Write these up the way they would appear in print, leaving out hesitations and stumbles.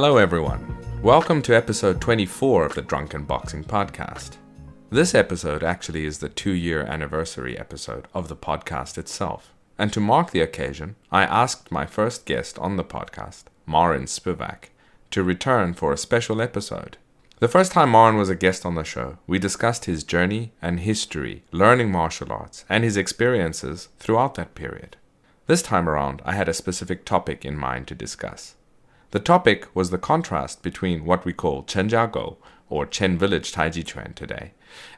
Hello everyone. Welcome to episode 24 of the Drunken Boxing Podcast. This episode actually is the 2-year anniversary episode of the podcast itself. And to mark the occasion, I asked my first guest on the podcast, Marin Spivack, to return for a special episode. The first time Marin was a guest on the show, we discussed his journey and history, learning martial arts, and his experiences throughout that period. This time around, I had a specific topic in mind to discuss. The topic was the contrast between what we call Chen Jia Gou, or Chen Village Taiji Quan today,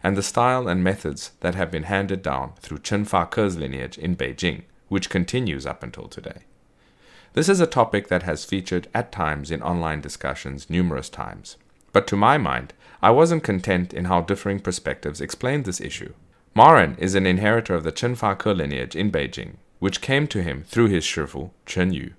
and the style and methods that have been handed down through Chen Fake's lineage in Beijing, which continues up until today. This is a topic that has featured at times in online discussions numerous times, but to my mind, I wasn't content in how differing perspectives explained this issue. Marin is an inheritor of the Chen Fake lineage in Beijing, which came to him through his shifu, Chen Yu,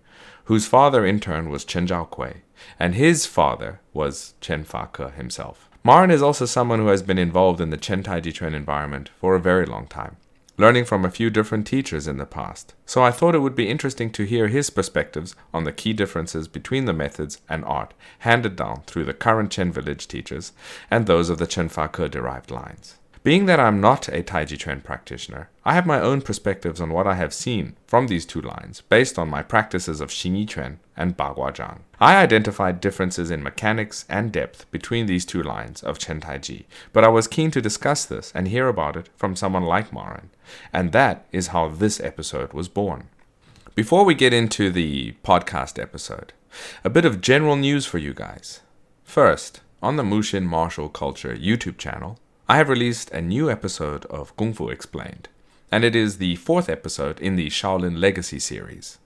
whose father in turn was Chen Jia Gou, and his father was Chen Fake himself. Marin is also someone who has been involved in the Chen Taiji Quan environment for a very long time, learning from a few different teachers in the past. So I thought it would be interesting to hear his perspectives on the key differences between the methods and art handed down through the current Chen Village teachers and those of the Chen Fake derived lines. Being that I'm not a Taiji Quan practitioner, I have my own perspectives on what I have seen from these two lines based on my practices of Xingyi Quan and Baguazhang. I identified differences in mechanics and depth between these two lines of Chen Taiji, but I was keen to discuss this and hear about it from someone like Marin, and that is how this episode was born. Before we get into the podcast episode, a bit of general news for you guys. First, on the Mushin Martial Culture YouTube channel, I have released a new episode of Kungfu Explained, and it is the 4th episode in the Shaolin Legacy series.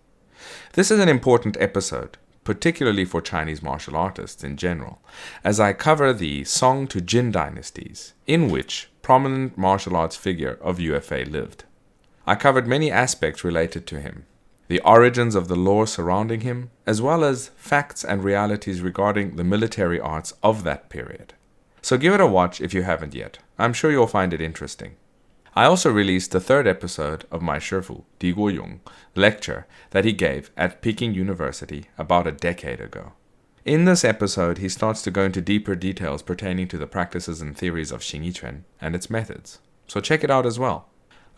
This is an important episode, particularly for Chinese martial artists in general, as I cover the Song to Jin dynasties, in which prominent martial arts figure of UFA lived. I covered many aspects related to him, the origins of the lore surrounding him, as well as facts and realities regarding the military arts of that period. So give it a watch if you haven't yet. I'm sure you'll find it interesting. I also released the 3rd episode of my shifu, Guoyong, lecture that he gave at Peking University about a decade ago. In this episode, he starts to go into deeper details pertaining to the practices and theories of Xingyi Quan and its methods. So check it out as well.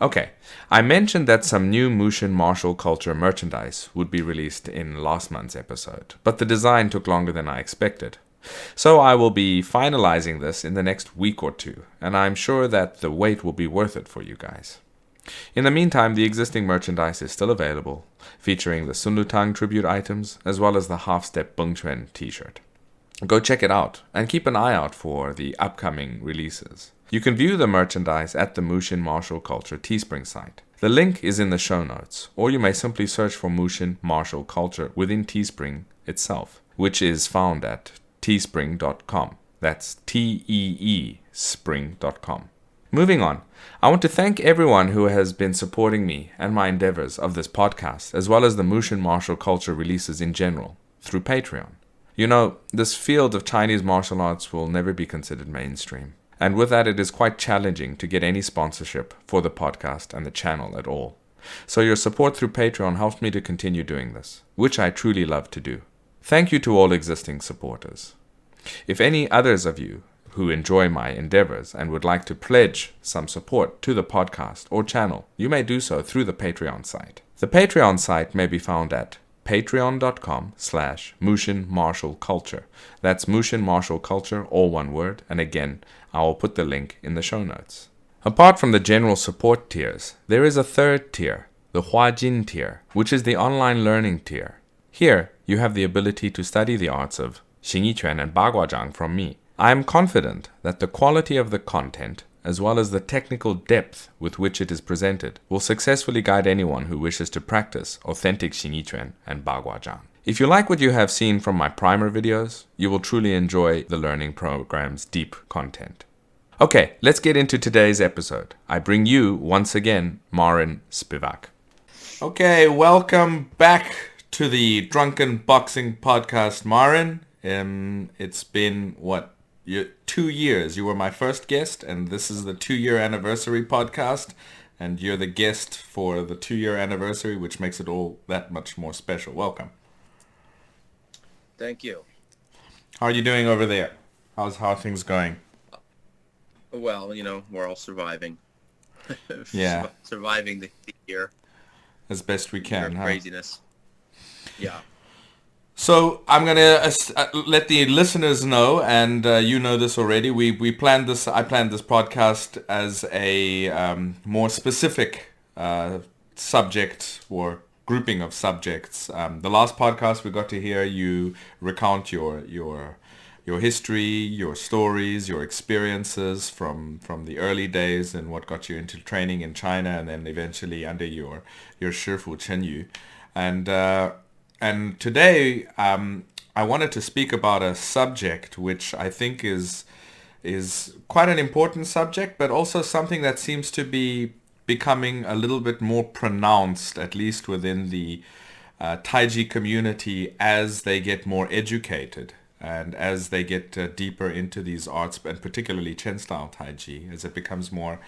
Okay, I mentioned that some new Mushin martial culture merchandise would be released in last month's episode, but the design took longer than I expected. So I will be finalizing this in the next week or two, and I'm sure that the wait will be worth it for you guys. In the meantime, the existing merchandise is still available, featuring the Sun Lutang tribute items, as well as the half-step Bengquan t-shirt. Go check it out, and keep an eye out for the upcoming releases. You can view the merchandise at the Mushin Martial Culture Teespring site. The link is in the show notes, or you may simply search for Mushin Martial Culture within Teespring itself, which is found at teespring.com. That's T-E-E spring.com. Moving on, I want to thank everyone who has been supporting me and my endeavors of this podcast, as well as the Mushin martial culture releases in general, through Patreon. You know, this field of Chinese martial arts will never be considered mainstream, and with that it is quite challenging to get any sponsorship for the podcast and the channel at all. So your support through Patreon helps me to continue doing this, which I truly love to do. Thank you to all existing supporters. If any others of you who enjoy my endeavors and would like to pledge some support to the podcast or channel, you may do so through the Patreon site. The Patreon site may be found at patreon.com/Mushin Martial Culture. That's Mushin Martial Culture, all one word, and again, I will put the link in the show notes. Apart from the general support tiers, there is a 3rd tier, the Huajin tier, which is the online learning tier. Here, you have the ability to study the arts of Xingyi Quan and Baguazhang from me. I am confident that the quality of the content, as well as the technical depth with which it is presented, will successfully guide anyone who wishes to practice authentic Xingyi Quan and Baguazhang. If you like what you have seen from my primer videos, you will truly enjoy the learning program's deep content. Okay, let's get into today's episode. I bring you, once again, Marin Spivack. Okay, welcome back to the Drunken Boxing Podcast, Marin. It's been, 2 years. You were my first guest, and this is the 2-year anniversary podcast, and you're the guest for the 2-year anniversary, which makes it all that much more special. Welcome. Thank you. How are you doing over there? How are things going? Well, we're all surviving. Yeah, Surviving the year, as best we year can, of huh? craziness. Yeah. So I'm gonna let the listeners know, and you know this already. We planned this. I planned this podcast as a more specific subject or grouping of subjects. The last podcast we got to hear you recount your history, your stories, your experiences from the early days and what got you into training in China, and then eventually under your Shifu Chen Yu, and. And today, I wanted to speak about a subject which I think is quite an important subject, but also something that seems to be becoming a little bit more pronounced, at least within the Taiji community, as they get more educated and as they get deeper into these arts, and particularly Chen style Taiji, as it becomes more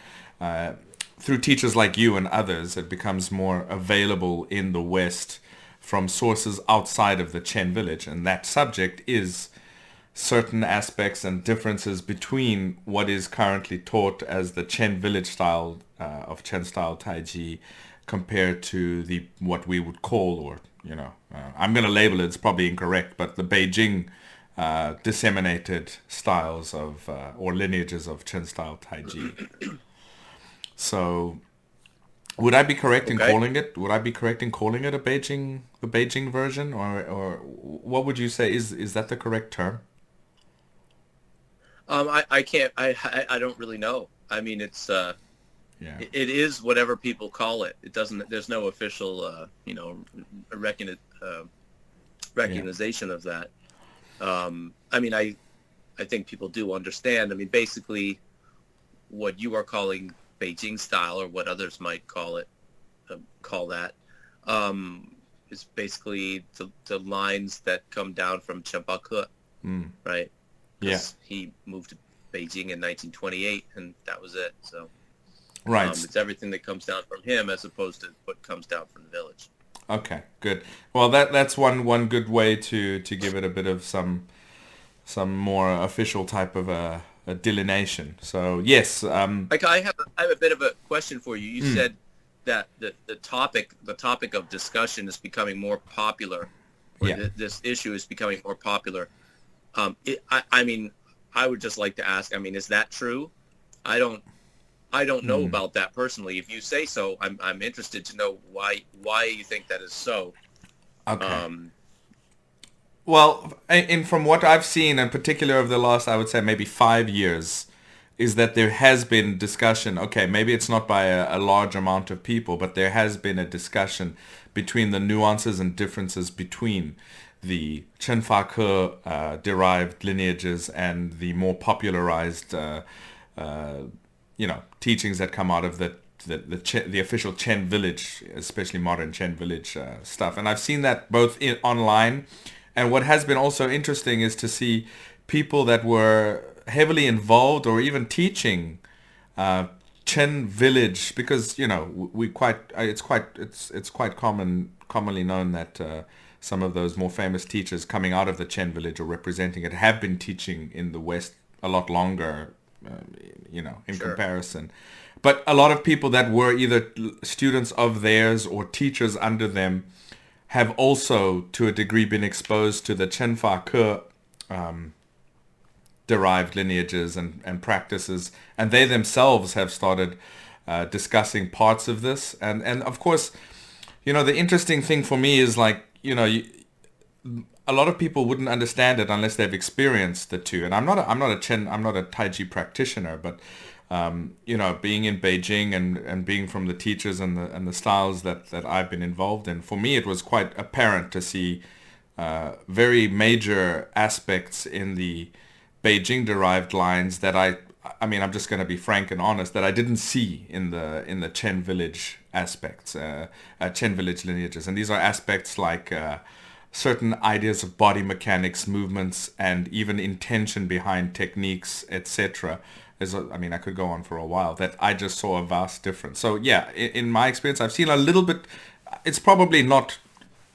through teachers like you and others, it becomes more available in the West from sources outside of the Chen village. And that subject is certain aspects and differences between what is currently taught as the Chen village style of Chen style Taiji compared to the what we would call, or I'm going to label it, it's probably incorrect, but the Beijing disseminated styles of or lineages of Chen style Taiji. So would I be correct in Okay. calling it? Would I be correct in calling it the Beijing version, or what would you say? Is that the correct term? I can't. I don't really know. I mean, Yeah, it is whatever people call it. It doesn't. There's no official, recon, uh, yeah, recognition of that. I mean, I think people do understand. I mean, basically, what you are calling Beijing style, or what others might call that, is basically the lines that come down from Chen Fake, right? yeah. Because he moved to Beijing in 1928, and that was it. So Right. it's everything that comes down from him, as opposed to what comes down from the village. Okay. Good. Well, that's one good way to give it a bit of some more official type of a delineation. So yes. Like I have a bit of a question for you. You said that the topic of discussion is becoming more popular, or Yeah. this issue is becoming more popular. I mean, I would just like to ask. I mean, is that true? I don't I don't know about that personally. If you say so, I'm interested to know why you think that is so. Okay. Um, Well, in from what I've seen, in particular of the last, I would say maybe 5 years, is that there has been discussion. Okay, maybe it's not by a large amount of people, but there has been a discussion between the nuances and differences between the Chen Fake derived lineages and the more popularized, teachings that come out of the official Chen village, especially modern Chen village stuff. And I've seen that both online, and what has been also interesting is to see people that were heavily involved or even teaching uh, Chen village, because we quite it's quite commonly known that some of those more famous teachers coming out of the Chen village or representing it have been teaching in the West a lot longer, in sure. comparison. But a lot of people that were either students of theirs or teachers under them have also, to a degree, been exposed to the Chen Fake derived lineages and practices, and they themselves have started discussing parts of this. And of course, the interesting thing for me is, like, a lot of people wouldn't understand it unless they've experienced the two. And I'm not a Taiji practitioner, but being in Beijing and being from the teachers and the styles that I've been involved in, for me it was quite apparent to see very major aspects in the Beijing derived lines that I mean, I'm just going to be frank and honest, that I didn't see in the Chen village aspects, Chen village lineages. And these are aspects like certain ideas of body mechanics, movements, and even intention behind techniques, etc. I mean, I could go on for a while, that I just saw a vast difference. So yeah, in my experience, I've seen a little bit. It's probably not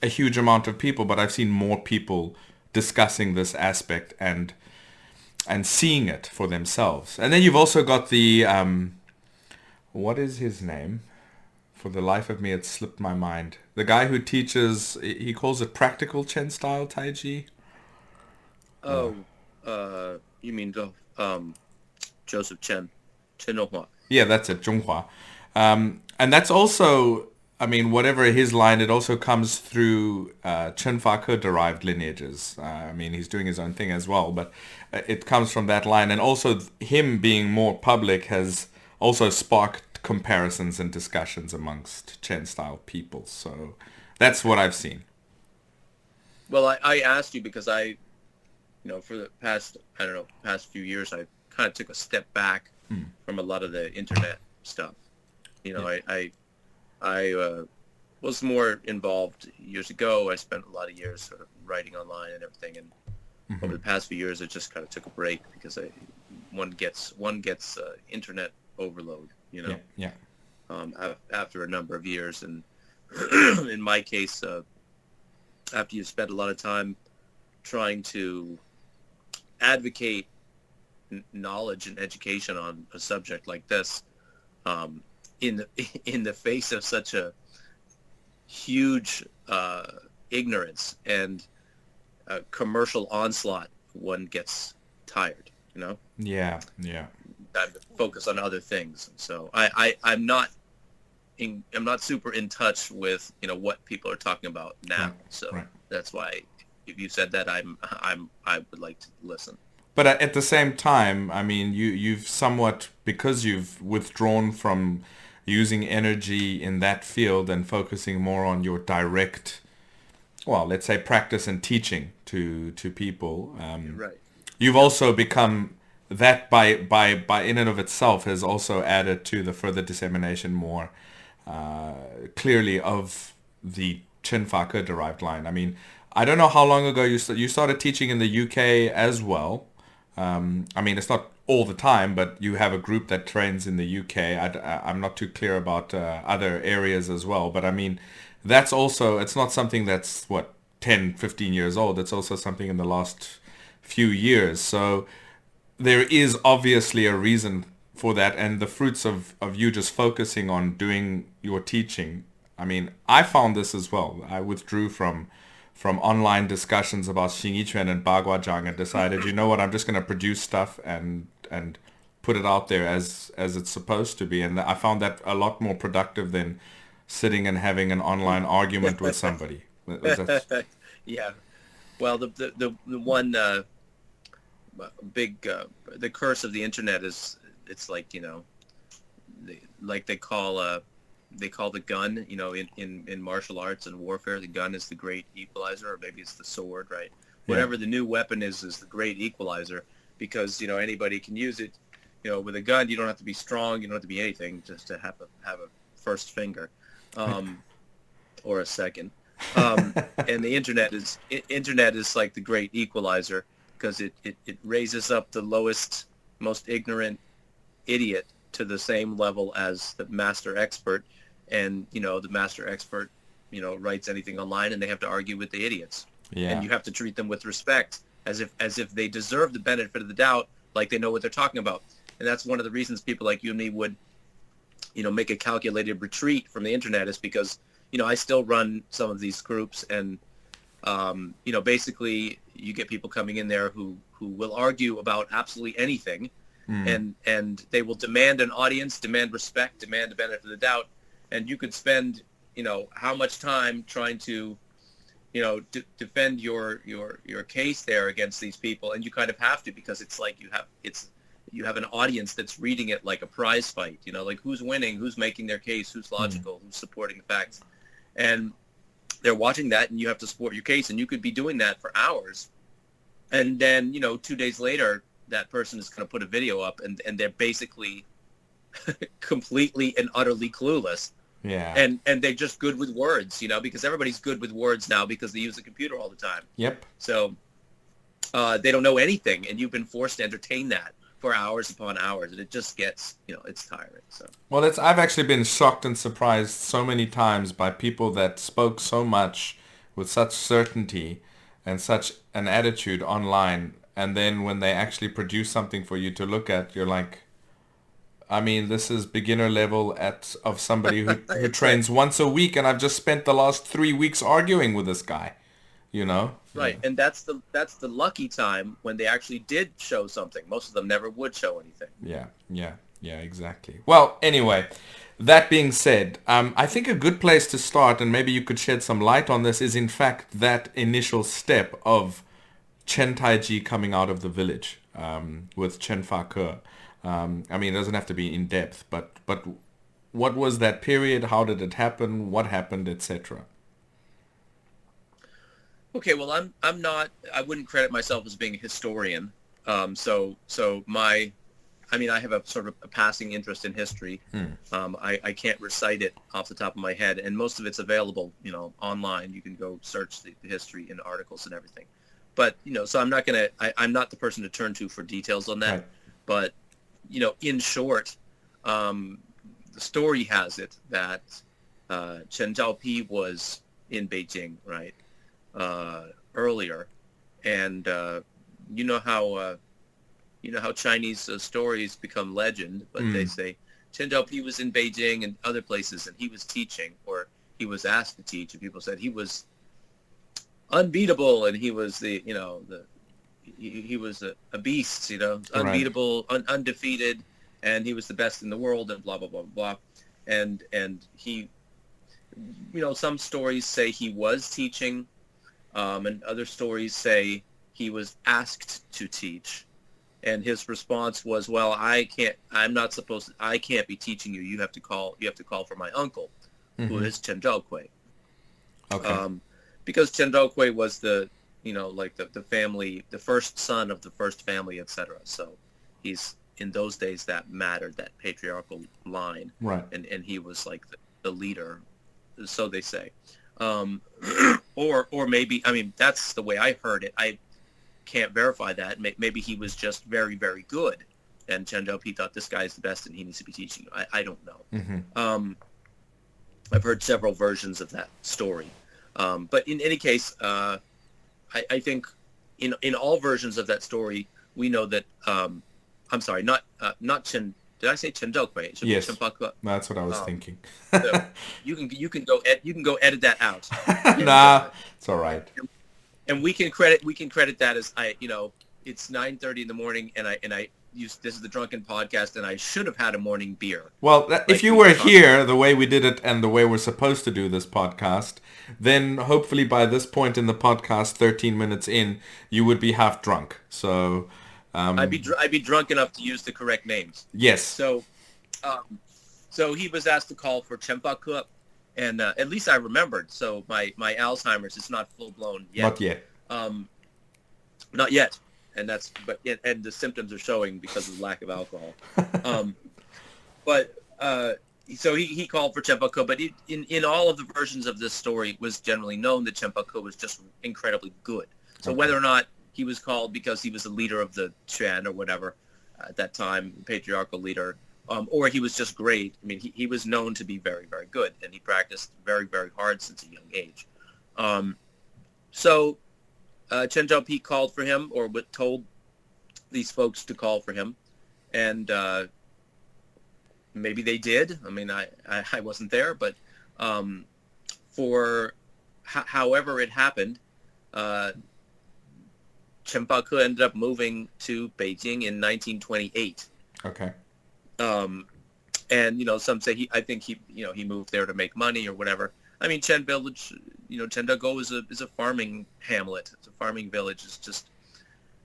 a huge amount of people, but I've seen more people discussing this aspect and seeing it for themselves. And then you've also got the what is his name? For the life of me, it slipped my mind. The guy who teaches, he calls it practical Chen style Taiji. Oh, you mean Joseph Chen Hua. Yeah, that's it, Zhonghua. And that's also, I mean, whatever his line, it also comes through Chen Fake derived lineages. I mean, he's doing his own thing as well, but it comes from that line. And also him being more public has also sparked comparisons and discussions amongst Chen style people. So that's what I've seen. Well, I asked you because for the past, past few years, I kind of took a step back from a lot of the internet stuff. I was more involved years ago. I spent a lot of years sort of writing online and everything. And over the past few years, I just kind of took a break because one gets internet overload, Yeah. After a number of years. And in my case, after you've spent a lot of time trying to advocate knowledge and education on a subject like this, in the face of such a huge ignorance and commercial onslaught, one gets tired. Yeah. Time to focus on other things. So I'm not super in touch with what people are talking about now. So that's why if you said that, I would like to listen. But at the same time, I mean, you've somewhat, because you've withdrawn from using energy in that field and focusing more on your direct, well, let's say practice and teaching to people. Right. You've also become that by in and of itself has also added to the further dissemination more clearly of the Chen Fake derived line. I mean, I don't know how long ago you started teaching in the UK as well. I mean, it's not all the time, but you have a group that trains in the UK. I'm not too clear about other areas as well. But I mean, that's also, it's not something that's, 10, 15 years old. It's also something in the last few years. So there is obviously a reason for that. And the fruits of you just focusing on doing your teaching. I mean, I found this as well. I withdrew from online discussions about Xing Yiquan and Baguazhang and decided, you know what, I'm just going to produce stuff and put it out there as it's supposed to be. And I found that a lot more productive than sitting and having an online argument with somebody. Yeah. Well, the one big the curse of the internet is it's like they call the gun, in martial arts and warfare, the gun is the great equalizer, or maybe it's the sword, right? Yeah. Whatever the new weapon is the great equalizer, because anybody can use it. With a gun, you don't have to be strong, you don't have to be anything, just to have a first finger, or a second. And the internet is like the great equalizer, because it raises up the lowest, most ignorant idiot to the same level as the master expert. And the master expert writes anything online, and they have to argue with the idiots. Yeah. And you have to treat them with respect, as if they deserve the benefit of the doubt, like they know what they're talking about. And that's one of the reasons people like you and me would make a calculated retreat from the internet, is because I still run some of these groups, and basically you get people coming in there who will argue about absolutely anything. And they will demand an audience, demand respect, demand the benefit of the doubt. And you could spend, how much time trying to, defend your case there against these people. And you kind of have to, because it's like you have an audience that's reading it like a prize fight, like who's winning, who's making their case, who's logical, who's supporting the facts. And they're watching that, and you have to support your case. And you could be doing that for hours. And then, 2 days later, that person is going to put a video up, and they're basically completely and utterly clueless. Yeah. And they're just good with words, because everybody's good with words now because they use the computer all the time. Yep. So they don't know anything, and you've been forced to entertain that for hours upon hours, and it just gets, it's tiring. So. Well, I've actually been shocked and surprised so many times by people that spoke so much with such certainty, and such an attitude online, and then when they actually produce something for you to look at, you're like, I mean, this is beginner level of somebody who It's like, trains once a week, and I've just spent the last 3 weeks arguing with this guy, you know? right, and that's the lucky time when they actually did show something. Most of them never would show anything. Yeah, exactly. Well, anyway, that being said, I think a good place to start, and maybe you could shed some light on this, is in fact that initial step of Chen Taiji coming out of the village with Chen Fake. I mean, it doesn't have to be in depth, but what was that period? How did it happen? What happened, etc. Okay, well, I'm not. I wouldn't credit myself as being a historian. So my, I mean, I have a sort of a passing interest in history. I can't recite it off the top of my head, and most of it's available, online. You can go search the history in articles and everything. But so I'm not gonna. I'm not the person to turn to for details on that. Right. But in short, the story has it that Chen Zhaopi was in Beijing, right? Earlier, and you know how Chinese stories become legend, but they say Chen Zhaopi was in Beijing and other places, and he was teaching, or he was asked to teach, and people said he was unbeatable, and he was he was a beast, unbeatable, undefeated, and he was the best in the world, and blah blah blah blah, and he, some stories say he was teaching. And other stories say he was asked to teach, and his response was, "Well, I can't be teaching you. You have to call for my uncle, who is Chen Zhaokui." Okay. Because Chen Zhaokui was the family, the first son of the first family, etc. So he's, in those days, that mattered, that patriarchal line, Right. and he was like the leader, so they say. Or maybe, I mean, that's the way I heard it. I can't verify that. Maybe he was just very, very good, and Chen Zhaopi thought, this guy is the best and he needs to be teaching you. I don't know. I've heard several versions of that story. But in any case, I think in all versions of that story, we know that, I'm sorry, not Chen. Did I say Chen Zhaokui? It should be Yes. Chen Fake. That's what I was thinking. So you can go edit that out. Nah, it's all right. And we can credit that as it's 9:30 in the morning, and I use, this is the Drunken podcast, and I should have had a morning beer. Well, if you were here the way we did it and the way we're supposed to do this podcast, then hopefully by this point in the podcast, 13 minutes in, you would be half drunk. So I'd be drunk enough to use the correct names. yes. So he was asked to call for Chen Fake, and at least I remembered. So my Alzheimer's is not full blown yet. Not yet. Not yet, and the symptoms are showing because of the lack of alcohol. So he called for Chen Fake, but in all of the versions of this story, it was generally known that Chen Fake was just incredibly good. So whether or not he was called because he was the leader of the Chen or whatever at that time, patriarchal leader, or he was just great. I mean, he was known to be very, very good, and he practiced very, very hard since a young age. So Chen Zhaopi called for him, or told these folks to call for him, and maybe they did. I mean, I wasn't there, but however it happened, Chen Fake ended up moving to Beijing in 1928. Okay. And some say I think he moved there to make money or whatever. I mean, Chen Village, Chen Jia Gou is a farming hamlet. It's a farming village. It's just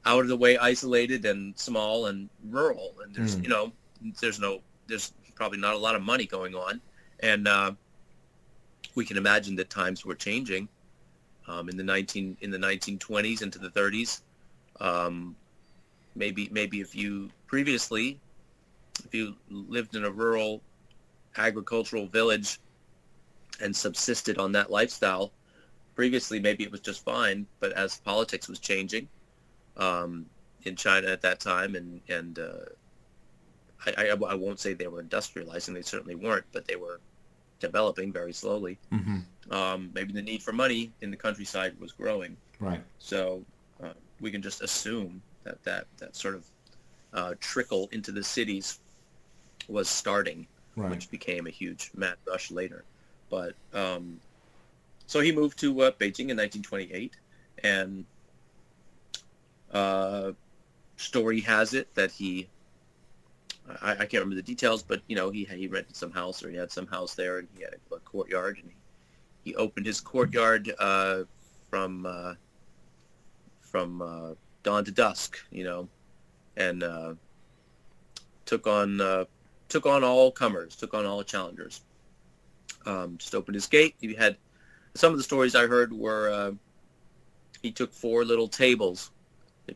out of the way, isolated and small and rural. And there's probably not a lot of money going on. And we can imagine that times were changing in the 1920s into the 30s. Maybe if you lived in a rural agricultural village and subsisted on that lifestyle previously, maybe it was just fine. But as politics was changing in China at that time, I won't say they were industrializing, they certainly weren't, but they were developing very slowly. Mm-hmm. Maybe the need for money in the countryside was growing. Right. So we can just assume that sort of trickle into the cities was starting, Right. which became a huge mad rush later. But so he moved to Beijing in 1928, and story has it that I can't remember the details, but he rented some house, or he had some house there, and he had a courtyard, and he opened his courtyard from dawn to dusk, and took on all comers, took on all challengers. Just opened his gate. He had some of the stories I heard were he took 4 little tables. He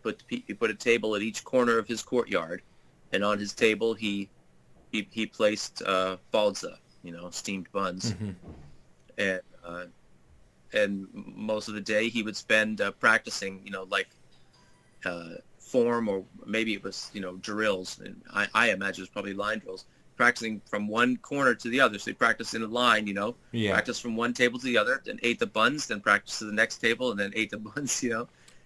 put a table at each corner of his courtyard, and on his table he placed baozi, steamed buns, mm-hmm. And most of the day he would spend practicing, form, or maybe it was drills, and I imagine it was probably line drills, practicing from one corner to the other. So they practiced in a line, practice from one table to the other, then ate the buns, then practice to the next table, and then ate the buns,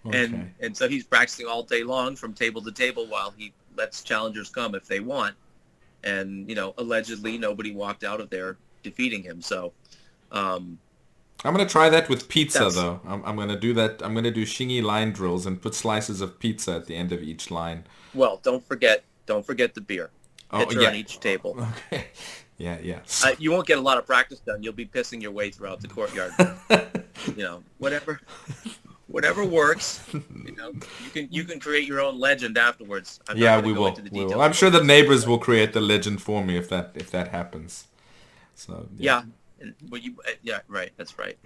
Okay. And so he's practicing all day long from table to table while he lets challengers come if they want. And, allegedly nobody walked out of there defeating him. So I'm going to try that with pizza, though. I'm going to do that. I'm going to do Xingyi line drills and put slices of pizza at the end of each line. Well, don't forget the beer. Pitcher on each table. Okay. Yeah. You won't get a lot of practice done. You'll be pissing your way throughout the courtyard. Whatever works. You can create your own legend afterwards. We will. I'm sure the neighbors will create the legend for me if that happens. So yeah. Right. That's right.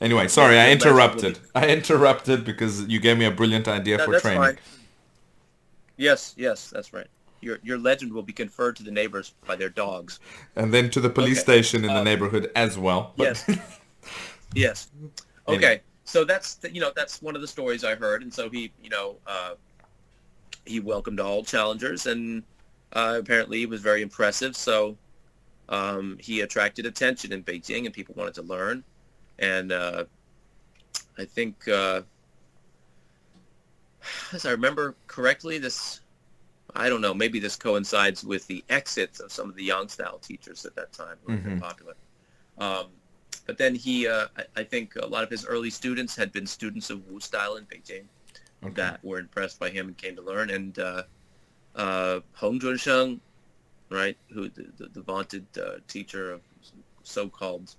Anyway, sorry, I interrupted. I interrupted because you gave me a brilliant idea for training. Fine. Yes, that's right. Your legend will be conferred to the neighbors by their dogs. And then to the police station in the neighborhood as well. Yes. Yes. Okay. Anyway. So that's one of the stories I heard, and so he welcomed all challengers, and apparently he was very impressive. So he attracted attention in Beijing, and people wanted to learn. And I think, as I remember correctly, I don't know, maybe this coincides with the exits of some of the Yang style teachers at that time who were popular. But then I think a lot of his early students had been students of Wu style in Beijing that were impressed by him and came to learn. And Hong Junsheng, right, who the vaunted teacher of so-called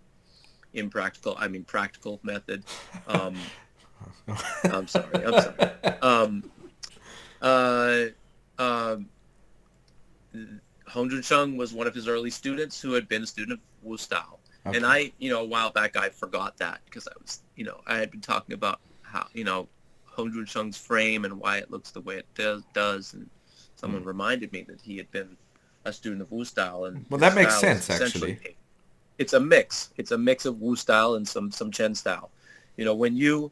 practical method. I'm sorry. Hong Junsheng was one of his early students who had been a student of Wu style. Okay. And a while back, I forgot that because I was, I had been talking about how, Hong Junsheng's frame and why it looks the way it does. And someone reminded me that he had been a student of Wu style. And well, that makes sense, actually. It's a mix. It's a mix of Wu style and some Chen style. When you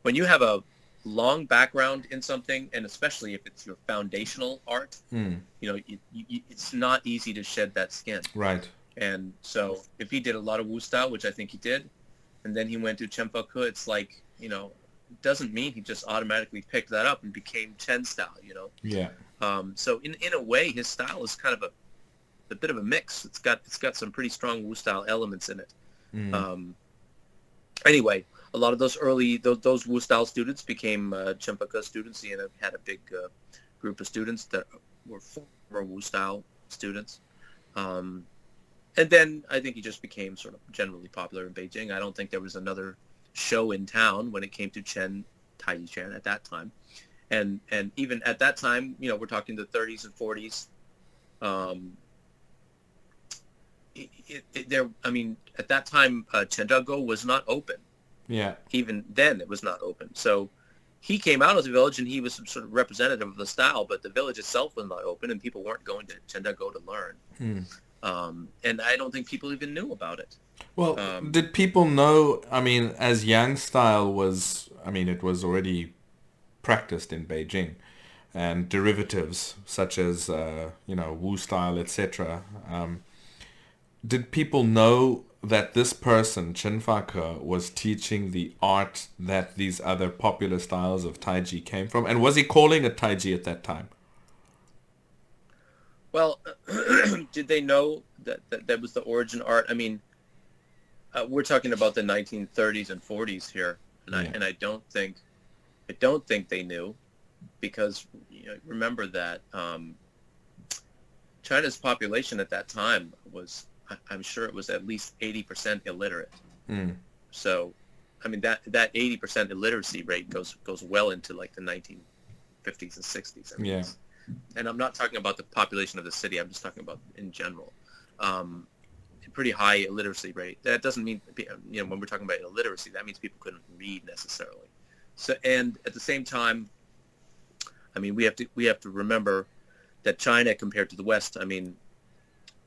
have a long background in something, and especially if it's your foundational art, it's not easy to shed that skin. Right. And so if he did a lot of Wu style, which I think he did, and then he went to Chen Fake, it's like, it doesn't mean he just automatically picked that up and became Chen style, Yeah. So in a way, his style is kind of a bit of a mix. It's got some pretty strong Wu style elements in it. Anyway, a lot of those those Wu style students became Chen Fake students. He had a big group of students that were former Wu style students. And then I think he just became sort of generally popular in Beijing. I don't think there was another show in town when it came to Chen Taiji Quan at that time. And even at that time, we're talking the 30s and 40s. At that time, Chen Jia Gou was not open. Yeah. Even then, it was not open. So he came out of the village, and he was some sort of representative of the style, but the village itself was not open, and people weren't going to Chen Jia Gou to learn. And I don't think people even knew about it. Well, did people know, as Yang style was, it was already practiced in Beijing, and derivatives such as, Wu style, etc. did people know that this person, Chen Fake, was teaching the art that these other popular styles of Taiji came from? And was he calling it Taiji at that time? Well, did they know that was the origin art? I mean, we're talking about the 1930s and 40s here, and I don't think they knew, because remember that China's population at that time was, I'm sure it was at least 80% illiterate. So, I mean, that 80% illiteracy rate goes well into like the 1950s and 60s. I mean, and I'm not talking about the population of the city. I'm just talking about in general. A pretty high illiteracy rate. That doesn't mean, when we're talking about illiteracy, that means people couldn't read necessarily. So, and at the same time, I mean, we have to remember that China, compared to the West, I mean,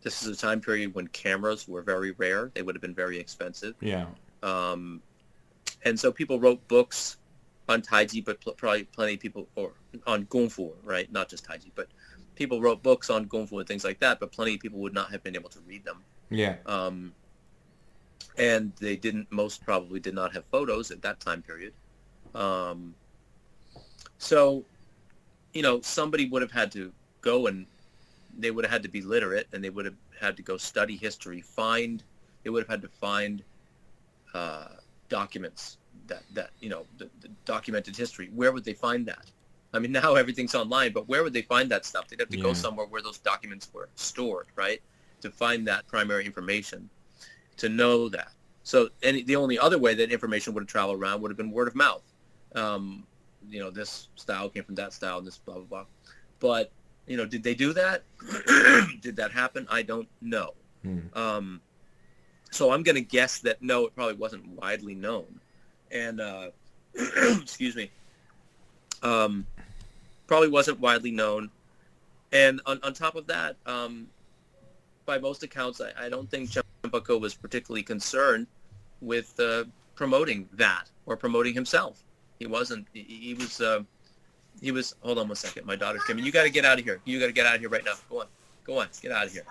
this is a time period when cameras were very rare. They would have been very expensive. Yeah. And so people wrote books on Taiji, but probably plenty of people, or on Kungfu, right? Not just Taiji, but people wrote books on Kungfu and things like that, but plenty of people would not have been able to read them. Yeah. And they most probably did not have photos at that time period. So, somebody would have had to go, and they would have had to be literate, and they would have had to go study history, they would have had to find documents that the documented history. Where would they find that? I mean, now everything's online, but where would they find that stuff? They'd have to go somewhere where those documents were stored, right? To find that primary information, to know that. So, and the only other way that information would have traveled around would have been word of mouth. This style came from that style, and this blah, blah, blah. But, did they do that? Did that happen? I don't know. So I'm going to guess that no, it probably wasn't widely known. And, excuse me, probably wasn't widely known. And on top of that, by most accounts, I don't think Chen Fake was particularly concerned with promoting that or promoting himself. He wasn't. He was. Hold on one second. My daughter's coming. You got to get out of here. You got to get out of here right now. Go on. Get out of here.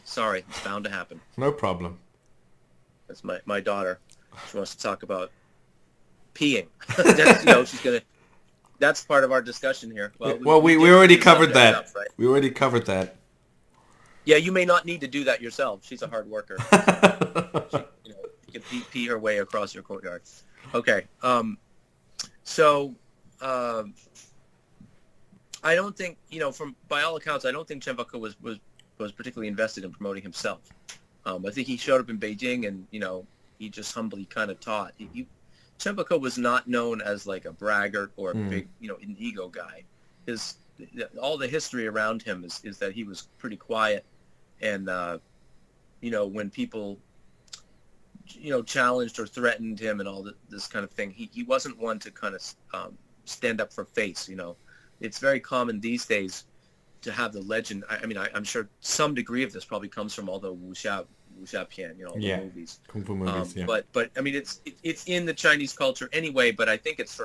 Sorry, it's bound to happen. No problem. That's my daughter. She wants to talk about peeing. She's gonna. That's part of our discussion here. Well, we already covered that. Stuff, right? We already covered that. Yeah, you may not need to do that yourself. She's a hard worker. You can pee her way across your courtyard. Okay. So I don't think, by all accounts, I don't think Chen Fake was particularly invested in promoting himself. I think he showed up in Beijing and, he just humbly kind of taught. Chen Fake was not known as like a braggart or a big, an ego guy. All the history around him is that he was pretty quiet. And, when people, challenged or threatened him and all this kind of thing, he wasn't one to kind of stand up for face. It's very common these days to have the legend. I'm sure some degree of this probably comes from all the wuxia pian, the movies. Kung Fu movies, But I mean, it's in the Chinese culture anyway, but I think it's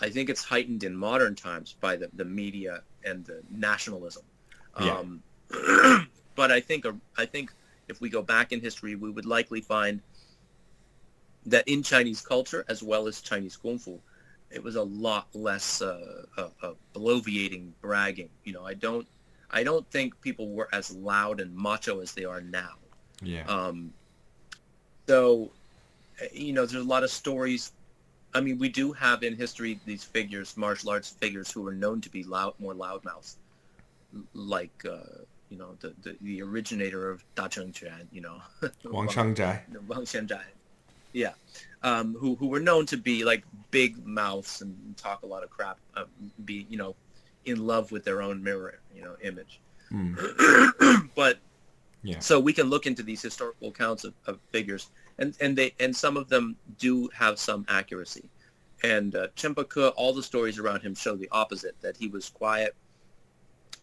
it's heightened in modern times by the media and the nationalism. But I think if we go back in history, we would likely find that in Chinese culture, as well as Chinese Kung Fu, it was a lot less bloviating bragging. I don't think people were as loud and macho as they are now. Yeah. So, there's a lot of stories. I mean, we do have in history these figures, martial arts figures, who are known to be more loudmouths, like the originator of Da Cheng Quan, Wang Xiangjai. Wang Xiangjai. Yeah. Who were known to be like big mouths and talk a lot of crap, be, in love with their own mirror, image. But so we can look into these historical accounts of figures, and some of them do have some accuracy. And Chen Fake, all the stories around him show the opposite, that he was quiet,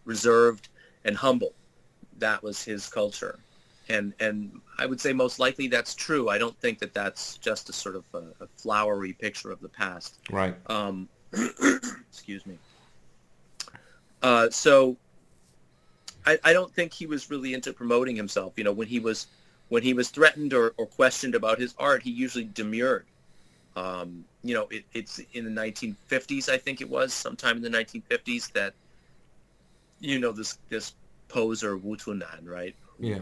reserved, and humble. That was his culture. And I would say most likely that's true. I don't think that that's just a sort of a flowery picture of the past. Right. Excuse me. So I don't think he was really into promoting himself. You know, when he was threatened or questioned about his art, he usually demurred. You know, it's in the 1950s, I think it was, sometime in the 1950s, that, you know, this poser Wu Tunan, right? Yeah.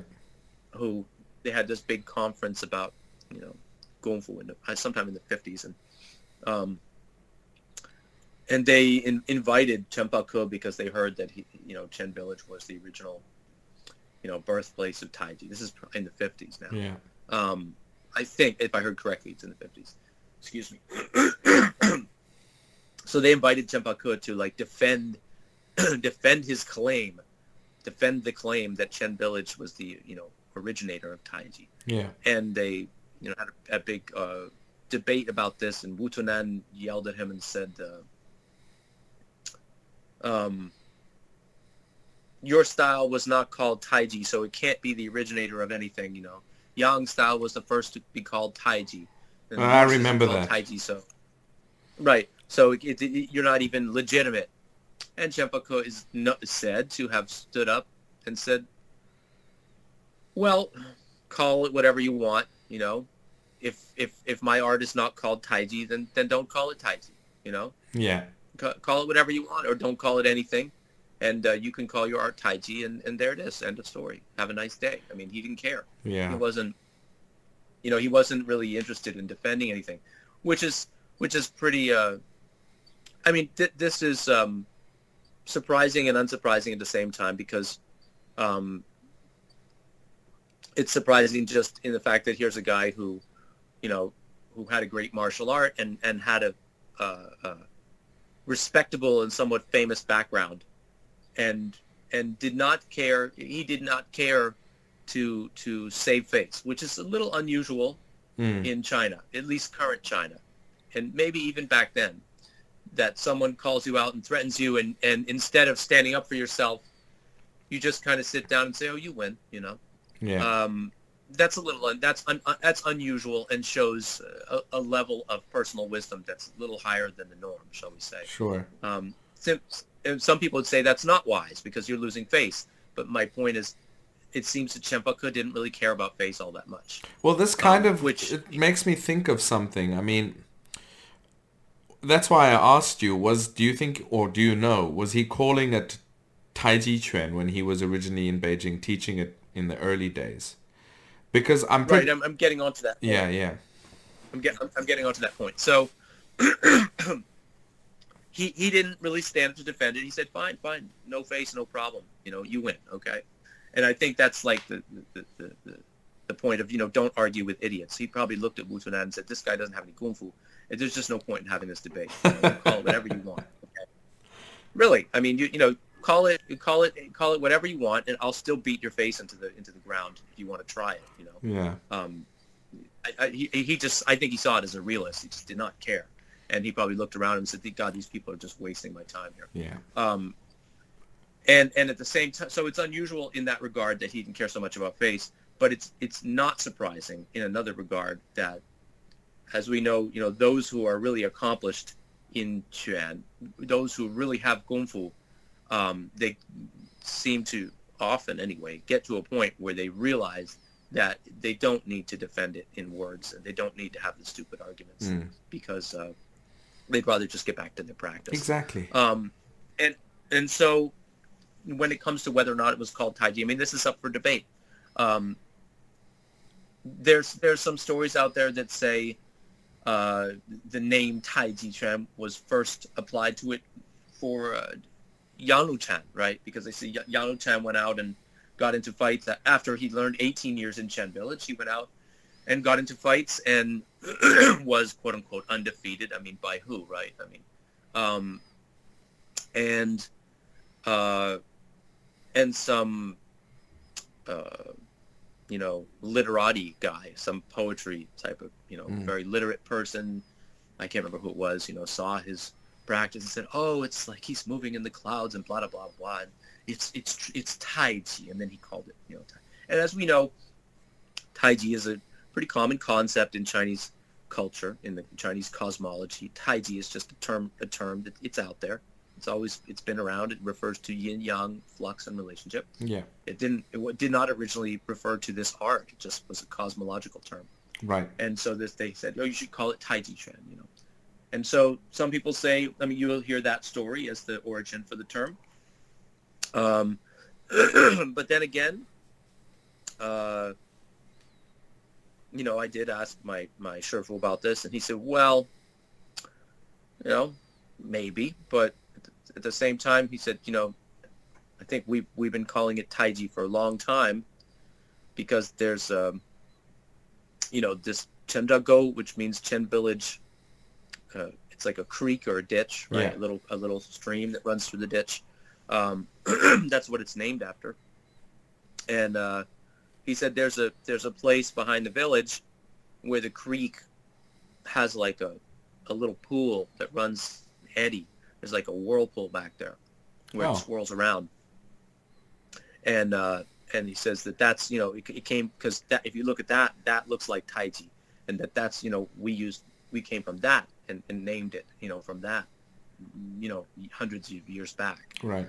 Who they had this big conference about, you know, Kungfu sometime in the 50s, and they invited Chen Fake because they heard that you know, Chen Village was the original, you know, birthplace of Taiji. This is in the 50s now. Yeah. I think, if I heard correctly, it's in the 50s. Excuse me. So they invited Chen Fake to like defend his claim, defend the claim that Chen Village was the, you know, originator of Taiji. Yeah. And they, you know, had a big debate about this, and Wu Tunan yelled at him and said, your style was not called Taiji, so it can't be the originator of anything, you know. Yang style was the first to be called Taiji. And I remember that. Taiji, so right. So you're not even legitimate. And Chen Fake is said to have stood up and said, well, call it whatever you want, you know. If my art is not called Taiji, then don't call it Taiji, you know. Yeah. Call it whatever you want, or don't call it anything. And you can call your art Taiji, and there it is. End of story. Have a nice day. I mean, he didn't care. Yeah. He wasn't, you know, he wasn't really interested in defending anything, which is pretty, I mean, this is surprising and unsurprising at the same time, because it's surprising just in the fact that here's a guy who, you know, who had a great martial art and had a respectable and somewhat famous background, and did not care. He did not care to save face, which is a little unusual in China, at least current China, and maybe even back then, that someone calls you out and threatens you, and instead of standing up for yourself, you just kind of sit down and say, oh, you win, you know. Yeah. That's a little that's unusual, and shows a level of personal wisdom that's a little higher than the norm, shall we say. Sure. Some people would say that's not wise because you're losing face, but my point is, it seems that Chen Fake didn't really care about face all that much. Well, this kind of it makes me think of something. I mean, that's why I asked you, do you think, or do you know, was he calling it Taiji Quan when he was originally in Beijing teaching it in the early days? Because I'm getting onto that point. Yeah. I'm getting onto that point. So he didn't really stand to defend it. He said, fine, no face, no problem. You know, you win, okay? And I think that's like the point of, you know, don't argue with idiots. He probably looked at Wu Tunan and said, this guy doesn't have any Kungfu. There's just no point in having this debate. You know, call it whatever you want. Okay? Really, I mean, you know, call it whatever you want, and I'll still beat your face into the ground if you want to try it. You know. Yeah. I think he saw it as a realist. He just did not care, and he probably looked around and said, God, these people are just wasting my time here. Yeah. And at the same time, so it's unusual in that regard that he didn't care so much about face, but it's not surprising in another regard that, as we know, you know, those who are really accomplished in Quan, those who really have Kungfu, they seem to often, anyway, get to a point where they realize that they don't need to defend it in words, and they don't need to have the stupid arguments, because they'd rather just get back to their practice. Exactly. And so when it comes to whether or not it was called Taiji, I mean, this is up for debate. There's some stories out there that say the name Taiji Quan was first applied to it for Yang Luchan, right? Because they say Yang Luchan went out and got into fights after he learned 18 years in Chen Village. He went out and got into fights and was quote unquote undefeated. I mean, by who, right? I mean, and some you know, literati guy, some poetry type of, you know, very literate person, I can't remember who it was, you know, saw his practice and said, oh, it's like he's moving in the clouds and blah, blah, blah, blah. And it's Taiji. And then he called it, you know, and as we know, Taiji is a pretty common concept in Chinese culture, in the Chinese cosmology. Taiji is just a term that it's out there. It's been around. It refers to yin yang, flux, and relationship. Yeah. It did not originally refer to this art. It just was a cosmological term. Right. And so they said, oh, you should call it Taiji Quan, you know. And so some people say, I mean, you will hear that story as the origin for the term. But then again, you know, I did ask my Shifu about this, and he said, well, you know, maybe, but at the same time, he said, you know, I think we've been calling it Taiji for a long time because there's, you know, this Chen Jia Gou, which means Chen Village. It's like a creek or a ditch, right? Yeah. A little stream that runs through the ditch. That's what it's named after. And he said there's a place behind the village where the creek has like a little pool that runs eddy. There's like a whirlpool back there where it swirls around. And he says that's, you know, it came because that, if you look at that looks like Taiji, and that's, you know, we came from that and named it, you know, from that, you know, hundreds of years back. Right.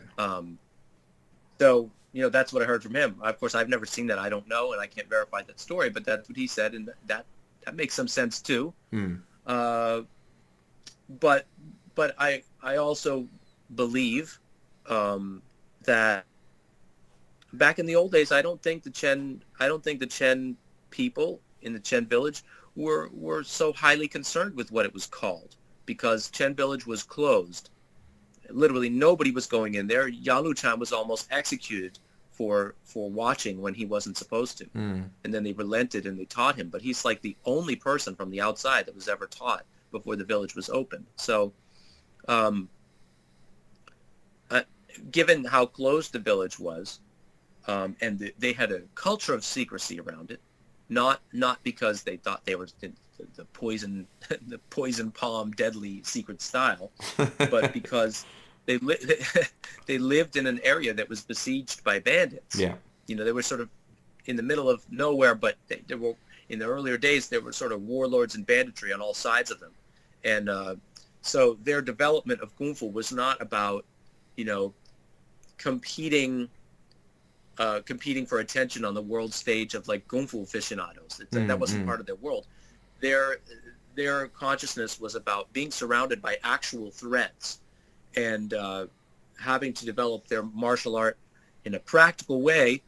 So, you know, that's what I heard from him. Of course, I've never seen that. I don't know, and I can't verify that story, but that's what he said, and that makes some sense too. But I also believe that back in the old days, I don't think the Chen people in the Chen village were so highly concerned with what it was called, because Chen village was closed. Literally nobody was going in there. Yalu Chan was almost executed for watching when he wasn't supposed to. And then they relented and they taught him. But he's like the only person from the outside that was ever taught before the village was open. So given how closed the village was, and they had a culture of secrecy around it, not because they thought they were the poison palm deadly secret style, but because they lived in an area that was besieged by bandits. Yeah. You know, they were sort of in the middle of nowhere, but they were, in the earlier days, there were sort of warlords and banditry on all sides of them. And so their development of Kungfu was not about, you know, competing for attention on the world stage of like Kungfu aficionados. That wasn't part of their world. Their consciousness was about being surrounded by actual threats and having to develop their martial art in a practical way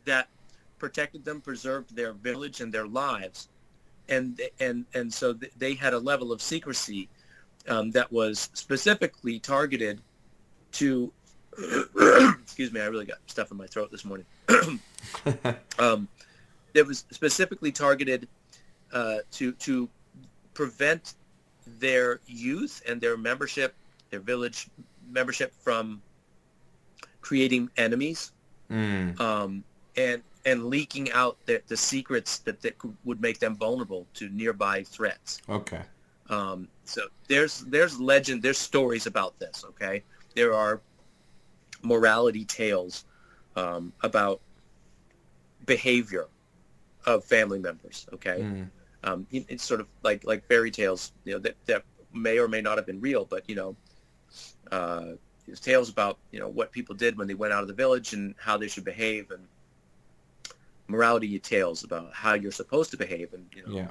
that protected them, preserved their village and their lives. And so they had a level of secrecy that was specifically targeted to excuse me, I really got stuff in my throat this morning. It was specifically targeted to prevent their youth and their village membership from creating enemies, and leaking out the secrets that would make them vulnerable to nearby threats. Okay. So there's legend, there's stories about this. Okay, there are morality tales about behavior of family members. Okay, it's sort of like fairy tales, you know, that may or may not have been real, but you know, it's tales about, you know, what people did when they went out of the village and how they should behave, and morality tales about how you're supposed to behave. And you know,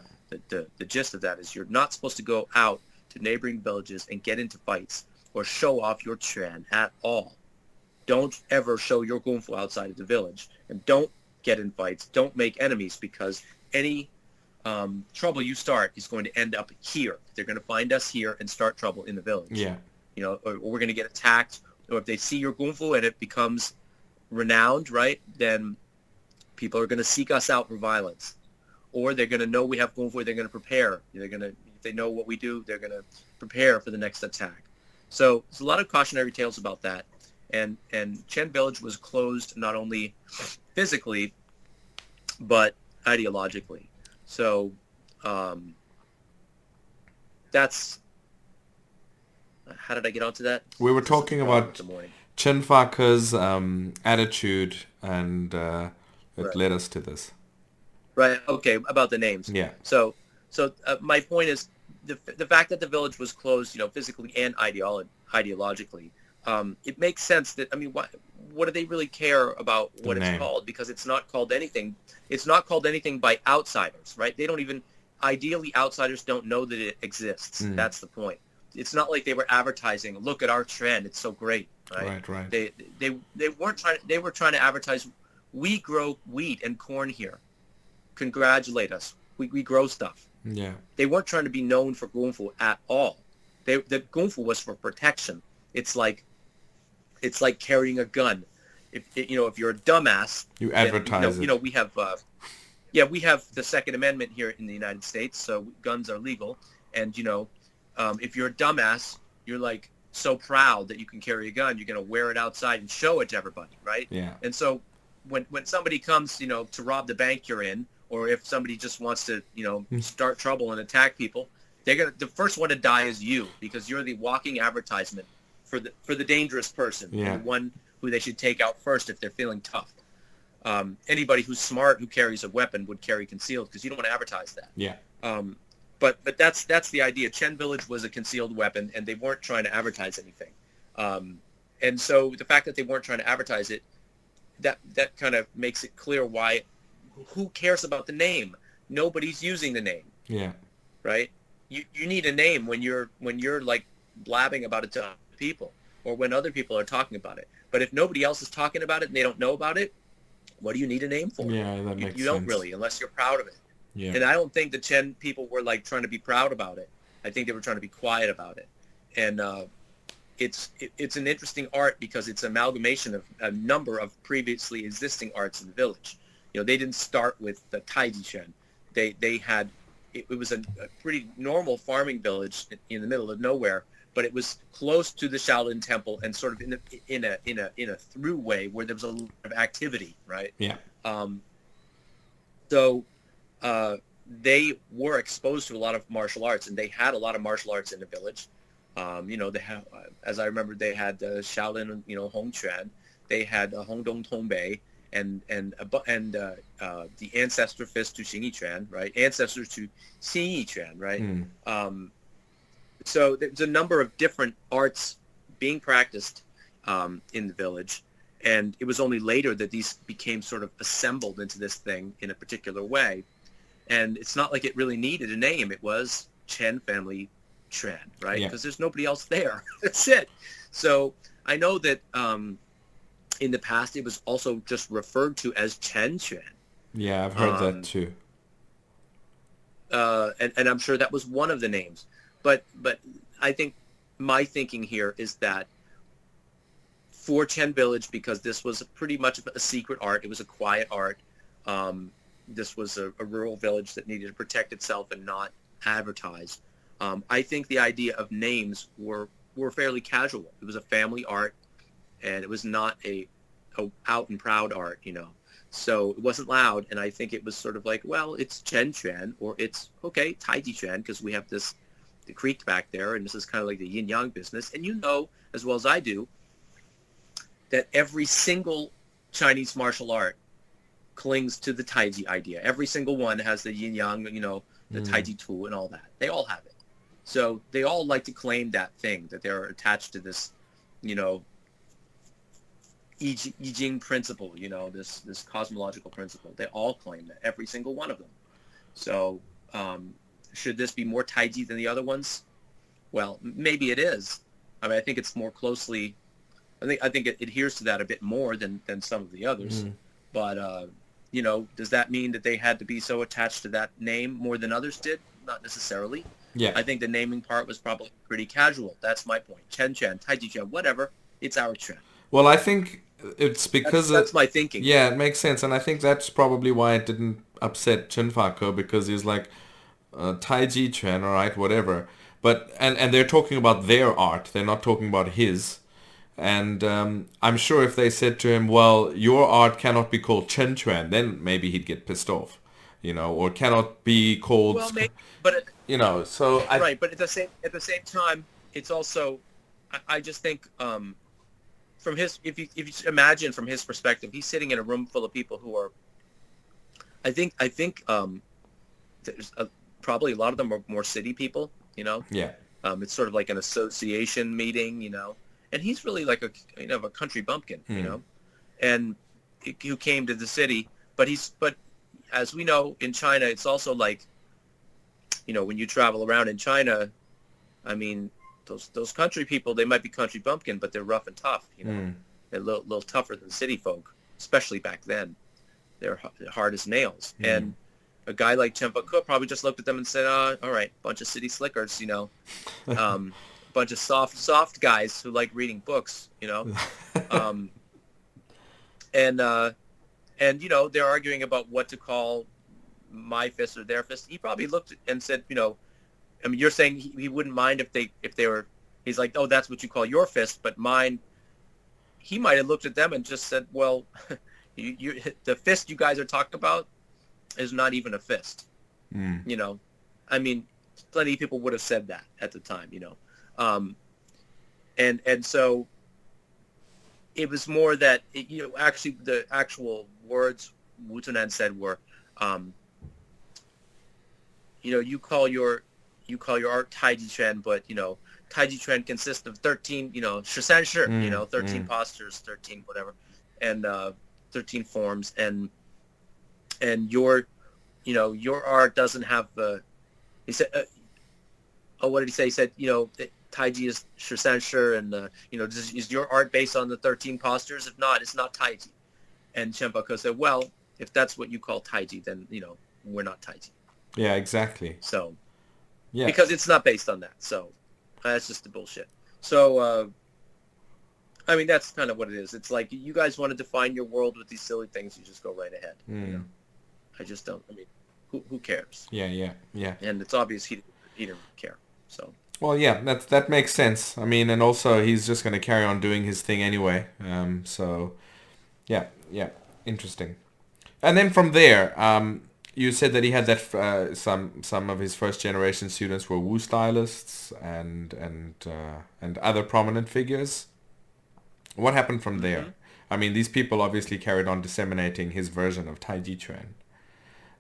the gist of that is you're not supposed to go out to neighboring villages and get into fights or show off your Quan at all. Don't ever show your Kungfu outside of the village, and don't get in fights. Don't make enemies, because any trouble you start is going to end up here. They're going to find us here and start trouble in the village. Yeah. You know, or we're going to get attacked, or if they see your Kungfu and it becomes renowned, right, then people are going to seek us out for violence. Or they're going to know we have Kungfu, they're going to prepare. If they know what we do, they're going to prepare for the next attack. So there's a lot of cautionary tales about that. And Chen Village was closed not only physically, but ideologically. So that's... How did I get onto that? We were talking about Chen Fake's attitude, and it led us to this. Right. Okay. About the names. Yeah. So my point is, the fact that the village was closed, physically and ideologically, it makes sense that, I mean, what do they really care about what it's called? Because it's not called anything. It's not called anything by outsiders, right? They don't even, ideally, outsiders don't know that it exists. That's the point. It's not like they were advertising, look at our trend, it's so great, right? Right. They weren't trying. They were trying to advertise, we grow wheat and corn here. Congratulate us. We grow stuff. Yeah. They weren't trying to be known for Kungfu at all. The Kungfu was for protection. It's like carrying a gun. If you're a dumbass, you advertise it. We have we have the Second Amendment here in the United States, so guns are legal. And if you're a dumbass, you're like so proud that you can carry a gun, you're gonna wear it outside and show it to everybody, right? Yeah. And so when somebody comes, to rob the bank you're in, or if somebody just wants to, start trouble and attack people, the first one to die is you, because you're the walking advertisement for the dangerous person, the one who they should take out first if they're feeling tough. Anybody who's smart who carries a weapon would carry concealed, because you don't want to advertise that. Yeah. But that's the idea. Chen Village was a concealed weapon, and they weren't trying to advertise anything. And so the fact that they weren't trying to advertise it, that kind of makes it clear why. Who cares about the name? Nobody's using the name. Yeah. Right? You need a name when you're like blabbing about it to people, or when other people are talking about it. But if nobody else is talking about it and they don't know about it, what do you need a name for? Yeah, that makes sense. You don't really, unless you're proud of it. Yeah. And I don't think the Chen people were like trying to be proud about it. I think they were trying to be quiet about it. And it's an interesting art because it's an amalgamation of a number of previously existing arts in the village. They didn't start with the Taiji Quan. They had, it was a pretty normal farming village in the middle of nowhere, but it was close to the Shaolin temple and sort of in a through way where there was a lot of activity, right? Yeah. So they were exposed to a lot of martial arts, and they had a lot of martial arts in the village. They have, as I remember, they had Shaolin, Hong Quan. They had Hongdong Tongbei. And the ancestor fist to Xingyi Quan, right? Ancestors to Xingyi Quan, right? So there's a number of different arts being practiced in the village, and it was only later that these became sort of assembled into this thing in a particular way. And it's not like it really needed a name. It was Chen Family Quan, right? Because there's nobody else there. That's it. So I know that in the past, it was also just referred to as Chen Quan. Yeah, I've heard that too. And I'm sure that was one of the names. But I think my thinking here is that for Chen Village, because this was pretty much a secret art, it was a quiet art. This was a rural village that needed to protect itself and not advertise. I think the idea of names were fairly casual. It was a family art. And it was not a out and proud art, So it wasn't loud, and I think it was sort of like, well, it's Chen Quan, or it's, okay, Taiji Quan, because we have the creek back there, and this is kind of like the yin-yang business. And as well as I do, that every single Chinese martial art clings to the Taiji idea. Every single one has the yin-yang, the Taiji Tu and all that. They all have it. So they all like to claim that thing, that they're attached to this, I Ching principle, this cosmological principle. They all claim that, every single one of them. So should this be more Taiji than the other ones? Well, maybe it is. I mean, I think it's more closely, I think it adheres to that a bit more than some of the others. But, does that mean that they had to be so attached to that name more than others did? Not necessarily. Yeah. I think the naming part was probably pretty casual. That's my point. Chen Quan, Taiji Quan, whatever. It's our trend. Well, I think it's because that's my thinking. Yeah, it makes sense, and I think that's probably why it didn't upset Chen Fake, because he's like, Taiji Quan, all right, whatever. But and they're talking about their art. They're not talking about his. And I'm sure if they said to him, well, your art cannot be called Chen Quan, then maybe he'd get pissed off, or cannot be called. Well, maybe, but so right. But at the same time, it's also, I just think. From his, if you imagine from his perspective, he's sitting in a room full of people who are, I think there's probably a lot of them are more city people, you know. Yeah. It's sort of like an association meeting, you know. And he's really like a a country bumpkin, you know, and who came to the city. But as we know in China, it's also like, you know, when you travel around in China, I mean, those country people, they might be country bumpkin, but they're rough and tough, you know. They're a little tougher than city folk, especially back then. They're hard as nails. And a guy like Chen Fake probably just looked at them and said, all right, bunch of city slickers, you know, bunch of soft guys who like reading books, you know. And, you know, they're arguing about what to call my fist or their fist. He probably looked and said, you know, I mean, you're saying he wouldn't mind if they were, he's like, oh, that's what you call your fist, but mine, he might have looked at them and just said, well, the fist you guys are talking about is not even a fist. You know, I mean, plenty of people would have said that at the time, you know. And so it was more that, you know, actually the actual words Wu Tunan said were, you know, you call your art Taiji Quan, but, you know, Taiji Quan consists of 13, you know, 13 shi, you know, 13 postures, 13 whatever, and 13 forms, and your, you know, your art doesn't have the, he said, what did he say? He said, you know, Taiji is 13 shi, and, you know, is your art based on the 13 postures? If not, it's not Taiji. And Chen Fake said, well, if that's what you call Taiji, then, you know, we're not Taiji. Yeah, exactly. So, yeah, because it's not based on that. So that's just the bullshit. So, I mean, that's kind of what it is. It's like, you guys want to define your world with these silly things, you just go right ahead. You know? I just don't, I mean, who cares? Yeah. And it's obvious he didn't care. So. Well, yeah, that makes sense. I mean, and also he's just going to carry on doing his thing anyway. So, yeah, interesting. And then from there, you said that he had that some of his first generation students were Wu stylists and other prominent figures. What happened from there? I mean, these people obviously carried on disseminating his version of Taiji Quan.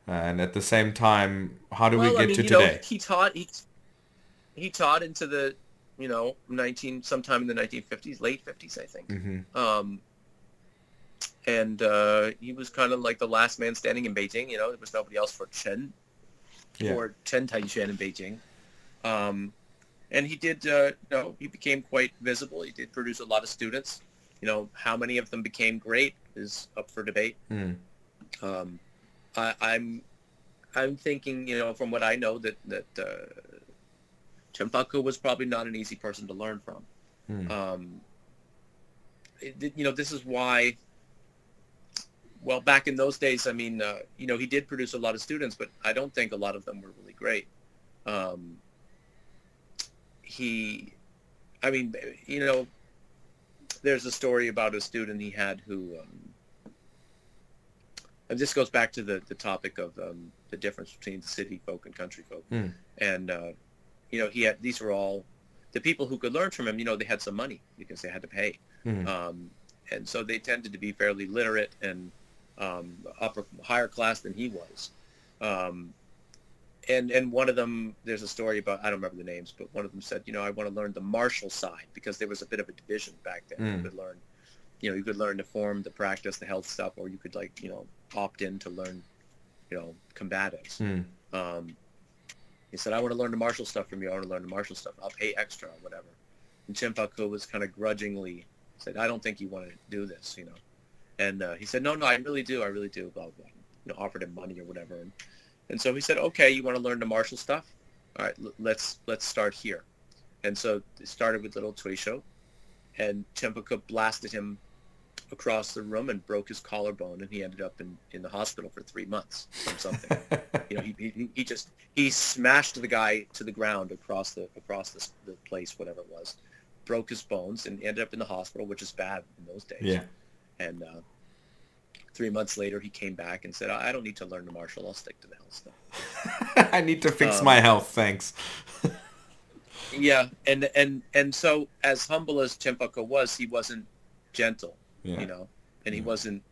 And at the same time, how do we get to today? Know, he taught into the, you know, sometime in the 1950s, late 50s, I think. And he was kind of like the last man standing in Beijing. You know, there was nobody else for Chen Taiji Quan in Beijing. And he did, you know, he became quite visible. He did produce a lot of students. You know, how many of them became great is up for debate. I'm thinking, you know, from what I know, that Chen Fake was probably not an easy person to learn from. You know, this is why. Well, back in those days, I mean, you know, he did produce a lot of students, but I don't think a lot of them were really great. I mean, you know, there's a story about a student he had who, and this goes back to the topic of the difference between city folk and country folk. And, you know, these were all, the people who could learn from him, you know, they had some money because they had to pay. And so they tended to be fairly literate and higher class than he was. And one of them, there's a story about, I don't remember the names, but one of them said, you know, I want to learn the martial side, because there was a bit of a division back then. You could learn, you know, you could learn the form, the practice, the health stuff, or you could, like, you know, opt in to learn, you know, combatives. He said, I want to learn the martial stuff from you. I want to learn the martial stuff. I'll pay extra or whatever. And Chen Fake was kind of grudgingly said, I don't think you want to do this, you know. And he said, no, I really do, blah, blah, blah. You know, offered him money or whatever. And so he said, okay, you want to learn the martial stuff? All right, let's start here. And so it started with little Tuisho, and Chen Fake blasted him across the room and broke his collarbone, and he ended up in the hospital for 3 months from something. You know, he smashed the guy to the ground across the place, whatever it was, broke his bones, and ended up in the hospital, which is bad in those days. Yeah. And 3 months later, he came back and said, I don't need to learn the martial. I'll stick to the health stuff. I need to fix my health, thanks. Yeah, and so as humble as Chen Fake was, he wasn't gentle, you know, and he wasn't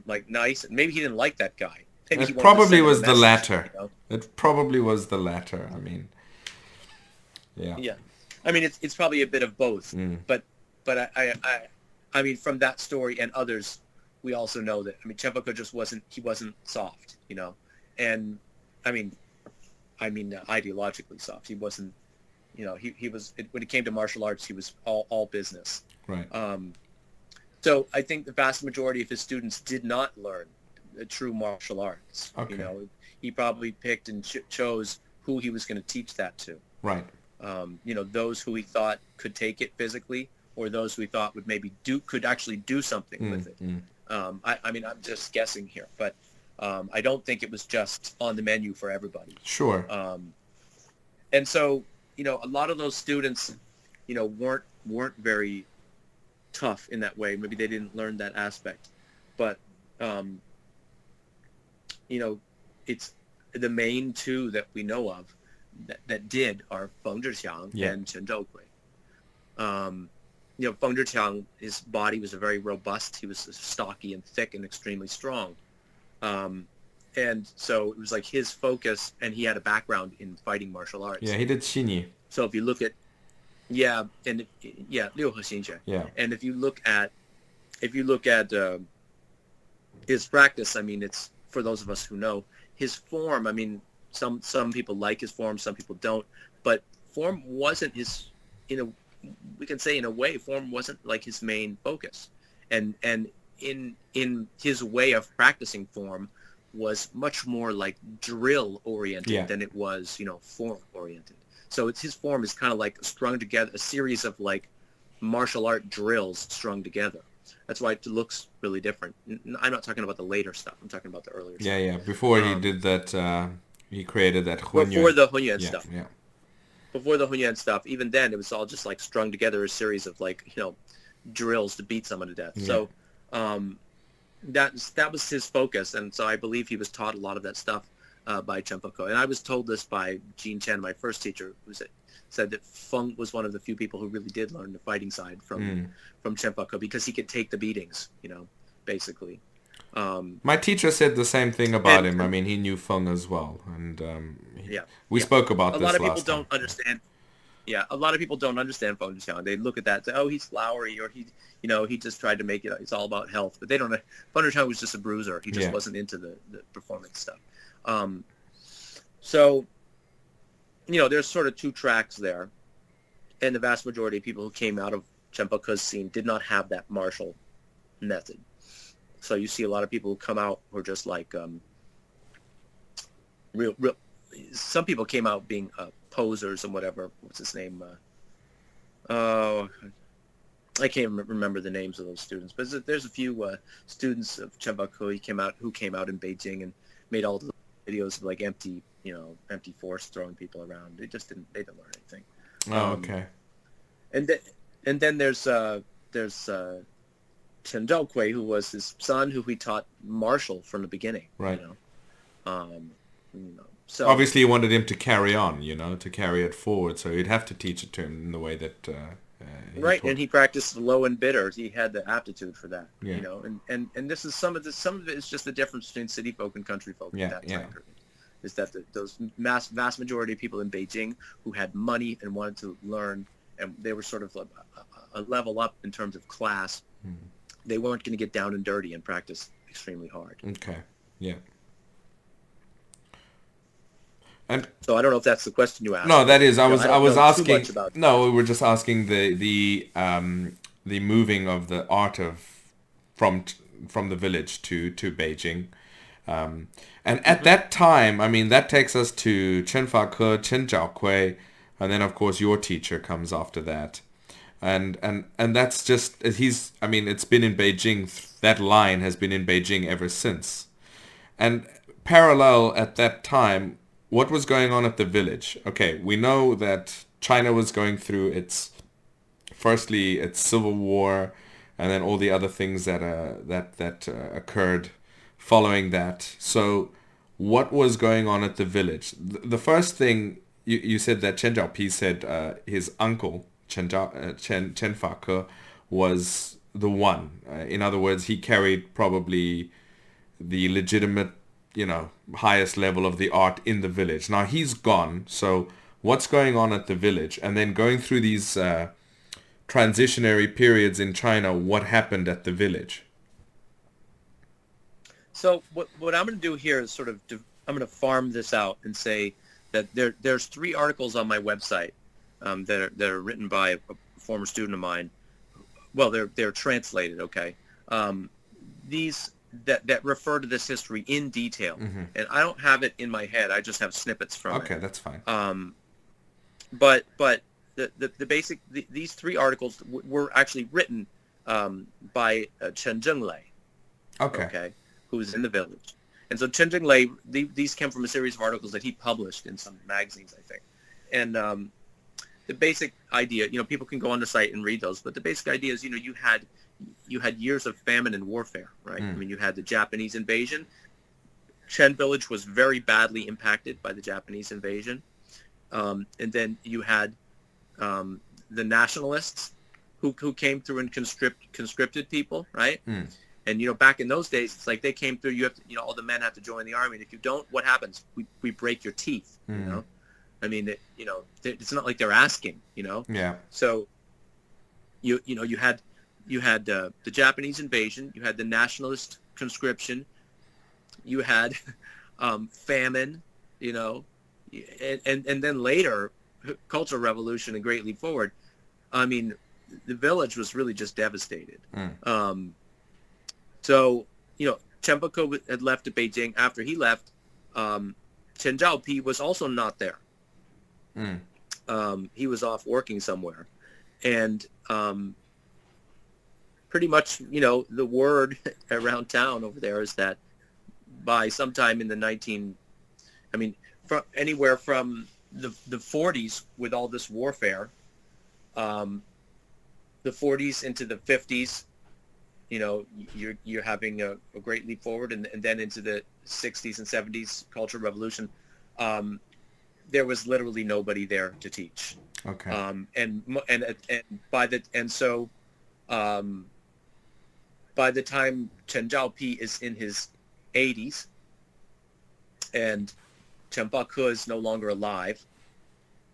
like nice. And maybe he didn't like that guy. Maybe It probably was the latter. You know? It probably was the latter. I mean, Yeah. Yeah. I mean, it's probably a bit of both, but I mean, from that story and others, we also know that, I mean, Chen Fake just wasn't soft, you know, and I mean, ideologically soft. He wasn't, you know, he was, when it came to martial arts, he was all business. Right. So I think the vast majority of his students did not learn the true martial arts. Okay. You know, he probably picked and chose who he was going to teach that to. Right. You know, those who he thought could take it physically, or those who he thought would maybe could actually do something with it. I mean, I'm just guessing here, but I don't think it was just on the menu for everybody. Sure. And so, you know, a lot of those students, you know, weren't very tough in that way. Maybe they didn't learn that aspect, but you know, it's the main two that we know of that did are Feng Zhiqiang and Chen Zhouhui. You know, Feng Zhiqiang, his body was very robust. He was stocky and thick and extremely strong. And so it was like his focus, and he had a background in fighting martial arts. Yeah, he did Xinyi. So if you look at, Liu He Xinjie. Yeah. And if you look at his practice, I mean, it's, for those of us who know his form, I mean, some people like his form, some people don't, but form wasn't his, we can say in a way, form wasn't like his main focus. And in his way of practicing form was much more like drill oriented than it was, you know, form oriented. So his form is kind of like strung together, a series of like martial art drills strung together. That's why it looks really different. I'm not talking about the later stuff. I'm talking about the earlier stuff. Yeah. Before he did that, he created that Hunyuan. Before the Hunyuan stuff. Yeah. Before the Hunyuan stuff, even then, it was all just like strung together, a series of like, you know, drills to beat someone to death. Yeah. So that was his focus, and so I believe he was taught a lot of that stuff by Chen Fake. And I was told this by Jean Chen, my first teacher, who said that Feng was one of the few people who really did learn the fighting side from Chen Fake, because he could take the beatings, you know, basically. My teacher said the same thing about him. I mean, he knew Feng as well, and we spoke about this last time. A lot of people don't understand. Yeah, a lot of people don't understand Feng Zhiqiang. They look at that and say, "Oh, he's flowery," or he just tried to make it. It's all about health, but they don't know. Feng Zhiqiang was just a bruiser. He just wasn't into the performance stuff. So, you know, there's sort of two tracks there, and the vast majority of people who came out of Chen Fake's scene did not have that martial method. So you see a lot of people who come out who are just like real. Some people came out being posers and whatever. What's his name? I can't remember the names of those students, but there's a few students of Chen Fake who came out in Beijing and made all the videos of like empty force throwing people around. They didn't learn anything. Oh, okay. And then there's Chen Zhouhui, who was his son, who he taught martial from the beginning. Right. So obviously you wanted him to carry on, to carry it forward. So you'd have to teach it to him in the way that. Right, and he practiced low and bitter. He had the aptitude for that. Yeah. And this is some of it is just the difference between city folk and country folk at that time period. Is that those vast majority of people in Beijing who had money and wanted to learn, and they were sort of a level up in terms of class. They weren't going to get down and dirty and practice extremely hard. Okay. Yeah. And so I don't know if that's the question you asked. No, that is. I was asking. No, we were just asking the moving of the art from the village to Beijing, and at that time, I mean, that takes us to Chen Fake, Chen Jia Gou, and then of course your teacher comes after that, and that's just he's. I mean, it's been in Beijing. That line has been in Beijing ever since, and parallel at that time. What was going on at the village? Okay, we know that China was going through its civil war, and then all the other things that occurred following that. So, what was going on at the village? The first thing you said that Chen Jiaopi said his uncle Chen Fake was the one. In other words, he carried probably the legitimate. Highest level of the art in the village. Now he's gone. So what's going on at the village, and then going through these transitionary periods in China, what happened at the village. So what I'm going to do here is sort of I'm going to farm this out and say that there's 3 articles on my website that are written by a former student of mine. Well, they're translated, okay. These that refer to this history in detail, and I don't have it in my head. I just have snippets from it. Okay, that's fine. But the basic these 3 articles were actually written by Chen Lei. Okay. Who's in the village. And so Chen Lei, these came from a series of articles that he published in some magazines, I think. And the basic idea, people can go on the site and read those, but the basic idea is, you had years of famine and warfare, right? I mean, you had the Japanese invasion. Chen Village was very badly impacted by the Japanese invasion. And then you had the nationalists who came through and conscripted people, right? And, back in those days, it's like they came through, you have to, all the men have to join the army. And if you don't, what happens? We break your teeth, I mean, it's not like they're asking, Yeah. So, you had the Japanese invasion, you had the nationalist conscription, you had famine, and then later, Cultural Revolution and Great Leap Forward. I mean, the village was really just devastated. So, Chen Fake had left to Beijing. After he left, Chen Jia Gou was also not there. He was off working somewhere. And pretty much, the word around town over there is that by sometime in the from anywhere from the 40s with all this warfare, the 40s into the 50s, you're having a great leap forward, and then into the 60s and 70s Cultural Revolution, there was literally nobody there to teach. Okay. By the time Chen Jia Gou is in his 80s, and Chen Fake is no longer alive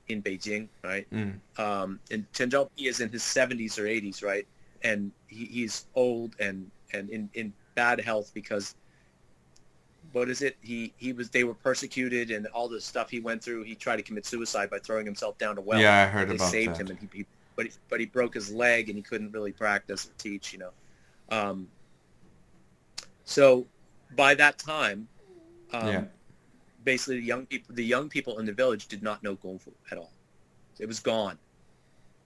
in Beijing, right? And Chen Jia Gou is in his 70s or 80s, right? And he's old and in bad health because, what is it? They were persecuted, and all the stuff he went through. He tried to commit suicide by throwing himself down a well. Yeah, I heard about that. They saved him, and but he broke his leg, and he couldn't really practice or teach. So by that time, basically the young people in the village did not know Kungfu at all. It was gone.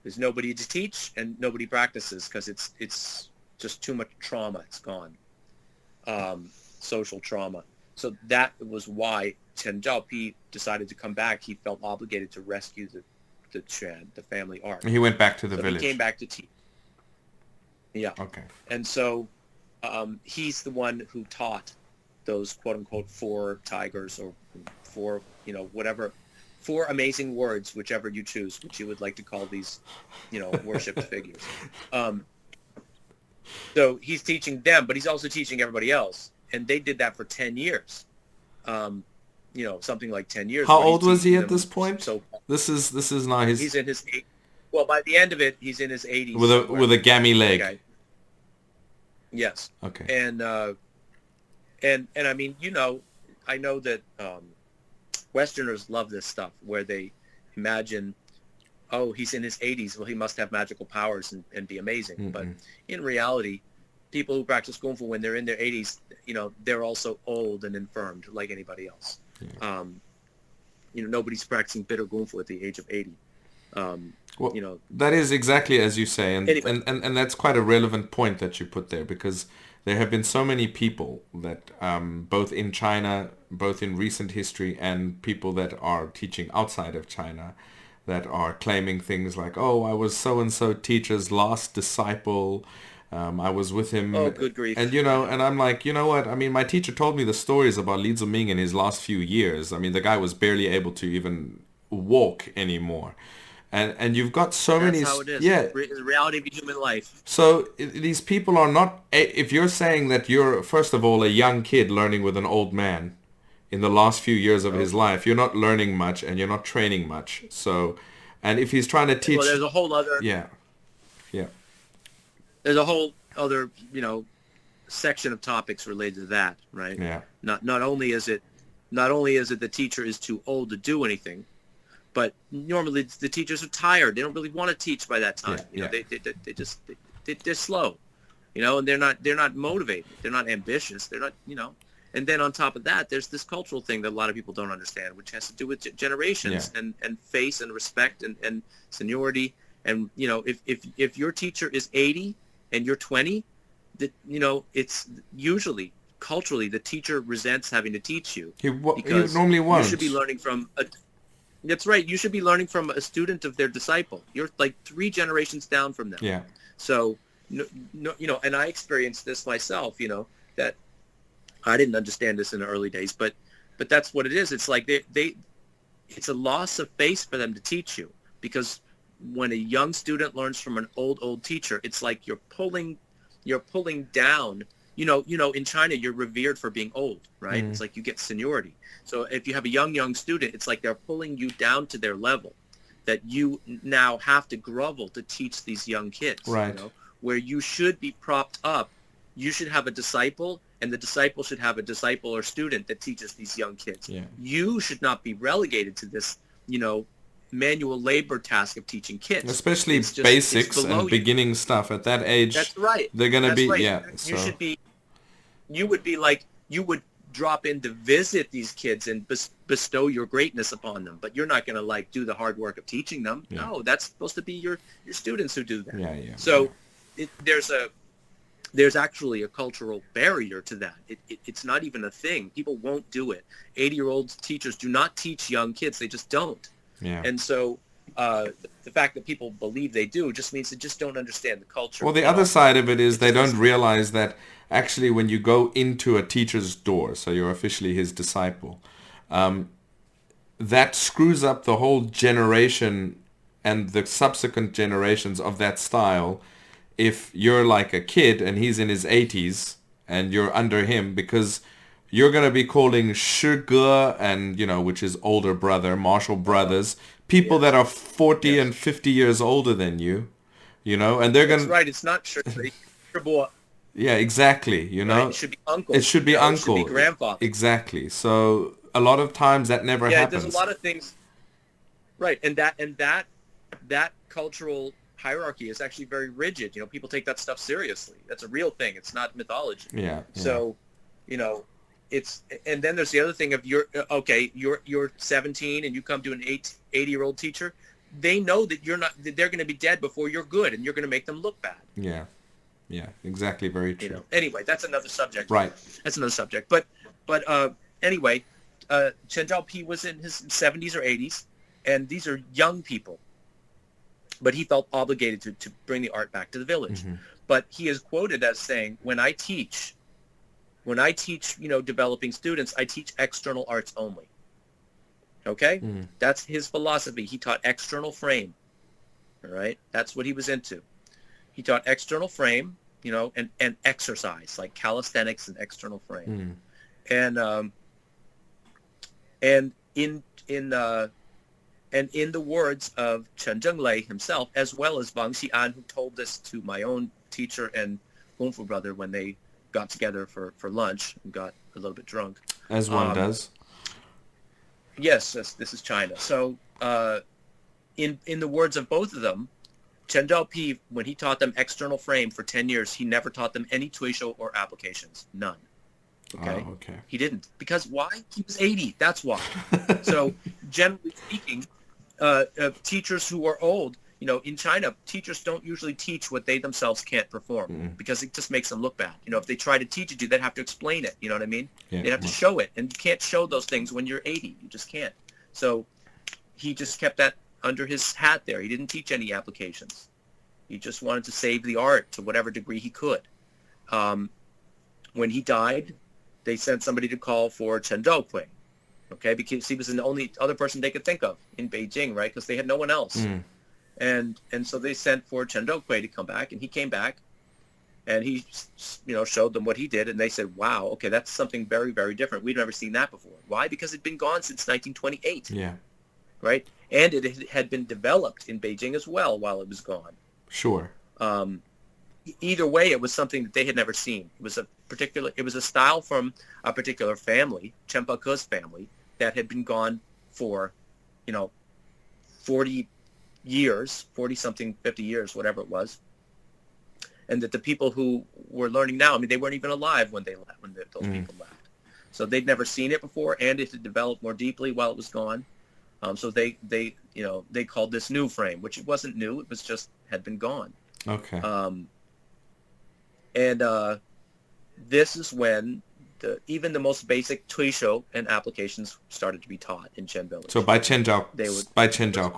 There's nobody to teach, and nobody practices because it's just too much trauma. It's gone. Social trauma. So that was why Chen Jia Gou decided to come back. He felt obligated to rescue the family art. He went back to the village. He came back to teach. Yeah. Okay. And so he's the one who taught those quote-unquote 4 tigers, or 4, whatever, 4 amazing words, whichever you choose, which you would like to call these, worshipped figures. So he's teaching them, but he's also teaching everybody else. And they did that for 10 years. Something like 10 years. How old was he at this point? So this is now his... He's in his... Well, by the end of it, he's in his 80s. With a gammy leg. Okay. Yes. Okay. And I mean, I know that Westerners love this stuff where they imagine, oh, he's in his 80s, well, he must have magical powers and be amazing. But in reality, people who practice Kung Fu when they're in their 80s, they're also old and infirmed like anybody else. Yeah. Nobody's practicing bitter Kung Fu at the age of 80. That is exactly as you say, and, anyway. and that's quite a relevant point that you put there, because there have been so many people that both in China, both in recent history, and people that are teaching outside of China that are claiming things like, oh, I was so-and-so teacher's last disciple, I was with him. Oh, good grief. And, and I'm like, you know what? I mean, my teacher told me the stories about Li Ziming in his last few years. I mean, the guy was barely able to even walk anymore. And you've got so many... That's how it is. Yeah. The reality of human life. So these people are not... If you're saying that you're, first of all, a young kid learning with an old man, in the last few years of his life, you're not learning much and you're not training much. So, and if he's trying to teach... Well, there's a whole other... Yeah. Yeah. There's a whole other, section of topics related to that, right? Yeah. Not only is it the teacher is too old to do anything, but normally the teachers are tired. They don't really want to teach by that time. They're slow, and they're not motivated. They're not ambitious. They're not, And then on top of that, there's this cultural thing that a lot of people don't understand, which has to do with generations and face and respect and seniority. And if your teacher is 80 and you're 20, that it's usually culturally the teacher resents having to teach you. He normally won't. You should be learning from that's right. You should be learning from a student of their disciple. You're like 3 generations down from them. Yeah. So, and I experienced this myself. That I didn't understand this in the early days, but that's what it is. It's like it's a loss of face for them to teach you, because when a young student learns from an old teacher, it's like you're pulling down. In China, you're revered for being old, right? It's like you get seniority. So if you have a young student, it's like they're pulling you down to their level, that you now have to grovel to teach these young kids, right? Where you should be propped up. You should have a disciple, and the disciple should have a disciple or student that teaches these young kids. Yeah. You should not be relegated to this, manual labor task of teaching kids. Especially basics and beginning stuff at that age. That's right. They're going to be, right. yeah. You would drop in to visit these kids and bestow your greatness upon them, but you're not going to do the hard work of teaching them. Yeah. No, that's supposed to be your students who do that. Yeah. So there's actually a cultural barrier to that. It's not even a thing. People won't do it. 80-year-old teachers do not teach young kids. They just don't. Yeah. And so the fact that people believe they do just means they just don't understand the culture. Well, the other side of it is they don't realize that actually when you go into a teacher's door, so you're officially his disciple, that screws up the whole generation and the subsequent generations of that style if you're like a kid and he's in his 80s and you're under him, because you're going to be calling Shige and, which is older brother, martial brothers, people that are 40 and 50 years older than you, and they're going to... That's right. It's not Shibo. Yeah, exactly, Right? It should be uncle. It should be uncle. It should be grandfather. Exactly. So a lot of times that never happens. There's a lot of things... Right, and that cultural hierarchy is actually very rigid. People take that stuff seriously. That's a real thing. It's not mythology. Yeah. So, it's, and then there's the other thing of you're 17 and you come to an 80-year-old teacher. They know that they're going to be dead before you're good, and you're going to make them look bad. Yeah. Yeah, exactly. Very true. Anyway, that's another subject. Right. That's another subject. But anyway, Chen Zhaopi was in his 70s or 80s, and these are young people. But he felt obligated to bring the art back to the village. Mm-hmm. But he is quoted as saying, when I teach, developing students, I teach external arts only. Okay? Mm-hmm. That's his philosophy. He taught external frame. All right? That's what he was into. He taught external frame, and exercise, like calisthenics and external frame. Mm-hmm. And in the words of Chen Zhenglei himself, as well as Wang Xian, who told this to my own teacher and Kungfu brother when they got together for lunch and got a little bit drunk. As one does. Yes, this is China. So in the words of both of them, Chen Zhaopi, when he taught them external frame for 10 years, he never taught them any tuisho or applications. None. Okay? Oh, okay. He didn't. Because why? He was 80. That's why. So generally speaking, teachers who are old, in China, teachers don't usually teach what they themselves can't perform because it just makes them look bad. If they try to teach it to you, they'd have to explain it. You know what I mean? Yeah, they'd have to show it. And you can't show those things when you're 80. You just can't. So he just kept that under his hat there. He didn't teach any applications. He just wanted to save the art to whatever degree he could. When he died, they sent somebody to call for Chen Doukui, okay, because he was the only other person they could think of in Beijing, right? Because they had no one else. And so they sent for Chen Doukui to come back, and he came back, And he, showed them what he did, and they said, wow, okay, that's something very, very different. We've never seen that before. Why? Because it'd been gone since 1928. Yeah. Right? And it had been developed in Beijing as well while it was gone. Sure. Either way, it was something that they had never seen. It was a style from a particular family, Chen Fake's family, that had been gone for, 40 years, 40-something, 50 years, whatever it was. And that the people who were learning now, I mean, they weren't even alive when they left, those people left. So they'd never seen it before, and it had developed more deeply while it was gone. So they called this new frame, which it wasn't new. It was just had been gone. Okay. This is when even the most basic tuisho and applications started to be taught in Chen Village. So by Chen Jia Gou. By Chen Jia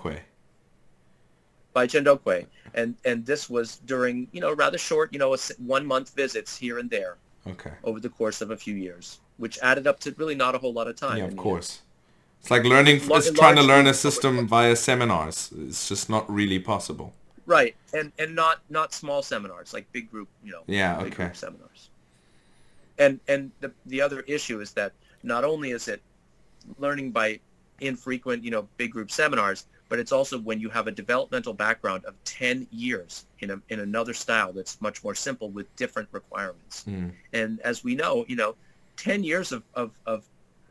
Gou. And this was during, rather short, 1 month visits here and there. Okay. Over the course of a few years, which added up to really not a whole lot of time. Yeah, of course. It's like trying to learn a system via seminars. It's just not really possible. Right, and not small seminars, like big group, big group seminars. And the other issue is that not only is it learning by infrequent, big group seminars, but it's also when you have a developmental background of 10 years in another style that's much more simple with different requirements. And as we know, 10 years of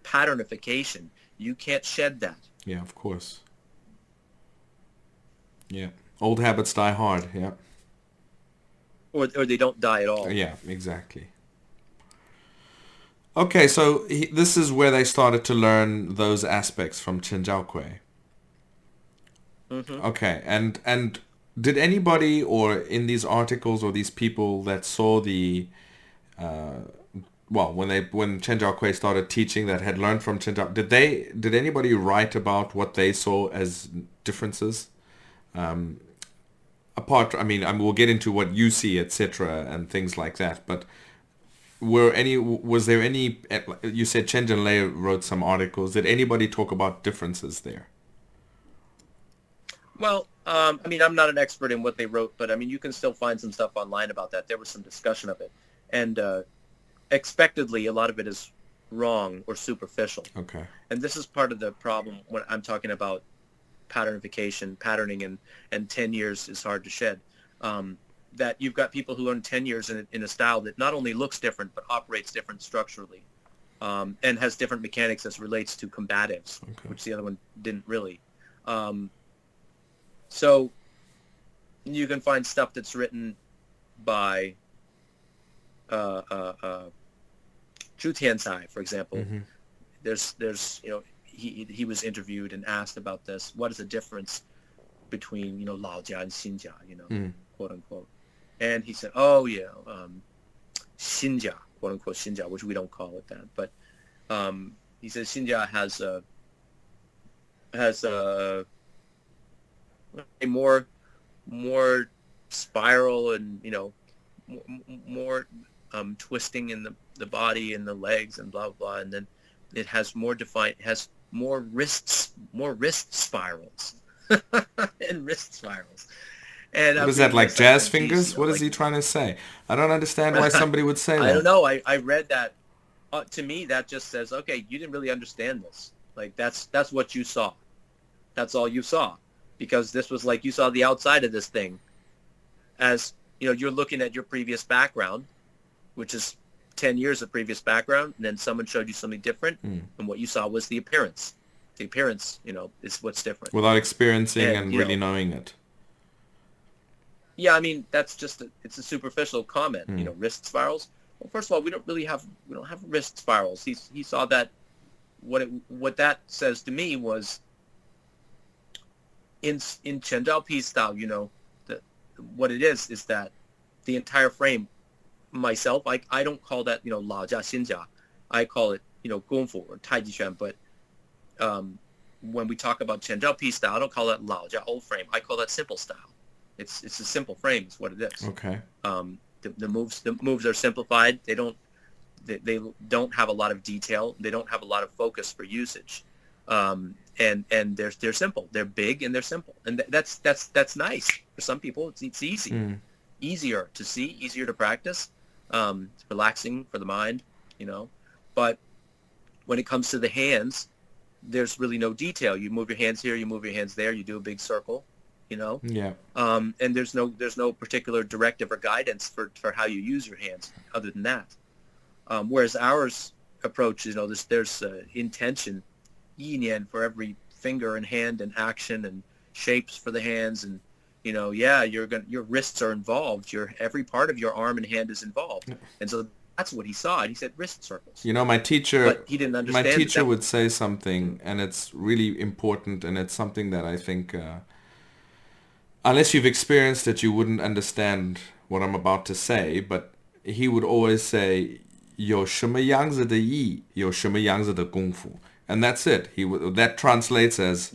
patternification, you can't shed that. Yeah, of course. Yeah. Old habits die hard, yeah. Or they don't die at all. Yeah, exactly. Okay, so this is where they started to learn those aspects from Chen Jia Gou. Mm-hmm. Okay, and did anybody or in these articles or these people that saw the when Chen Jia Gou started teaching that had learned from Chen Jia, did anybody write about what they saw as differences? We'll get into what you see, etc., and things like that. But was there any? You said Chen Jinlei wrote some articles. Did anybody talk about differences there? Well, I'm not an expert in what they wrote, but you can still find some stuff online about that. There was some discussion of it, and expectedly, a lot of it is wrong or superficial. Okay. And this is part of the problem when I'm talking about patterning, and 10 years is hard to shed. That you've got people who learn 10 years in a style that not only looks different, but operates different structurally, and has different mechanics as relates to combatives, which the other one didn't really. So you can find stuff that's written by Zhu Tiancai, for example. Mm-hmm. There's he was interviewed and asked about this. What is the difference between Lao Jia and Xin Jia, quote unquote? And he said, Xin Jia, quote unquote Xin Jia, which we don't call it that, but he says Xin Jia has a more spiral and more twisting in the body and the legs and blah blah, and then it has more wrist spirals and wrist spirals. And what is that, like jazz fingers? What is he trying to say? I don't understand why somebody would say that. I don't know. I read that. To me, that just says, okay, you didn't really understand this. Like that's what you saw. That's all you saw, because this was like you saw the outside of this thing. As you're looking at your previous background, which is 10 years of previous background, and then someone showed you something different, and what you saw was the appearance. The appearance, is what's different. Without experiencing and really knowing it. Yeah, that's just it's a superficial comment. Wrist spirals. Well, first of all, we don't have wrist spirals. He saw that. What that says to me was in Chen Zhaopi's style, what it is that the entire frame. Myself, I don't call that Lao Jia Xin Jia. I call it Kungfu or Taiji Quan. But when we talk about Chen Zhaopi style, I don't call that Lao Jia old frame. I call that simple style. It's a simple frame. Is what it is. Okay. The moves are simplified. They don't have a lot of detail. They don't have a lot of focus for usage. And they're simple. They're big and they're simple. And that's nice for some people. It's easy. easier to see, easier to practice. It's relaxing for the mind, But when it comes to the hands, there's really no detail. You move your hands here, you move your hands there, you do a big circle, Yeah. And there's no particular directive or guidance for how you use your hands other than that. Whereas ours approach, there's intention, yi-nian, for every finger and hand and action and shapes for the hands, and your wrists are involved. Every part of your arm and hand is involved, and so that's what he saw. And he said wrist circles. My teacher, but he didn't understand. My teacher would say something, and it's really important, and it's something that I think, unless you've experienced it, you wouldn't understand what I'm about to say. But he would always say, 有什么样子的意，有什么样子的功夫, and that's it. That translates as,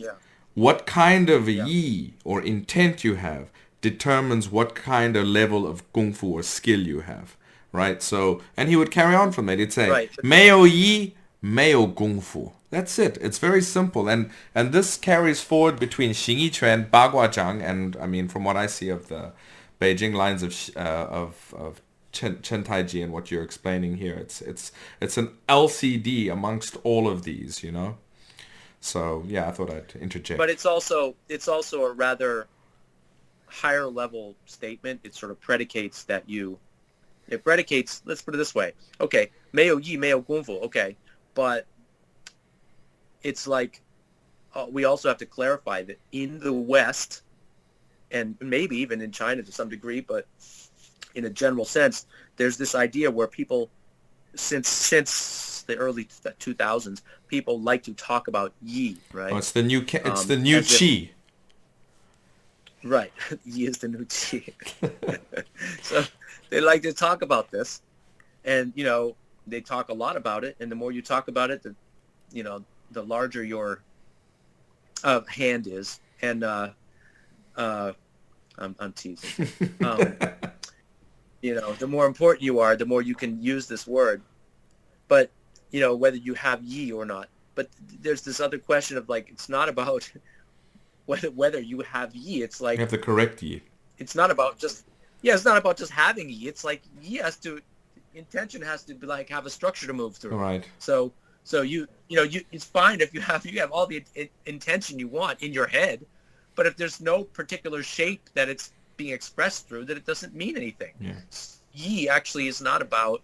what kind of yi or intent you have determines what kind of level of kung fu or skill you have, right? So, and he would carry on from that. He'd say, 没有yi, 没有功夫. That's it. It's very simple, and this carries forward between Xing Yi Quan, Ba Gua Zhang, and I mean, from what I see of the Beijing lines of Chen Taiji and what you're explaining here, it's an LCD amongst all of these, So yeah, I thought I'd interject. But it's also a rather higher level statement. It sort of predicates let's put it this way. Okay, 没有意没有功夫. Okay, but it's like we also have to clarify that in the West, and maybe even in China to some degree, but in a general sense, there's this idea where people, since the early 2000s, people like to talk about yi, right? Oh, it's the new qi. Right, yi is the new qi. So they like to talk about this, and they talk a lot about it, and the more you talk about it, the larger your hand is, and I'm teasing. The more important you are, the more you can use this word. But, whether you have yi or not. But there's this other question of, like, it's not about whether you have yi. It's like... You have the correct yi. It's not about just... Yeah, it's not about just having yi. It's like yi has to... Intention has to be like have a structure to move through. Right. So it's fine if you have all the intention you want in your head, but if there's no particular shape that it's being expressed through, that it doesn't mean anything. Yeah. Yi actually is not about,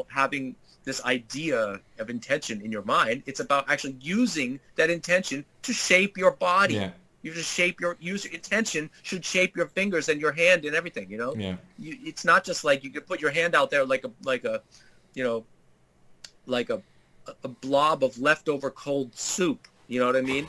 having this idea of intention in your mind. It's about actually using that intention to shape your body. Yeah. You just use your intention should shape your fingers and your hand and everything, Yeah. It's not just like you could put your hand out there like a blob of leftover cold soup. You know what I mean?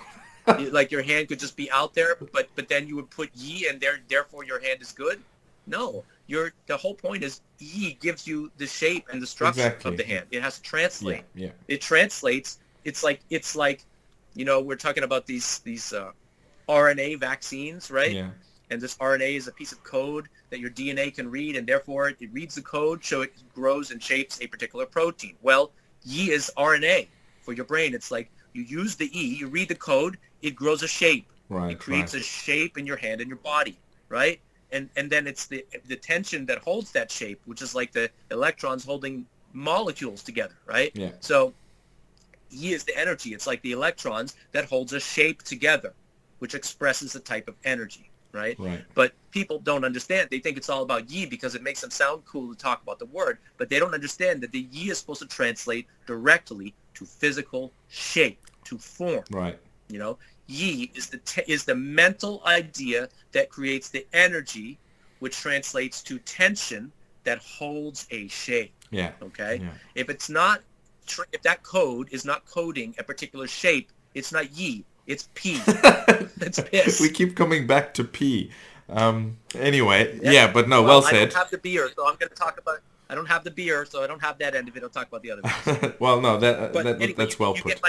Like your hand could just be out there, but then you would put yi, and therefore your hand is good. No, the whole point is yi gives you the shape and the structure of the hand. It has to translate. Yeah. It translates. It's like we're talking about these RNA vaccines, right? Yeah. And this RNA is a piece of code that your DNA can read, and therefore it reads the code, so it grows and shapes a particular protein. Well, yi is RNA for your brain. It's like you use the E, you read the code, it grows a shape. Right. It creates a shape in your hand and your body, right? And then it's the tension that holds that shape, which is like the electrons holding molecules together, right? Yeah. So yi is the energy. It's like the electrons that holds a shape together, which expresses a type of energy, right? Right. But people don't understand. They think it's all about yi because it makes them sound cool to talk about the word, but they don't understand that the yi is supposed to translate directly to physical shape, to form. Right. Yi is the mental idea that creates the energy, which translates to tension that holds a shape. Yeah. Okay. Yeah. If that code is not coding a particular shape, it's not yi. It's P. It's piss. We keep coming back to P. Anyway, yeah, but no, well said. I don't have the beer, so I'm going to talk about... I don't have the beer, so I don't have that end of it. I'll talk about the other bit. Well, no, Anyway, that's well put.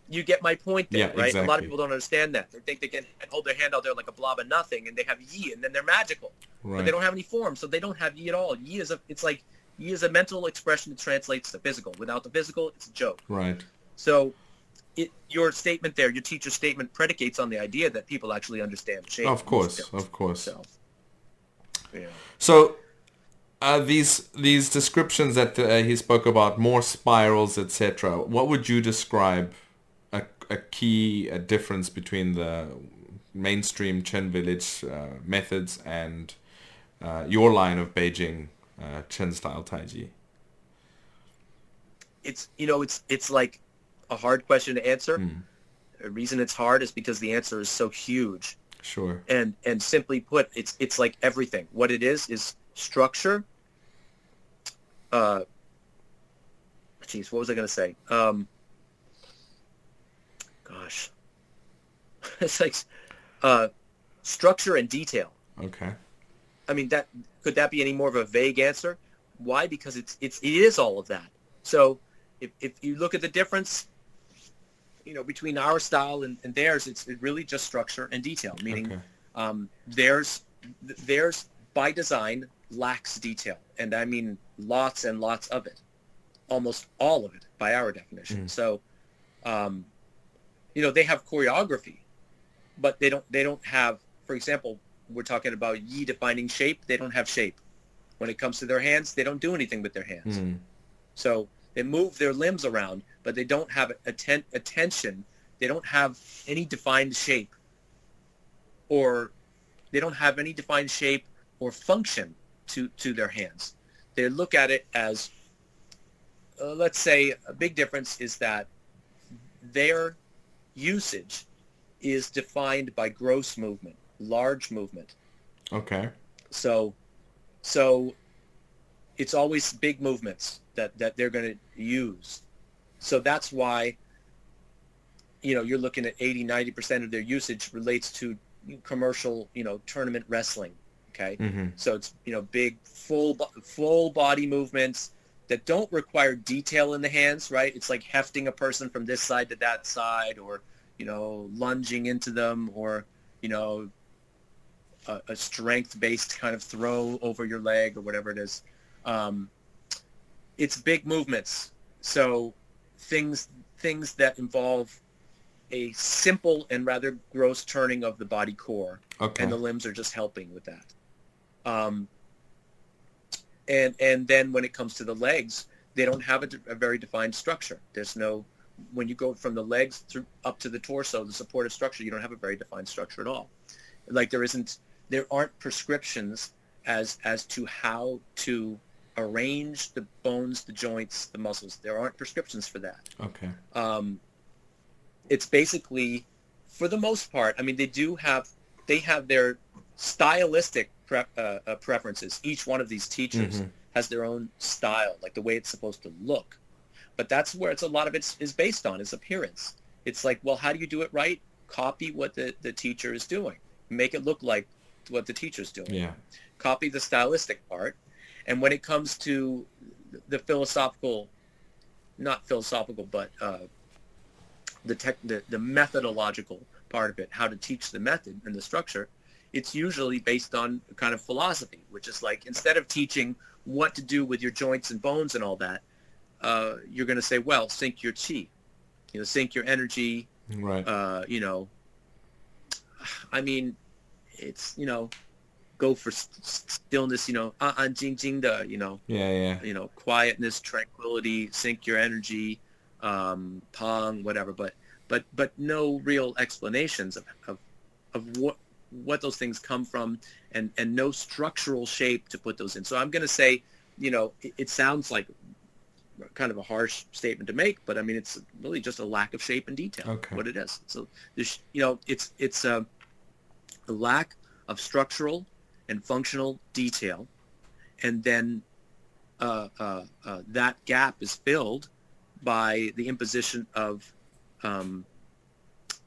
You get my point there, right? Exactly. A lot of people don't understand that. They think they can hold their hand out there like a blob of nothing, and they have yi, and then they're magical. Right. But they don't have any form, so they don't have yi at all. Yi is a mental expression that translates to physical. Without the physical, it's a joke. Right. So your statement there, your teacher's statement, predicates on the idea that people actually understand shape. Of course. So. Yeah. So these descriptions that he spoke about, more spirals, etc. What would you describe a key difference between the mainstream Chen Village methods and your line of Beijing Chen style Taiji? It's like a hard question to answer. Hmm. The reason it's hard is because the answer is so huge. Sure. And simply put, it's like everything. What it is structure. What was I going to say? Gosh, it's like structure and detail. Okay. I mean, could that be any more of a vague answer? Why? Because it is all of that. So if you look at the difference, between our style and theirs, it's really just structure and detail. Meaning, theirs by design lacks detail, and I mean lots and lots of it, almost all of it by our definition. So, they have choreography, but they don't have. For example, we're talking about Yi defining shape. They don't have shape. When it comes to their hands, they don't do anything with their hands. So they move their limbs around, but they don't have attention. They don't have any defined shape, or they don't have any defined shape or function to their hands. They look at it as, let's say, a big difference is that their usage is defined by gross movement, large movement. Okay. So it's always big movements that they're going to use. So that's why, you're looking at 80-90% of their usage relates to commercial, tournament wrestling. Okay. So it's, big, full body movements that don't require detail in the hands, right? It's like hefting a person from this side to that side, or, lunging into them, or, a strength-based kind of throw over your leg or whatever it is. It's big movements. So things that involve a simple and rather gross turning of the body core. Okay. And the limbs are just helping with that. And then when it comes to the legs, they don't have a very defined structure. There's no, when you go from the legs up to the torso, the supportive structure, you don't have a very defined structure at all. Like there aren't prescriptions as to how to arrange the bones, the joints, the muscles. There aren't prescriptions for that. Okay. It's basically, for the most part, I mean, they have their stylistic preferences. Each one of these teachers has their own style, like the way it's supposed to look. But that's where a lot of it is based on, is appearance. It's like, well, how do you do it right? Copy what the teacher is doing. Make it look like what the teacher's doing. Yeah. Copy the stylistic part. And when it comes to the philosophical, not philosophical, but the methodological part of it, how to teach the method and the structure, it's usually based on kind of philosophy, which is like, instead of teaching what to do with your joints and bones and all that, you're going to say, well, sync your chi, sync your energy. Right. I mean, it's, go for stillness, an jing jing de, Yeah. Quietness, tranquility, sync your energy, pong, whatever, but no real explanations of what those things come from, and no structural shape to put those in. So I'm going to say, it sounds like kind of a harsh statement to make, but I mean, it's really just a lack of shape and detail. Okay. What it is. So there's, it's a lack of structural and functional detail, and then that gap is filled by the imposition of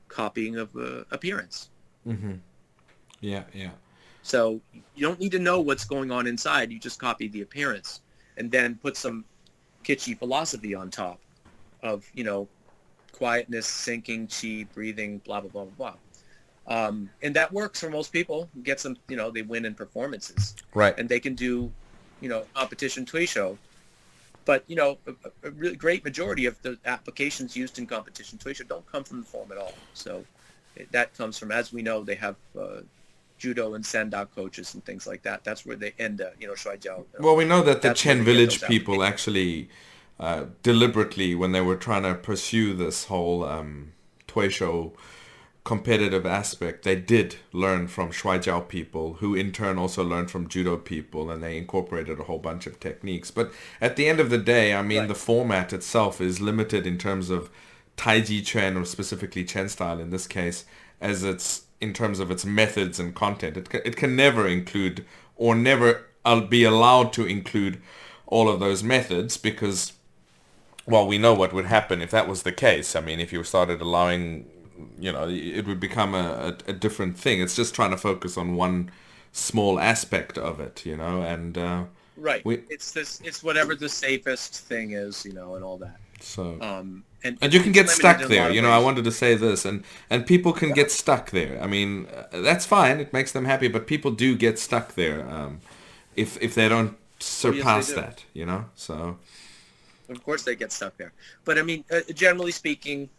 copying of appearance. Yeah. So you don't need to know what's going on inside. You just copy the appearance, and then put some kitschy philosophy on top of, quietness, sinking, chi, breathing, blah, blah, blah, blah, blah. And that works for most people. Gets them, they win in performances. Right. And they can do, competition tui show. But, a really great majority of the applications used in competition tui show don't come from the form at all. So that comes from, as we know, they have judo and sanda coaches and things like that. That's where they end, shuai jiao. Well, we know that the That's where Chen they get Village those people applications. actually deliberately, when they were trying to pursue this whole Toy Show competitive aspect, they did learn from Shuai Jiao people, who in turn also learned from judo people, and they incorporated a whole bunch of techniques. But at the end of the day, I mean, Right. the format itself is limited in terms of Taiji Chuan, or specifically Chen style in this case, as it's in terms of its methods and content. It can never include, or never be allowed to include, all of those methods, because, well, we know what would happen if that was the case. I mean, if you started allowing, it would become a different thing. It's just trying to focus on one small aspect of it, and Right. we It's whatever the safest thing is, and all that. so. And And you can it's get limited stuck in a there. lot of I ways. wanted to say this, and people can Yeah. get stuck there. I mean, that's fine. It makes them happy, but people do get stuck there if they don't Oh, yes, surpass they do. that. So Of course they get stuck there. But I mean, generally speaking,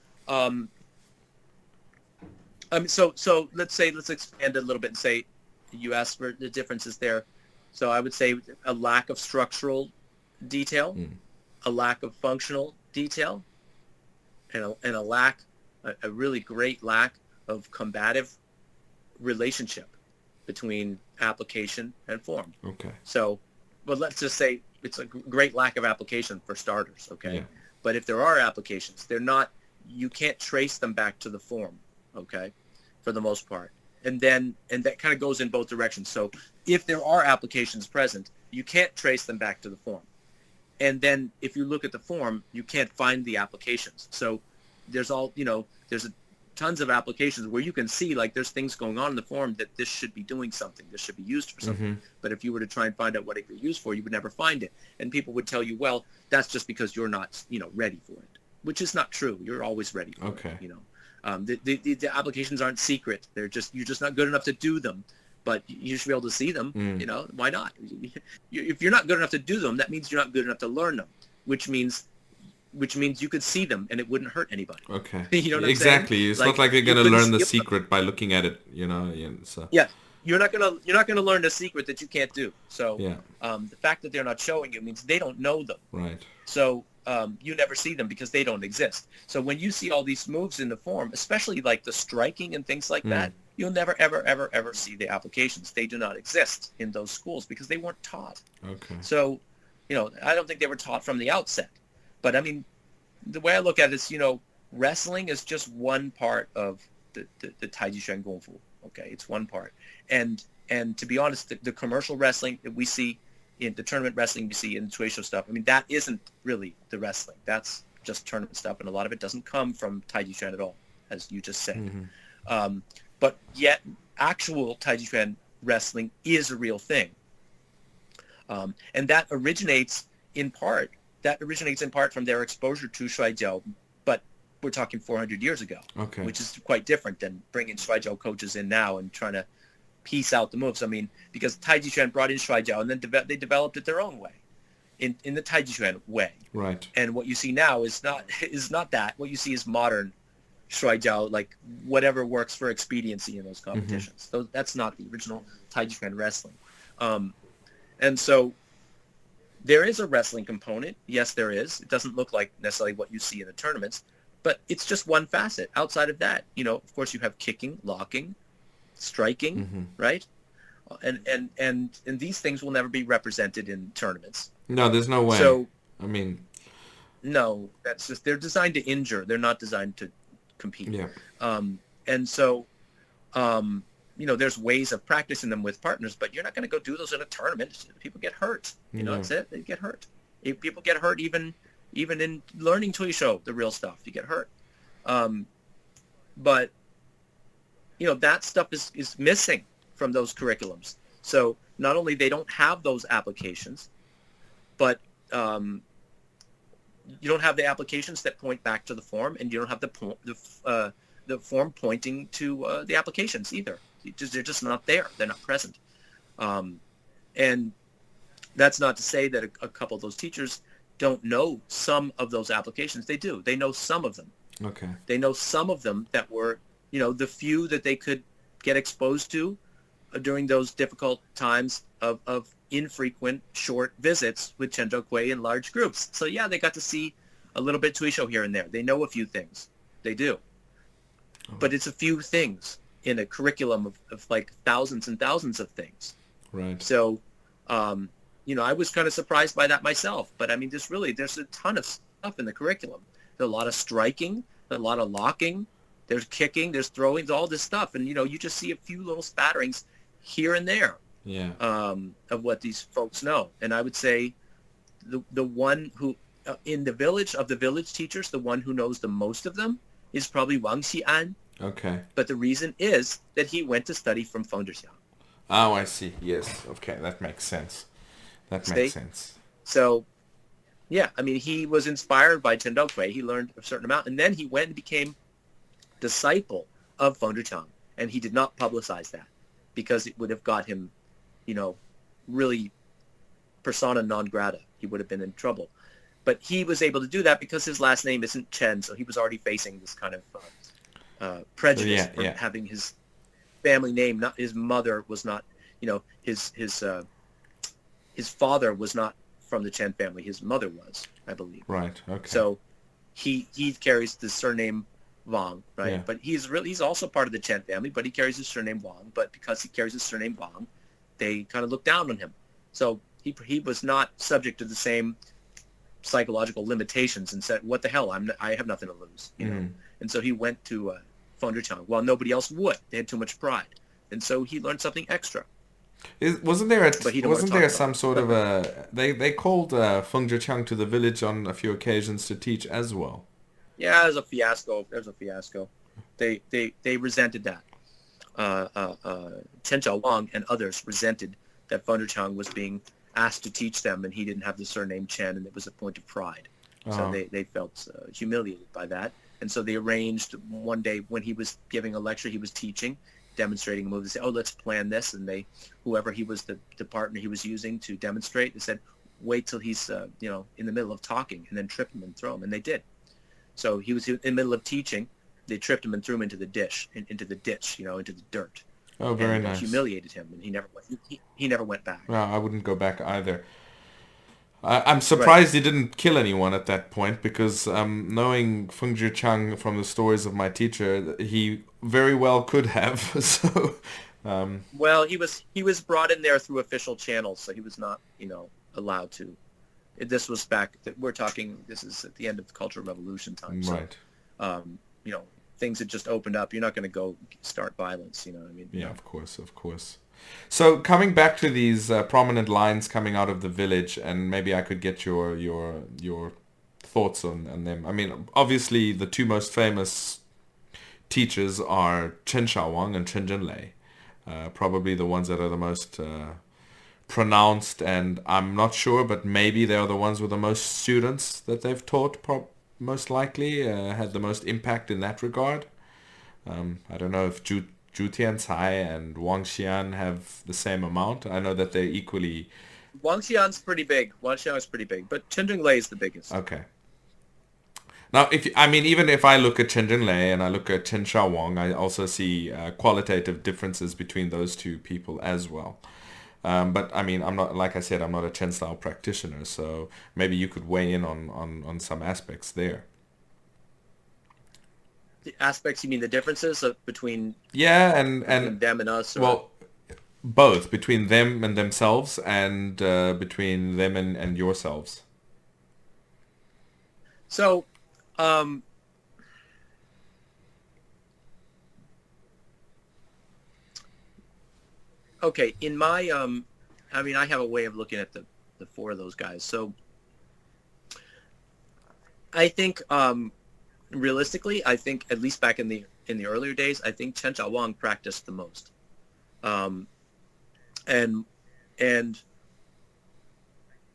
so let's expand a little bit and say, you asked for the differences there. So I would say a lack of structural detail, a lack of functional detail, and a really great lack of combative relationship between application and form. okay, So, but let's just say it's a great lack of application for starters, okay? yeah, But if there are applications, you can't trace them back to the form, okay, for the most part. And that kind of goes in both directions. So if there are applications present, you can't trace them back to the form. And then if you look at the form, you can't find the applications. So there's tons of applications where you can see, like, there's things going on in the form that this should be doing something. This should be used for something. But if you were to try and find out what it could be used for, you would never find it. And people would tell you, well, that's just because you're not, ready for it, which is not true. You're always ready for okay, it, the applications aren't secret. You're just not good enough to do them. But you should be able to see them. Why not? If you're not good enough to do them, that means you're not good enough to learn them, which means you could see them and it wouldn't hurt anybody. okay. You know what I'm Exactly. saying? It's not like you're you gonna couldn't learn the skip them. secret by looking at it. So Yeah, you're not gonna learn the secret that you can't do. So yeah, the fact that they're not showing you means they don't know them. right. So you never see them because they don't exist. So when you see all these moves in the form, especially like the striking and things like that, you'll never, ever, ever, ever see the applications. They do not exist in those schools because they weren't taught. Okay. So, I don't think they were taught from the outset. But I mean, the way I look at it is, wrestling is just one part of the Taiji Chuan Kungfu. Okay, it's one part. And to be honest, the commercial wrestling that we see, in the tournament wrestling we see in the Toy Show stuff, I mean, that isn't really the wrestling. That's just tournament stuff, and a lot of it doesn't come from Taiji Chuan at all, as you just said. But yet, actual Taiji Chuan wrestling is a real thing, and that originates in part from their exposure to Shuai Jiao. But we're talking 400 years ago, Okay. which is quite different than bringing Shuai Jiao coaches in now and trying to piece out the moves. I mean, because Taiji Chuan brought in Shuai Jiao, and then they developed it their own way, in the Taiji Chuan way. Right. And what you see now is not that. What you see is modern Shuai Jiao, like whatever works for expediency in those competitions. So that's not the original Taiji Chuan wrestling. And so there is a wrestling component. Yes, there is. It doesn't look like necessarily what you see in the tournaments, but it's just one facet. Outside of that, of course, you have kicking, locking, striking, right? And these things will never be represented in tournaments. No, there's no way. So I mean, no, that's just, they're designed to injure. They're not designed to compete. yeah. And so, there's ways of practicing them with partners, but you're not going to go do those in a tournament. People get hurt. That's it. They get hurt. People get hurt even in learning Toy Show, the real stuff. You get hurt. But, that stuff is missing from those curriculums. So not only they don't have those applications, but you don't have the applications that point back to the form, and you don't have the form pointing to the applications either. They're just not there. They're not present. And that's not to say that a couple of those teachers don't know some of those applications. They do. They know some of them. Okay. They know some of them that were, the few that they could get exposed to during those difficult times of infrequent short visits with Chen Jia Gou in large groups. So yeah, they got to see a little bit Tuisho here and there. They know a few things. They do. But it's a few things in a curriculum of like thousands and thousands of things. Right. So, I was kind of surprised by that myself. But I mean, there's a ton of stuff in the curriculum. There's a lot of striking, a lot of locking, there's kicking, there's throwing, all this stuff. And, you just see a few little spatterings here and there of what these folks know. And I would say the one who, in the village teachers, the one who knows the most of them is probably Wang Xian. Okay. But the reason is that he went to study from Feng Zhixiang. Oh, I see. Yes. Okay, that makes sense. Makes sense. So, yeah, I mean, he was inspired by Chen Jia Gou. He learned a certain amount, and then he went and became disciple of Feng Zhixiang, and he did not publicize that because it would have got him, really persona non grata. He would have been in trouble. But he was able to do that because his last name isn't Chen, so he was already facing this kind of prejudice for having his family name. Not his mother was not, his father was not from the Chen family. His mother was, I believe. Right. Okay. So he carries the surname Wang, right? Yeah. But he's also part of the Chen family, but he carries his surname Wang. But because he carries his surname Wang, they kind of look down on him. So he was not subject to the same psychological limitations and said, "What the hell? I have nothing to lose," know. And so he went to Feng Zhixiang while nobody else would. They had too much pride, and so he learned something extra. Wasn't there some sort of a they called Feng Zhixiang to the village on a few occasions to teach as well? Yeah, there's a fiasco. They resented that. Chen Xiaowang and others resented that Feng Zhixiang was being asked to teach them, and he didn't have the surname Chen, and it was a point of pride. So they felt humiliated by that. And so they arranged one day when he was giving a lecture, he was teaching, demonstrating a move. They said, "Oh, let's plan this." And whoever he was, the partner he was using to demonstrate, they said, "Wait till he's in the middle of talking, and then trip him and throw him." And they did. So he was in the middle of teaching. They tripped him and threw him into the ditch, into the dirt. Oh, very nice. Humiliated him, and he never went back. No, I wouldn't go back either. I'm surprised he didn't kill anyone at that point, because knowing Feng Zhixiang from the stories of my teacher, he very well could have. So, well, he was brought in there through official channels, so he was not allowed to. This was this is at the end of the Cultural Revolution time. So, right. Things had just opened up. You're not going to go start violence, you know what I mean? Yeah, of course. So coming back to these prominent lines coming out of the village, and maybe I could get your thoughts on them. I mean, obviously the two most famous teachers are Chen Xiaowang and Chen Zhenlei, probably the ones that are the most pronounced, and I'm not sure, but maybe they are the ones with the most students that they've taught, most likely, had the most impact in that regard. I don't know if Zhu Tiancai and Wang Xian have the same amount. I know that they're equally... Wang Xian's pretty big. But Chen Zhenlei is the biggest. Okay. Now, even if I look at Chen Zhenlei and I look at Chen Xiaowang, I also see qualitative differences between those two people as well. But I mean, I'm not a Chen style practitioner, so maybe you could weigh in on some aspects there. The aspects, you mean the differences between and them and us? Or? Well, both, between them and themselves, and between them and yourselves. So, okay, in my, I have a way of looking at the four of those guys. So I think, realistically, I think at least back in the earlier days, I think Chen Xiaowang practiced the most. And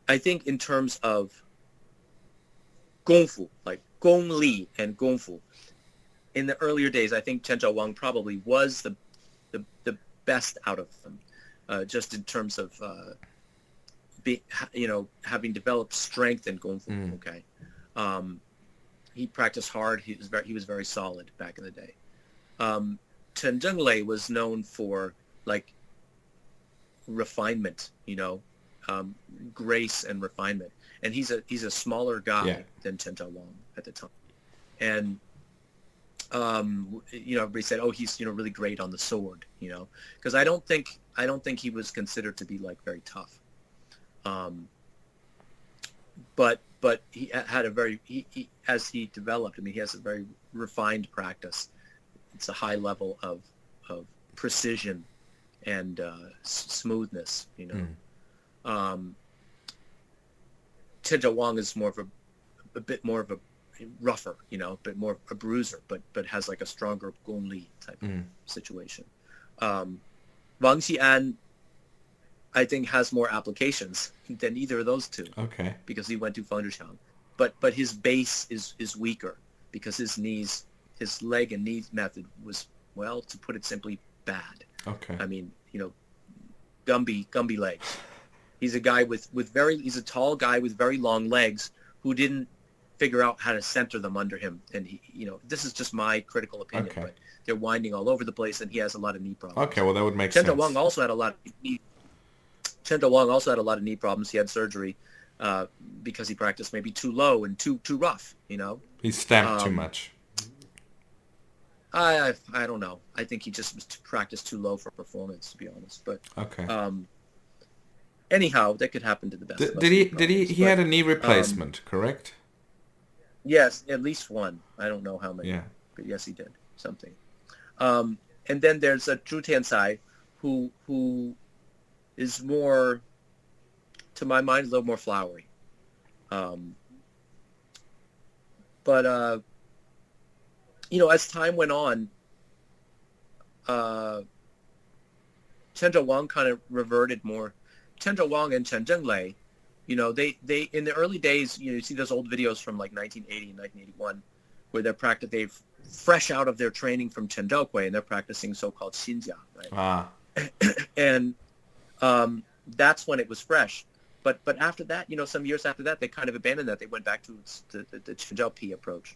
I think in terms of Kungfu, like Gong Li and Kungfu, in the earlier days, I think Chen Xiaowang probably was the best out of them, just in terms of having developed strength in Kungfu. Okay, he practiced hard. He was very solid back in the day. Chen Zhenlei was known for like refinement, grace and refinement. And he's a smaller guy than Chen Wang at the time. And everybody said, oh, he's really great on the sword, because I don't think he was considered to be like very tough. But he had a very as he developed. I mean, he has a very refined practice. It's a high level of precision and smoothness. Chen Wang is more of a bit more of a rougher, a bit more a bruiser, but has like a stronger gongli type of situation. Wang Xian, I think, has more applications than either of those two. Okay. Because he went to Fengzhichang, but his base is weaker because his leg and knee method was, well, to put it simply, bad. Okay. I mean, Gumby legs. He's he's a tall guy with very long legs who didn't figure out how to center them under him. And he, this is just my critical opinion, but they're winding all over the place, and he has a lot of knee problems. Okay, well, that would make sense. Chen Wang also had a lot of knee problems. He had surgery because he practiced maybe too low and too rough. He stamped too much. I don't know. I think he just practiced too low for performance, to be honest. But okay. Anyhow, that could happen to the best. Did he had a knee replacement, correct? Yes, at least one. I don't know how many. Yeah. But yes, he did something. And then there's a Zhu Tiancai who is more, to my mind, a little more flowery. But as time went on, Chen Wang kind of reverted more. Chen Wang and Chen Zhenglei, they in the early days, you see those old videos from like 1980 and 1981, where they're fresh out of their training from Chen Dokui, and they're practicing so-called Xinjia, right? Ah. And that's when it was fresh. But after that, some years after that, they kind of abandoned that. They went back to the Chen approach.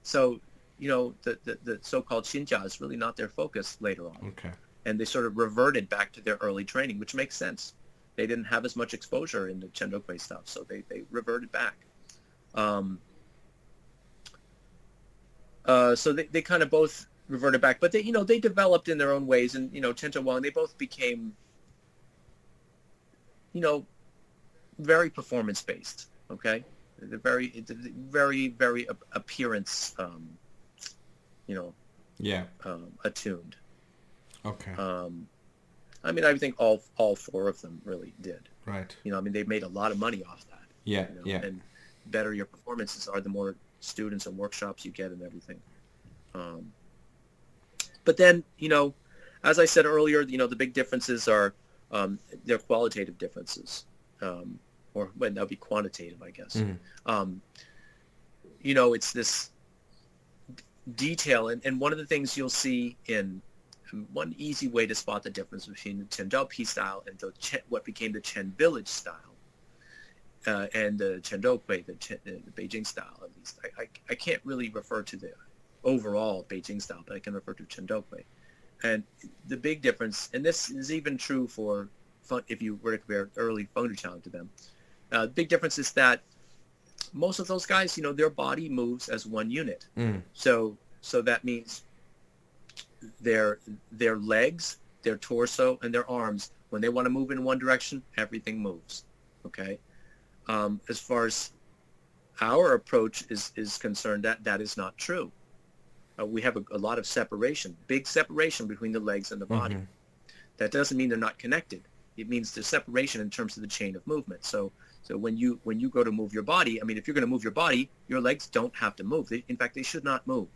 So, the so-called Xinjia is really not their focus later on. Okay. And they sort of reverted back to their early training, which makes sense. They didn't have as much exposure in the Chen Dokui stuff, so they reverted back. So they kind of both reverted back, but they developed in their own ways, and Chen Wang, they both became very performance based. Okay, they're very very appearance attuned. Okay. I mean, I think all four of them really did. Right. They made a lot of money off that. Yeah. And better your performances are, the more students and workshops you get and everything. But then, as I said earlier, the big differences are they're qualitative differences, or that would be quantitative, I guess. It's this detail, and one of the things you'll see in one easy way to spot the difference between the Chen Zhaopi style and what became the Chen Village style, and the Chen Dokui, the Beijing style, at least. I can't really refer to the overall Beijing style, but I can refer to Chen Dokui. And the big difference, and this is even true for if you were to compare early Fengzhichang to them, the big difference is that most of those guys, their body moves as one unit. So that means their legs, their torso, and their arms, when they want to move in one direction, everything moves. Okay. As far as our approach is concerned, that is not true. We have a lot of separation, big separation between the legs and the body. That doesn't mean they're not connected. It means there's separation in terms of the chain of movement. So when you go to move your body, I mean, if you're going to move your body, your legs don't have to move. In fact, they should not move.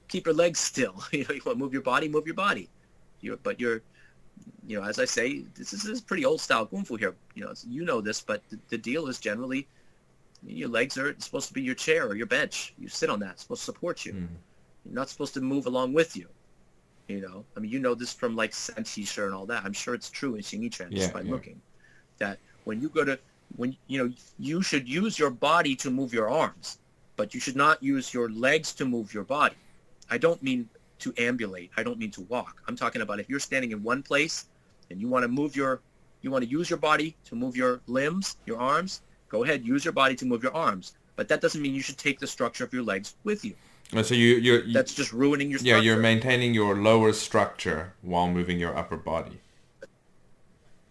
Keep your legs still. You want to move your body, move your body. But you're, as I say, this is pretty old style Kungfu here. This, but the deal is generally your legs are supposed to be your chair or your bench. You sit on that. It's supposed to support you. You're not supposed to move along with you. I mean, this from like San Qi and all that. I'm sure it's true in Xing Yiquan just by looking. That when you should use your body to move your arms, but you should not use your legs to move your body. I don't mean to ambulate. I don't mean to walk. I'm talking about if you're standing in one place, and you want to use your body to move your limbs, your arms, go ahead, use your body to move your arms. But that doesn't mean you should take the structure of your legs with you. So that's just ruining your structure. Yeah, you're maintaining your lower structure while moving your upper body.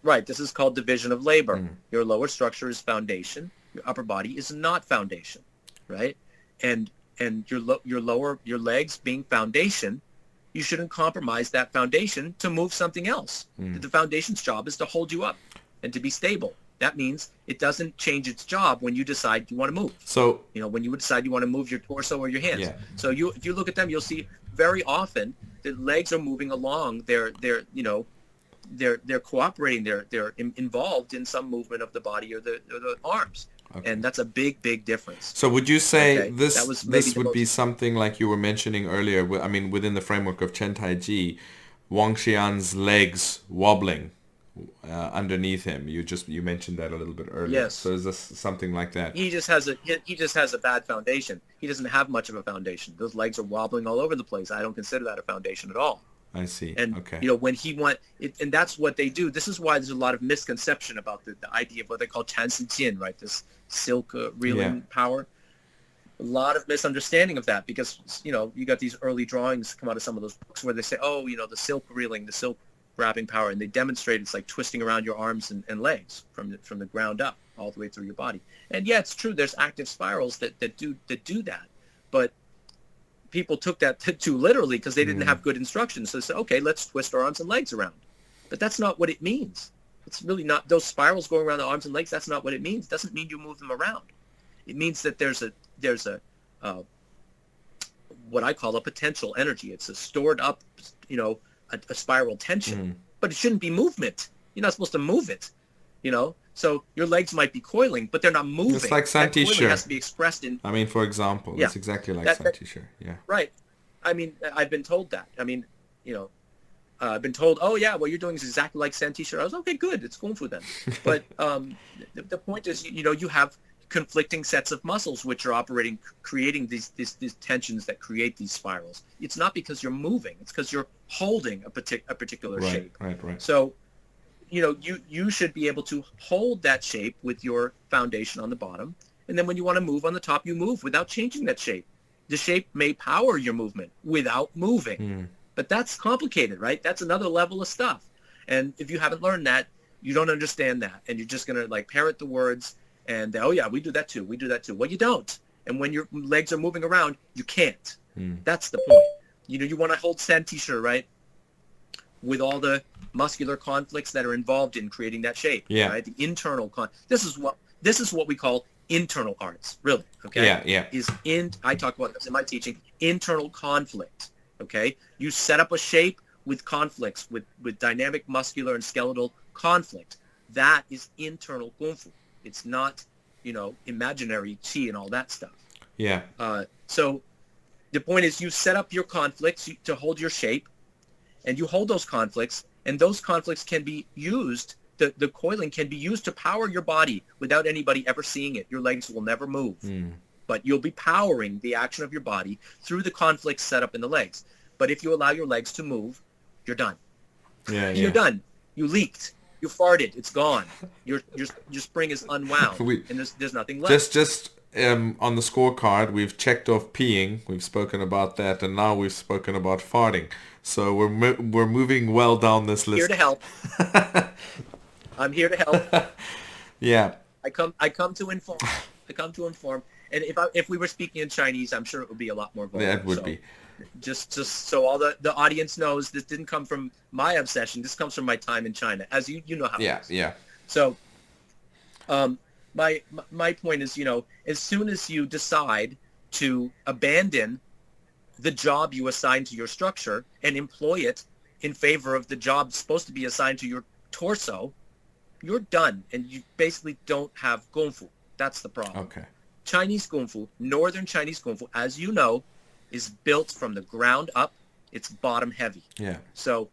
Right. This is called division of labor. Your lower structure is foundation. Your upper body is not foundation, right? And your legs being foundation, you shouldn't compromise that foundation to move something else. The foundation's job is to hold you up and to be stable. That means it doesn't change its job when you decide you want to move. So, when you decide you want to move your torso or your hands. Yeah. So if you look at them, you'll see very often the legs are moving along. They're cooperating. They're involved in some movement of the body or the arms. Okay. And that's a big difference. So would you say this would be something like you were mentioning earlier? I mean, within the framework of Chen Taiji, Wang Xian's legs wobbling underneath him. You mentioned that a little bit earlier. Yes. So is this something like that? He just has a bad foundation. He doesn't have much of a foundation. Those legs are wobbling all over the place. I don't consider that a foundation at all. I see. And okay. When he went, and that's what they do. This is why there's a lot of misconception about the idea of what they call Chan Si Jin, right? This silk reeling power. A lot of misunderstanding of that because you got these early drawings come out of some of those books where they say, the silk reeling, the silk wrapping power, and they demonstrate it's like twisting around your arms and legs from the ground up all the way through your body. And yeah, it's true. There's active spirals that do that, but people took that too literally because they didn't have good instructions. So they said, okay, let's twist our arms and legs around. But that's not what it means. It's really not those spirals going around the arms and legs. That's not what it means. It doesn't mean you move them around. It means that there's a what I call a potential energy. It's a stored up, a spiral tension, but it shouldn't be movement. You're not supposed to move it, So your legs might be coiling, but they're not moving. It's like Santi That coiling has to be expressed in. I mean, for example, that's exactly like Santi Shirt. Yeah. Right. I mean, I've been told that. I mean, I've been told, oh yeah, what you're doing is exactly like Santi Shirt. I was okay, good. It's Kungfu then. But the point is, you have conflicting sets of muscles which are operating, creating these tensions that create these spirals. It's not because you're moving; it's because you're holding a particular shape. Right. So, you should be able to hold that shape with your foundation on the bottom, and then when you want to move on the top, you move without changing that shape. The shape may power your movement without moving, but that's complicated, right? That's another level of stuff. And if you haven't learned that, you don't understand that, and you're just gonna parrot the words. And oh yeah, we do that too. Well, you don't. And when your legs are moving around, you can't. That's the point. You want to hold Santi Shirt, right? With all the muscular conflicts that are involved in creating that shape. Yeah. Right. The internal This is what we call internal arts. Really. Okay. Yeah. I talk about this in my teaching. Internal conflict. Okay. You set up a shape with conflicts, with dynamic muscular and skeletal conflict. That is internal Kungfu. It's not, imaginary qi and all that stuff. Yeah. So the point is you set up your conflicts to hold your shape, and you hold those conflicts, and those conflicts can be used, the coiling can be used to power your body without anybody ever seeing it. Your legs will never move. But you'll be powering the action of your body through the conflicts set up in the legs. But if you allow your legs to move, you're done. You're done. You leaked. You farted. It's gone. Your spring is unwound, and there's nothing left. Just on the scorecard, we've checked off peeing. We've spoken about that, and now we've spoken about farting. So we're moving well down this list. Here to help. I'm here to help. Yeah. I come to inform. And if we were speaking in Chinese, I'm sure it would be a lot more vulgar. Yeah, it would be. Just so all the audience knows, this didn't come from my obsession. This comes from my time in China, as you know how. Yeah, it is. yeah. So, my point is, as soon as you decide to abandon the job you assign to your structure and employ it in favor of the job supposed to be assigned to your torso, you're done, and you basically don't have Kungfu. That's the problem. Okay. Chinese Kungfu, Northern Chinese Kungfu, as you know, is built from the ground up. It's bottom heavy. Yeah. So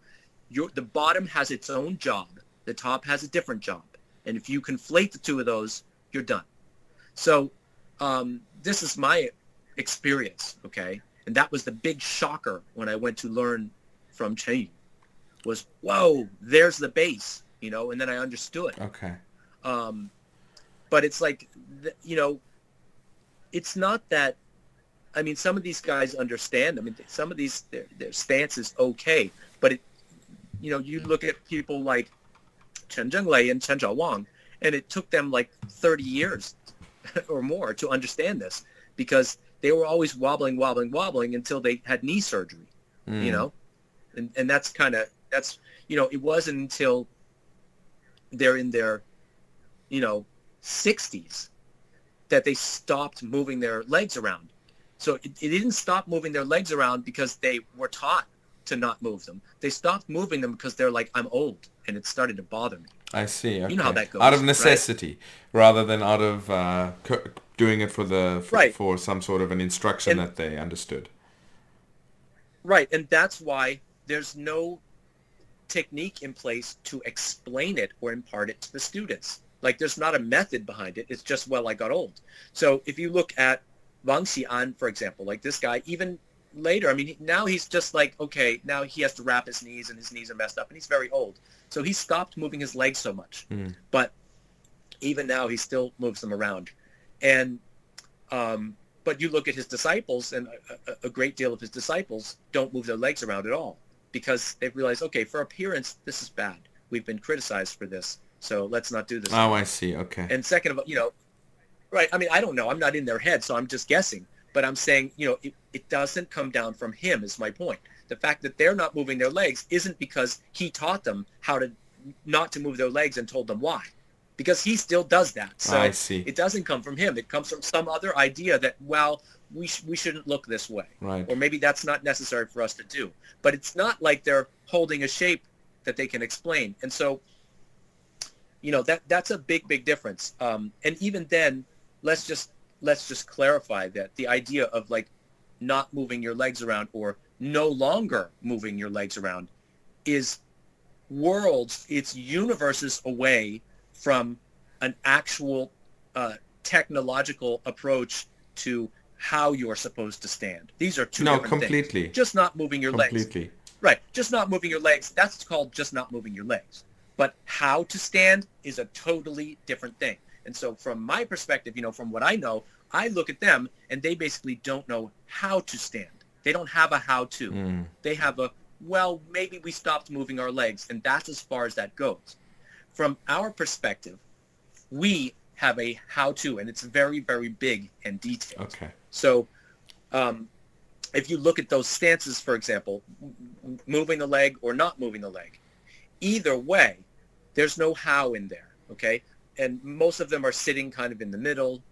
the bottom has its own job. The top has a different job. And if you conflate the two of those, you're done. So this is my experience, okay? And that was the big shocker when I went to learn from Chen. was, whoa, there's the base, you know, and then I understood. Okay. But it's like, you know, it's not that, I mean, some of these guys understand. I mean, some of these, their stance is okay. But, you know, you look at people like Chen Zhenglei and Chen Zhaowang, and it took them like 30 years or more to understand this, because they were always wobbling until they had knee surgery, you know? And that's kind of, that's, you know, it wasn't until they're in their, you know, 60s that they stopped moving their legs around. So it didn't stop moving their legs around because they were taught to not move them. They stopped moving them because they're like, I'm old, and it started to bother me. I see. Okay. You know how that goes. Out of necessity, right? Rather than out of doing it for for some sort of an instruction that they understood. Right, and that's why there's no technique in place to explain it or impart it to the students. Like, there's not a method behind it. It's just, well, I got old. So if you look at Wang Xian, for example, like this guy, even later, I mean, now he's just like, okay, now he has to wrap his knees, and his knees are messed up, and he's very old. So he stopped moving his legs so much. But even now, he still moves them around. And but you look at his disciples, and a great deal of his disciples don't move their legs around at all, because they've realized, okay, for appearance, this is bad. We've been criticized for this, so let's not do this. Oh, I see. Okay. And second of all, you know, right, I mean, I don't know. I'm not in their head, so I'm just guessing. But I'm saying, you know, it doesn't come down from him, is my point. The fact that they're not moving their legs isn't because he taught them how to not to move their legs and told them why. Because he still does that. So I see. It doesn't come from him. It comes from some other idea that, well, we shouldn't look this way. Right. Or maybe that's not necessary for us to do. But it's not like they're holding a shape that they can explain. And so, you know, that's a big difference. And even then, let's just clarify that the idea of like not moving your legs around or no longer moving your legs around is worlds, it's universes away from an actual technological approach to how you're supposed to stand. These are two different completely. things. Just not moving your legs. Right. Just not moving your legs. That's called just not moving your legs. But how to stand is a totally different thing. And so from my perspective, you know, from what I know, I look at them and they basically don't know how to stand. They don't have a how-to. They have a, well, maybe we stopped moving our legs, and that's as far as that goes. From our perspective, we have a how-to, and it's very, very big and detailed. Okay. So if you look at those stances, for example, moving the leg or not moving the leg, either way, there's no how in there, okay? And most of them are sitting kind of in the middle,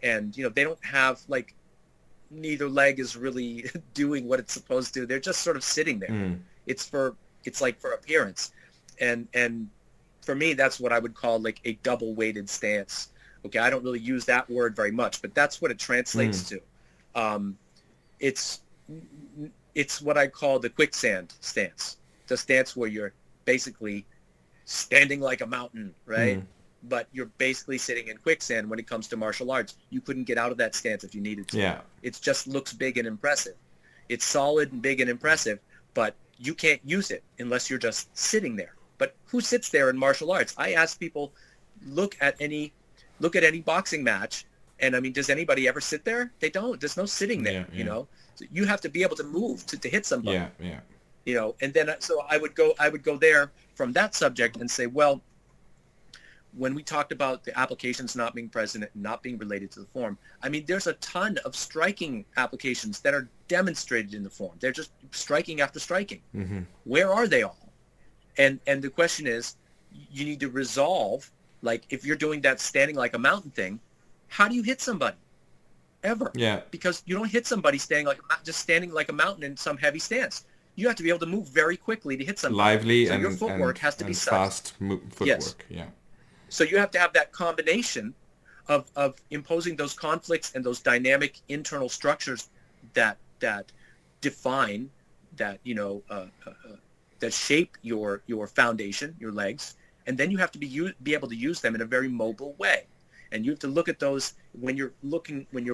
and, you know, they don't have, like, neither leg is really doing what it's supposed to. They're just sort of sitting there. It's like for appearance. And for me, that's what I would call like a double-weighted stance. Okay, I don't really use that word very much, but that's what it translates to. It's what I call the quicksand stance, the stance where you're basically standing like a mountain, right? But you're basically sitting in quicksand when it comes to martial arts. You couldn't get out of that stance if you needed to. Yeah. It just looks big and impressive. It's solid and big and impressive, but you can't use it unless you're just sitting there. But who sits there in martial arts? I ask people, look at any boxing match, and I mean, does anybody ever sit there? They don't. There's no sitting there, you know? So you have to be able to move to hit somebody. Yeah. You know, and then so I would go there from that subject and say, well, when we talked about the applications not being present and not being related to the form, I mean, there's a ton of striking applications that are demonstrated in the form. They're just striking after striking. Where are they all? And the question is, you need to resolve, like, if you're doing that standing like a mountain thing, how do you hit somebody? Ever. Yeah. Because you don't hit somebody standing like a mountain in some heavy stance. You have to be able to move very quickly to hit somebody. Lively, so and your footwork has to be fast footwork. Yes. Yeah. So you have to have that combination of imposing those conflicts and those dynamic internal structures that define, that, you know, that shape your foundation, your legs, and then you have to be able to use them in a very mobile way. And you have to look at those when you're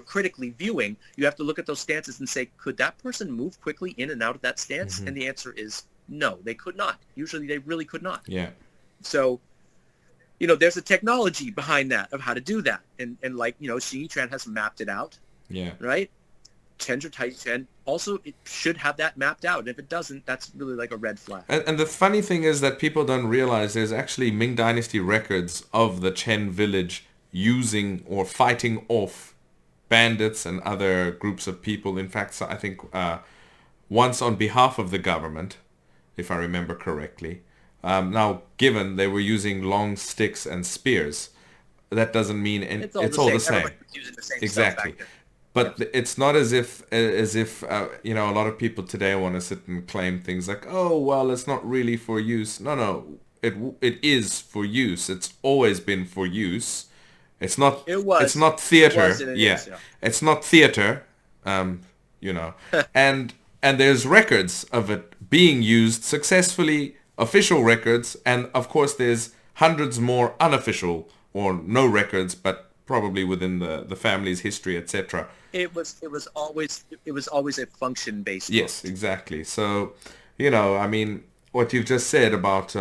critically viewing. You have to look at those stances and say, could that person move quickly in and out of that stance? And the answer is No, they could not. Usually they really could not. Yeah. So, there's a technology behind that of how to do that. And like, Xing Yiquan has mapped it out. Yeah. Right? Chen Village Taiji Quan also, it should have that mapped out. And if it doesn't, that's really like a red flag. And the funny thing is that people don't realize there's actually Ming Dynasty records of the Chen village using or fighting off bandits and other groups of people. In fact, I think once on behalf of the government, if I remember correctly. Now, given they were using long sticks and spears, that doesn't mean it's all the same. Everybody's using the same Exactly. stuff back then. But it's not as if a lot of people today want to sit and claim things like, oh, well, it's not really for use. No, it is for use. It's always been for use. It's not. It was. It's not theater. It was and it is, yeah. It's not theater. And there's records of it being used successfully, official records, and of course there's hundreds more unofficial or no records, but probably within the family's history, etc. It was always a function based. Yes, exactly. So, I mean, what you've just said about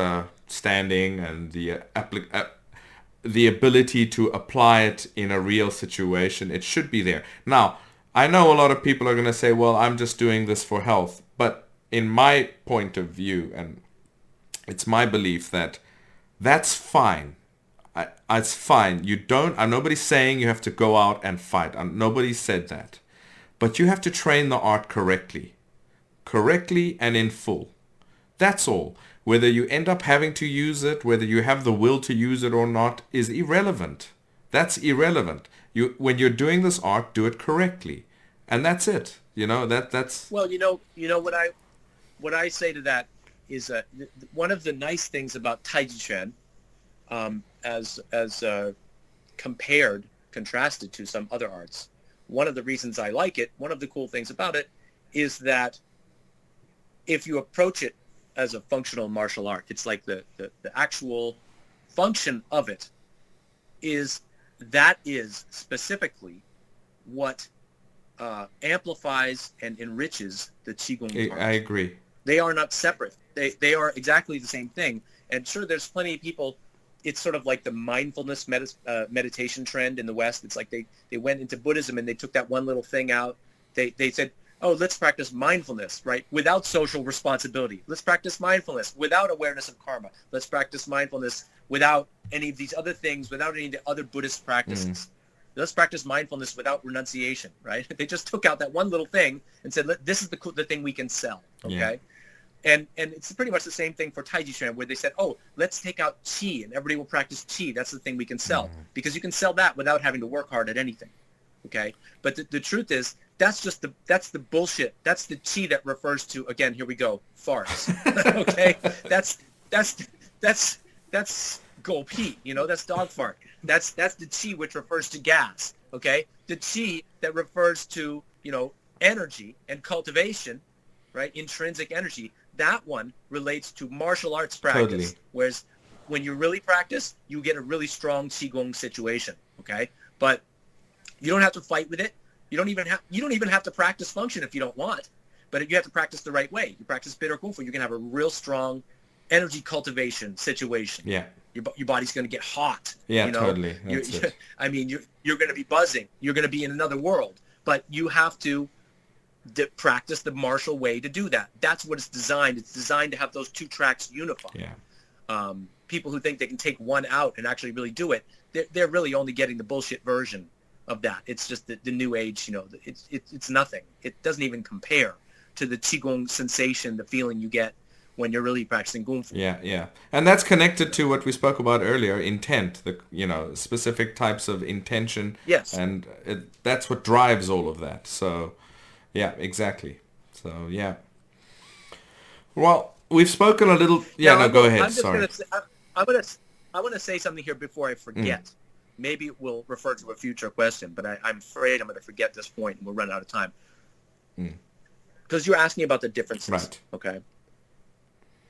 standing and the ability to apply it in a real situation, it should be there. Now, I know a lot of people are going to say, well, I'm just doing this for health. But in my point of view, and it's my belief that that's fine. It's fine. Nobody's saying you have to go out and fight. Nobody said that. But you have to train the art correctly. Correctly and in full. That's all. Whether you end up having to use it, whether you have the will to use it or not, is irrelevant. That's irrelevant. When you're doing this art, do it correctly. And that's it. That's... Well, what I say to that is one of the nice things about Taiji Quan, as contrasted to some other arts, one of the reasons I like it, one of the cool things about it, is that if you approach it as a functional martial art, it's like the actual function of it is specifically what amplifies and enriches the Qigong art. I agree. They are not separate. They are exactly the same thing. And sure, there's plenty of people. It's sort of like the mindfulness meditation trend in the West. It's like they went into Buddhism and they took that one little thing out. They said, oh, let's practice mindfulness, right? Without social responsibility. Let's practice mindfulness without awareness of karma. Let's practice mindfulness without any of these other things, without any of the other Buddhist practices. Let's practice mindfulness without renunciation, right? They just took out that one little thing and said, this is the thing we can sell, okay? Yeah. And it's pretty much the same thing for Taiji Quan, where they said, oh, let's take out qi and everybody will practice qi. That's the thing we can sell. Because you can sell that without having to work hard at anything, okay? But the truth is, that's the bullshit. That's the qi that refers to, again, here we go, farts, okay? That's go pee, that's dog fart. That's the qi which refers to gas, okay? The qi that refers to, energy and cultivation, right? Intrinsic energy. That one relates to martial arts practice. Totally. Whereas when you really practice, you get a really strong qigong situation, okay? But you don't have to fight with it. You don't even have to practice function if you don't want. But you have to practice the right way. You practice bitter kungfu, you're going to have a real strong energy cultivation situation. Yeah. Your body's going to get hot. Yeah, totally. I mean, you're going to be buzzing. You're going to be in another world. But you have to practice the martial way to do that. That's what it's designed. It's designed to have those two tracks unified. Yeah. People who think they can take one out and actually really do it, they're really only getting the bullshit version of that. It's just the new age, it's nothing. It doesn't even compare to the qigong sensation, the feeling you get when you're really practicing kungfu. Yeah. And that's connected to what we spoke about earlier, intent, specific types of intention. Yes. And that's what drives all of that. So, yeah, exactly. So, yeah. Well, we've spoken a little... Yeah, no, go ahead. Sorry. I want to say something here before I forget. Maybe it will refer to a future question, but I'm afraid I'm going to forget this point and we'll run out of time. Because you're asking about the differences. Right. Okay.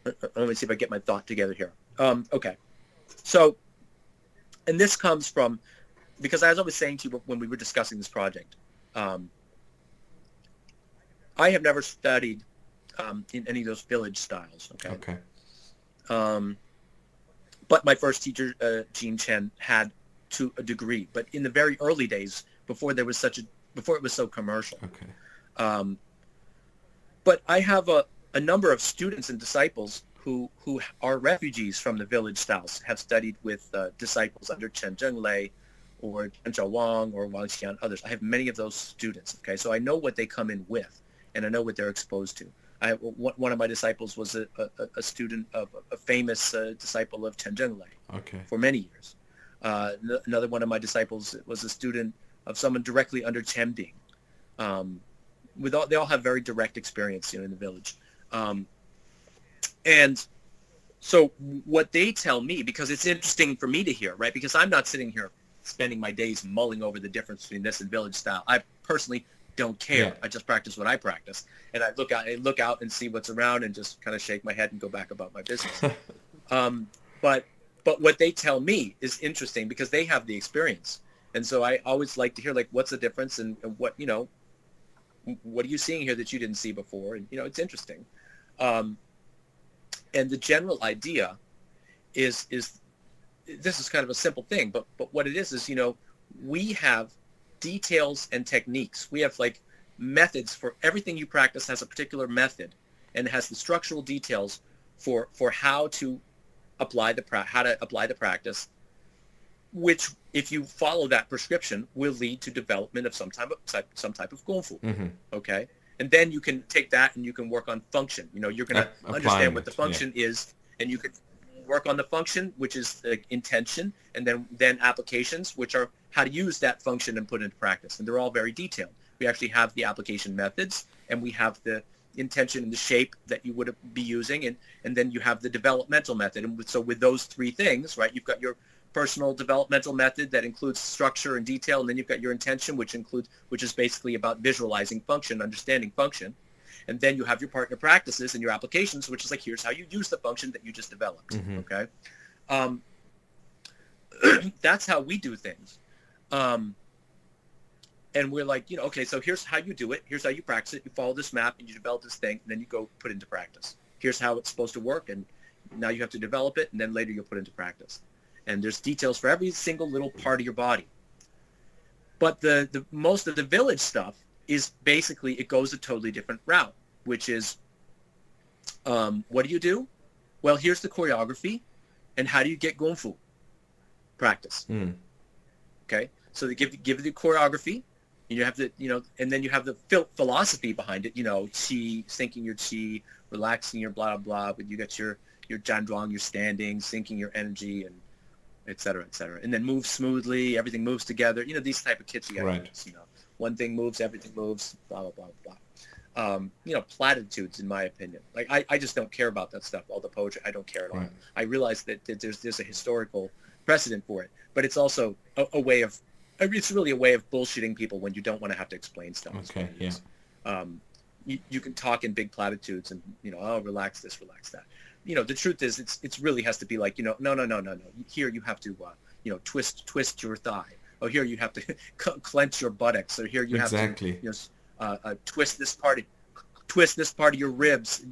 Let me see if I get my thought together here. Okay. So, and this comes from, because as I was saying to you when we were discussing this project, I have never studied in any of those village styles. Okay. Okay. But my first teacher, Jean Chen, had to a degree. But in the very early days, before it was so commercial. Okay. But I have a number of students and disciples who are refugees from the village styles, have studied with disciples under Chen Zhenglei or Chen Zhao or Wang Xian, others. I have many of those students. Okay, so I know what they come in with, and I know what they're exposed to. One of my disciples was a student of a famous disciple of Chen Zhenglei for many years. Another one of my disciples was a student of someone directly under Chen Bing. They all have very direct experience, in the village. And so what they tell me, because it's interesting for me to hear, right? Because I'm not sitting here spending my days mulling over the difference between this and village style. I personally don't care. Yeah. I just practice what I practice, and I look out and see what's around and just kind of shake my head and go back about my business. But what they tell me is interesting because they have the experience, and so I always like to hear what's the difference and what are you seeing here that you didn't see before, and it's interesting. And the general idea is this is kind of a simple thing, but what it is we have details and techniques. We have methods for everything you practice has a particular method, and it has the structural details for how to apply the practice, which, if you follow that prescription, will lead to development of some type of Kungfu. Mm-hmm. Okay, and then you can take that and you can work on function. You're going to understand what the function is, and you can work on the function, which is intention, and then applications, which are how to use that function and put it into practice. And they're all very detailed. We actually have the application methods, and we have the intention and the shape that you would be using, and then you have the developmental method. And so with those three things, right, you've got your personal developmental method that includes structure and detail, and then you've got your intention, which is basically about visualizing function, understanding function. And then you have your partner practices and your applications, which is here's how you use the function that you just developed. Mm-hmm. Okay. That's how we do things. And we're okay, so here's how you do it. Here's how you practice it. You follow this map and you develop this thing, and then you go put it into practice. Here's how it's supposed to work, and now you have to develop it, and then later you'll put it into practice. And there's details for every single little part of your body. But the most of the village stuff is basically, it goes a totally different route, which is, what do you do? Well, here's the choreography, and how do you get Kungfu practice? Mm. Okay, so they give you the choreography, and you have the, and then you have the philosophy behind it, qi, syncing your qi, relaxing your blah, blah, but you got your zhandruang, your standing, syncing your energy, and et cetera, and then move smoothly, everything moves together, these type of kits you got to use, one thing moves, everything moves, blah, blah, blah, blah. Platitudes, in my opinion. I just don't care about that stuff, all the poetry, I don't care at all. Right. I realize that there's a historical precedent for it, but it's also a way of, it's really a way of bullshitting people when you don't want to have to explain stuff. Okay, yeah. You can talk in big platitudes and, relax this, relax that. The truth is, it's really has to be no. Here you have to, twist your thigh. Oh, here you have to clench your buttocks. Or here you have to, twist this part of your ribs.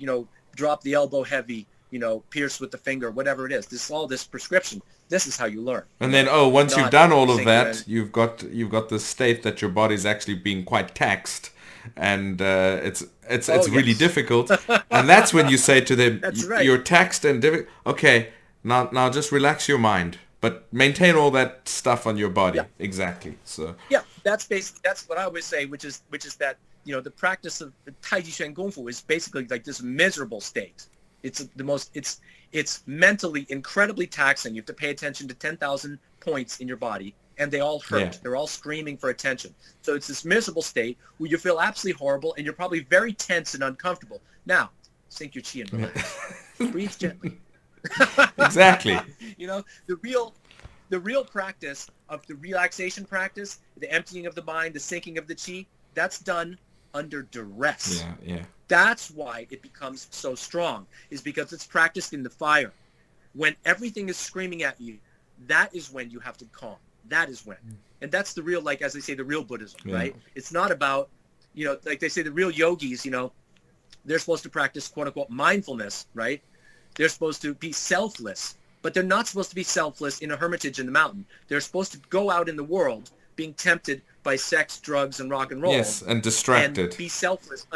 Drop the elbow heavy. Pierce with the finger. Whatever it is. This prescription. This is how you learn. And then, once you've done all of that, you've got the state that your body's actually being quite taxed. And it's really difficult, and that's when you say to them, right. You're taxed and difficult. Okay, now just relax your mind, but maintain all that stuff on your body. Yeah. Exactly. So that's what I always say, which is that the practice of Taiji Quan Kungfu is basically this miserable state. It's mentally incredibly taxing. You have to pay attention to 10,000 points in your body. And they all hurt. Yeah. They're all screaming for attention. So it's this miserable state where you feel absolutely horrible, and you're probably very tense and uncomfortable. Now, sink your chi and relax. Breathe gently. Exactly. The real practice of the relaxation practice, the emptying of the mind, the sinking of the chi, that's done under duress. Yeah. That's why it becomes so strong, is because it's practiced in the fire. When everything is screaming at you, that is when you have to calm. That is when. And that's the real, as they say, the real Buddhism, right? It's not about, they say the real yogis, they're supposed to practice quote unquote mindfulness, right? They're supposed to be selfless, but they're not supposed to be selfless in a hermitage in the mountain. They're supposed to go out in the world being tempted by sex, drugs, and rock and roll. Yes, and distracted. And be selfless,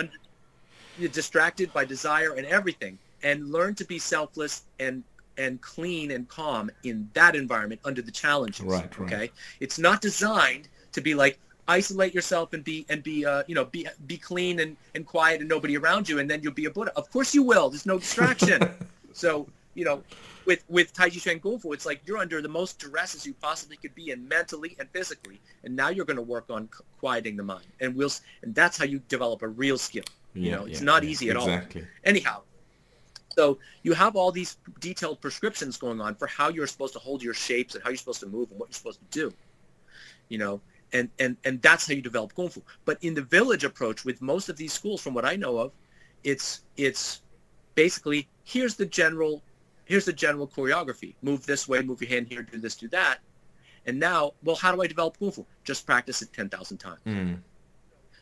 distracted by desire and everything, and learn to be selfless and clean and calm in that environment under the challenges. Right. Okay, it's not designed to be like isolate yourself and be clean and quiet and nobody around you, and then you'll be a Buddha. Of course you will. There's no distraction. So with Taiji Chuan Kungfu, it's like you're under the most duress as you possibly could be, and mentally and physically, and now you're going to work on quieting the mind, and that's how you develop a real skill. It's not easy at all. Anyhow, so you have all these detailed prescriptions going on for how you're supposed to hold your shapes and how you're supposed to move and what you're supposed to do, and that's how you develop Kung Fu. But in the village approach with most of these schools, from what I know of, it's basically here's the general choreography. Move this way, move your hand here, do this, do that. And now, well, how do I develop Kung Fu? Just practice it 10,000 times.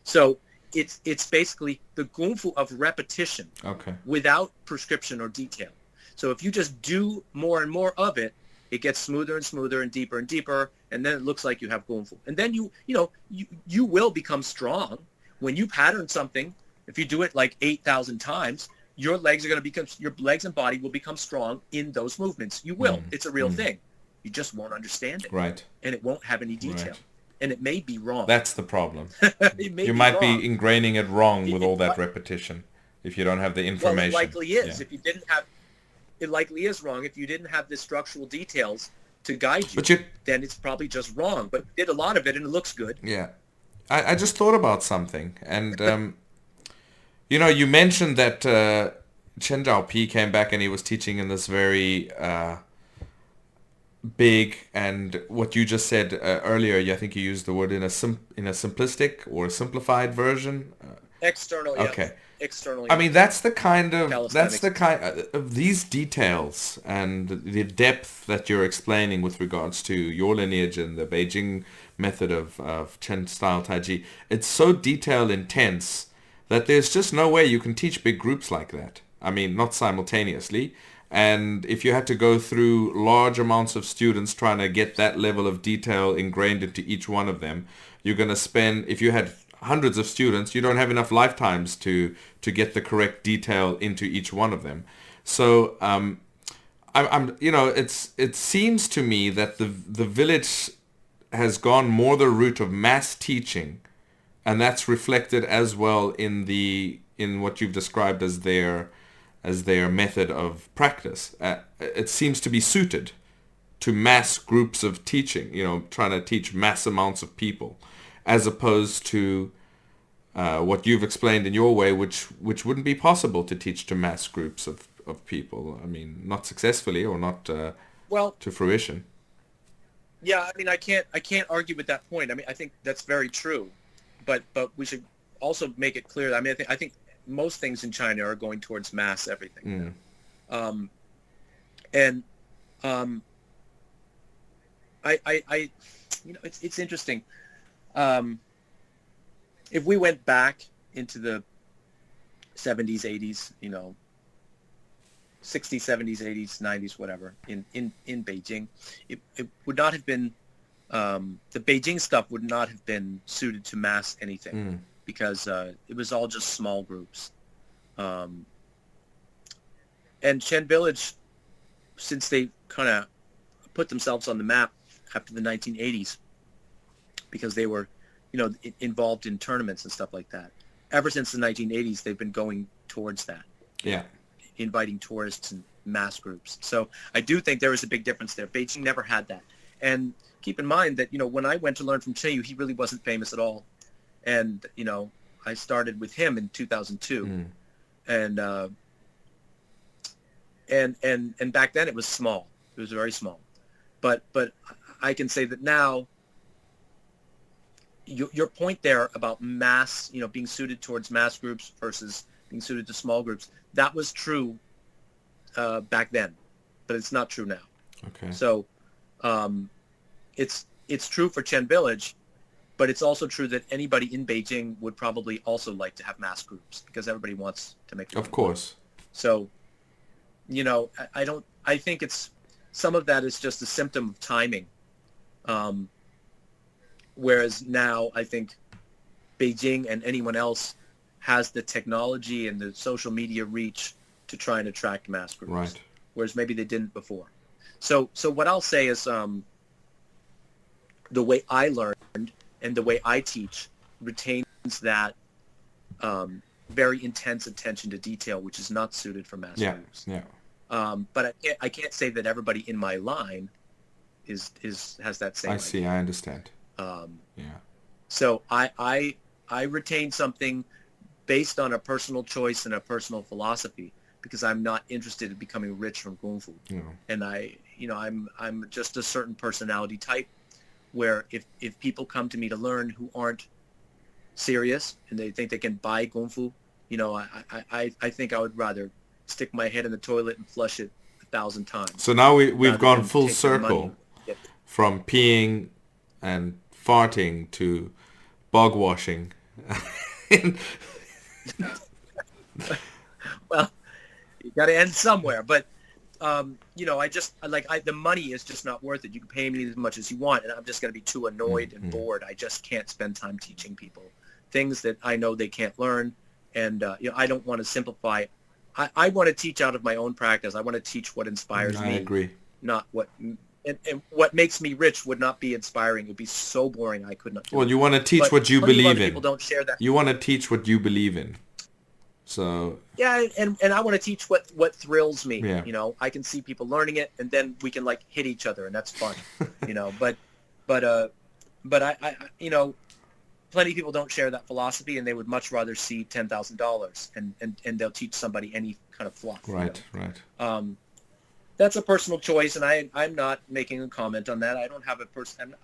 So it's basically the Kung Fu of repetition without prescription or detail. So if you just do more and more of it, it gets smoother and smoother and deeper, and then it looks like you have Kung Fu. And then you will become strong. When you pattern something, if you do it like 8,000 times, your legs and body will become strong in those movements. You will. It's a real thing. You just won't understand it. Right. And it won't have any detail. Right. And it may be wrong. That's the problem. You might be ingraining it wrong with all that repetition if you don't have the information. Well, it likely is. If you didn't have, it likely is wrong. If you didn't have the structural details to guide you, then it's probably just wrong. But you did a lot of it and it looks good. Yeah. I just thought about something. And, you mentioned that Chen Zhaopi came back and he was teaching in this very big, and what you just said earlier, I think you used the word in a simplistic or a simplified version. External, yeah. Okay. External. I mean, that's the kind of these details and the depth that you're explaining with regards to your lineage and the Beijing method of Chen style Taiji. It's so detail intense that there's just no way you can teach big groups like that. I mean, not simultaneously. And if you had to go through large amounts of students trying to get that level of detail ingrained into each one of them, you're going to spend, if you had hundreds of students, you don't have enough lifetimes to get the correct detail into each one of them. So, it seems to me that the village has gone more the route of mass teaching, and that's reflected as well in what you've described as their method of practice. It seems to be suited to mass groups of teaching, trying to teach mass amounts of people, as opposed to what you've explained in your way, which wouldn't be possible to teach to mass groups of people. I mean, not successfully or not to fruition. Yeah, I mean, I can't argue with that point. I mean, I think that's very true, but we should also make it clear. I mean, I think most things in China are going towards mass everything. It's interesting. If we went back into the 70s, 80s, 60s, 70s, 80s, 90s, whatever, in Beijing, it would not have been, the Beijing stuff would not have been suited to mass anything. Because it was all just small groups. And Chen Village, since they kind of put themselves on the map after the 1980s, because they were, involved in tournaments and stuff like that. Ever since the 1980s, they've been going towards that. Yeah. Inviting tourists and mass groups. So I do think there is a big difference there. Beijing never had that. And keep in mind that, when I went to learn from Chen Yu, he really wasn't famous at all. And, I started with him in 2002. And back then it was small. It was very small. But I can say that now, your point there about mass, being suited towards mass groups versus being suited to small groups, that was true back then, but it's not true now. Okay. So it's true for Chen Village, But it's also true that anybody in Beijing would probably also like to have mass groups because everybody wants to make money. Of course. So, I think some of that is just a symptom of timing. Whereas now I think Beijing and anyone else has the technology and the social media reach to try and attract mass groups. Right. Whereas maybe they didn't before. So what I'll say is the way I learned and the way I teach retains that very intense attention to detail, which is not suited for mass groups. Yeah. But I can't say that everybody in my line has that same. I see. I understand. So I retain something based on a personal choice and a personal philosophy because I'm not interested in becoming rich from Kungfu. Yeah. And I'm just a certain personality type where if people come to me to learn who aren't serious and they think they can buy Kungfu, I think I would rather stick my head in the toilet and flush it 1,000 times. So now we've gone full circle from peeing and farting to bog washing. Well, you got to end somewhere, but the money is just not worth it. You can pay me as much as you want, and I'm just going to be too annoyed and bored. I just can't spend time teaching people things that I know they can't learn, and I don't want to simplify. I want to teach out of my own practice. I want to teach what inspires me. I agree. Not what. And what makes me rich would not be inspiring. It would be so boring I could not do it. You want to teach what you believe in. People don't share that. You want to teach what you believe in. So yeah, and I want to teach what thrills me. Yeah. I can see people learning it, and then we can hit each other, and that's fun. But I plenty of people don't share that philosophy, and they would much rather see $10,000 and they'll teach somebody any kind of fluff. Right. That's a personal choice, and I'm not making a comment on that. I don't have a person.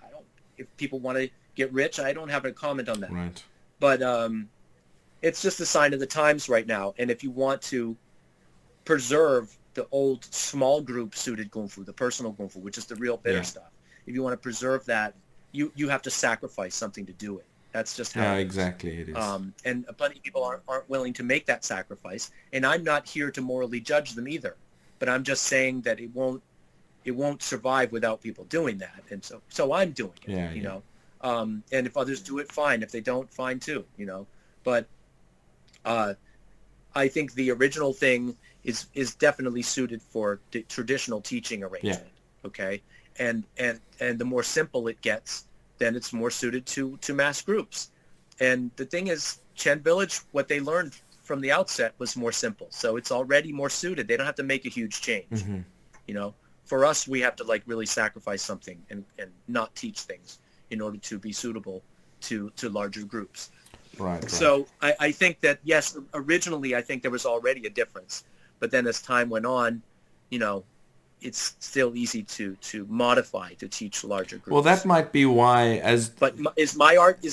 If people want to get rich, I don't have a comment on that. Right. But it's just a sign of the times right now. And if you want to preserve the old small group suited Kungfu, the personal Kungfu, which is the real bitter stuff, if you want to preserve that, you have to sacrifice something to do it. That's just how it is. Exactly it is. And plenty of people aren't willing to make that sacrifice. And I'm not here to morally judge them either. But I'm just saying that it won't survive without people doing that, and so I'm doing it. And if others do it, fine. If they don't, fine too. But I think the original thing is definitely suited for the traditional teaching arrangement. Yeah. Okay, and the more simple it gets, then it's more suited to mass groups. And the thing is, Chen Village, what they learned from the outset was more simple, so it's already more suited. They don't have to make a huge change. Mm-hmm. For us, we have to really sacrifice something and not teach things in order to be suitable to larger groups. Right. So I think that, yes, originally I think there was already a difference, but then as time went on, it's still easy to modify to teach larger groups. Well, that might be why. But is my art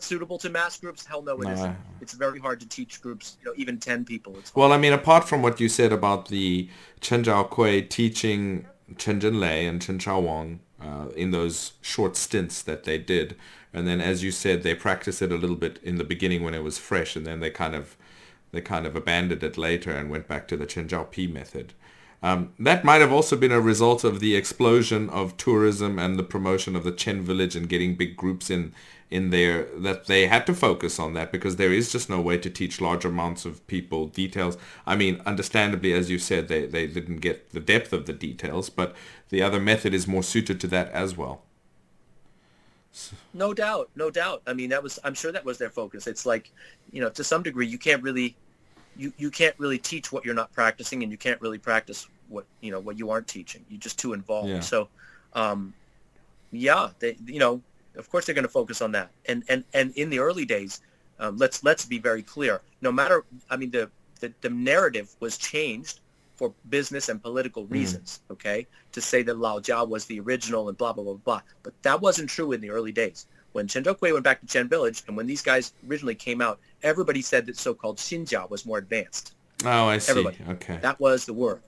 suitable to mass groups? Hell no, it isn't. It's very hard to teach groups, even 10 people. Well, I mean, apart from what you said about the Chen Jia Gou teaching Chen Zhenlei and Chen Shaowang in those short stints that they did, and then, as you said, they practiced it a little bit in the beginning when it was fresh, and then they kind of abandoned it later and went back to the Chen Jiao Pi method. That might have also been a result of the explosion of tourism and the promotion of the Chen Village and getting big groups in there, that they had to focus on that because there is just no way to teach large amounts of people details. I mean, understandably, as you said, they didn't get the depth of the details, but the other method is more suited to that as well. No doubt. I mean, I'm sure that was their focus. It's to some degree, you can't really teach what you're not practicing, and you can't really practice what you aren't teaching. You're just too involved. Yeah. So, they, of course they're going to focus on that. And in the early days, let's be very clear. No matter, I mean, the narrative was changed for business and political reasons. Okay, to say that Lao Jia was the original and blah blah blah blah, but that wasn't true in the early days. When Chen Jia Gou went back to Chen Village, and when these guys originally came out, everybody said that so-called Xinjia was more advanced. Oh, I see. Everybody. Okay. That was the word.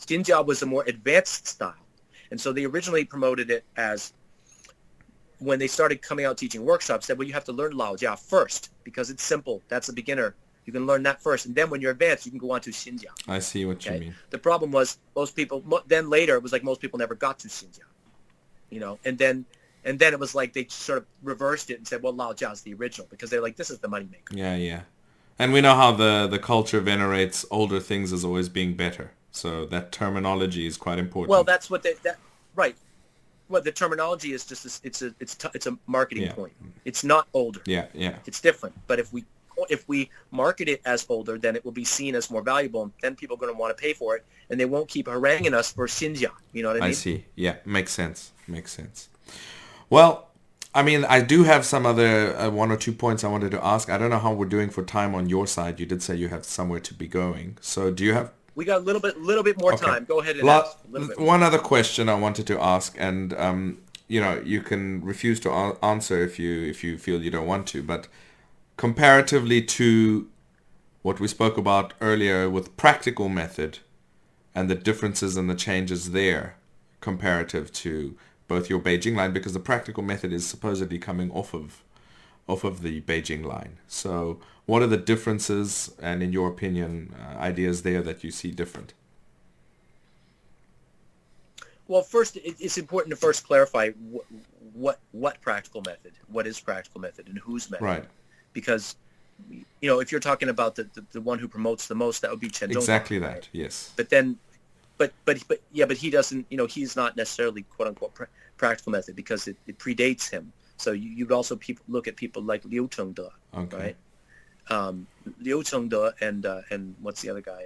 Xinjia was a more advanced style. And so they originally promoted it as when they started coming out teaching workshops, said, well, you have to learn Lao Jia first because it's simple. That's a beginner. You can learn that first, and then when you're advanced, you can go on to Xinjia. I see what you mean. The problem was most people. Then later, it was like most people never got to Xinjia, and then it was like they sort of reversed it and said, well, Lao Jia is the original because they're like, this is the moneymaker. Yeah. And we know how the culture venerates older things as always being better. So that terminology is quite important. Well, that's what right. Well, the terminology is just it's a marketing point. It's not older. Yeah. It's different. But if we market it as older, then it will be seen as more valuable, and then people are going to want to pay for it, and they won't keep haranguing us for Xinjia. You know what I mean? I see. Yeah, makes sense. Well, I mean, I do have some other one or two points I wanted to ask. I don't know how we're doing for time on your side. You did say you have somewhere to be going. So do you have... We got a little bit more time. Go ahead and ask. One other question I wanted to ask, and you can refuse to answer if you feel you don't want to, but comparatively to what we spoke about earlier with practical method and the differences and the changes there comparative to both your Beijing line, because the practical method is supposedly coming off of the Beijing line. So what are the differences and, in your opinion, ideas there that you see different? Well, first, it's important to first clarify what practical method, what is practical method, and whose method. Right. Because, if you're talking about the one who promotes the most, that would be Chen Jia Gou. Exactly that, right? yes. But then, but he doesn't, he's not necessarily quote unquote practical method because it predates him. So you'd also look at people like Liu Chengde, right? Liu Chengde and what's the other guy?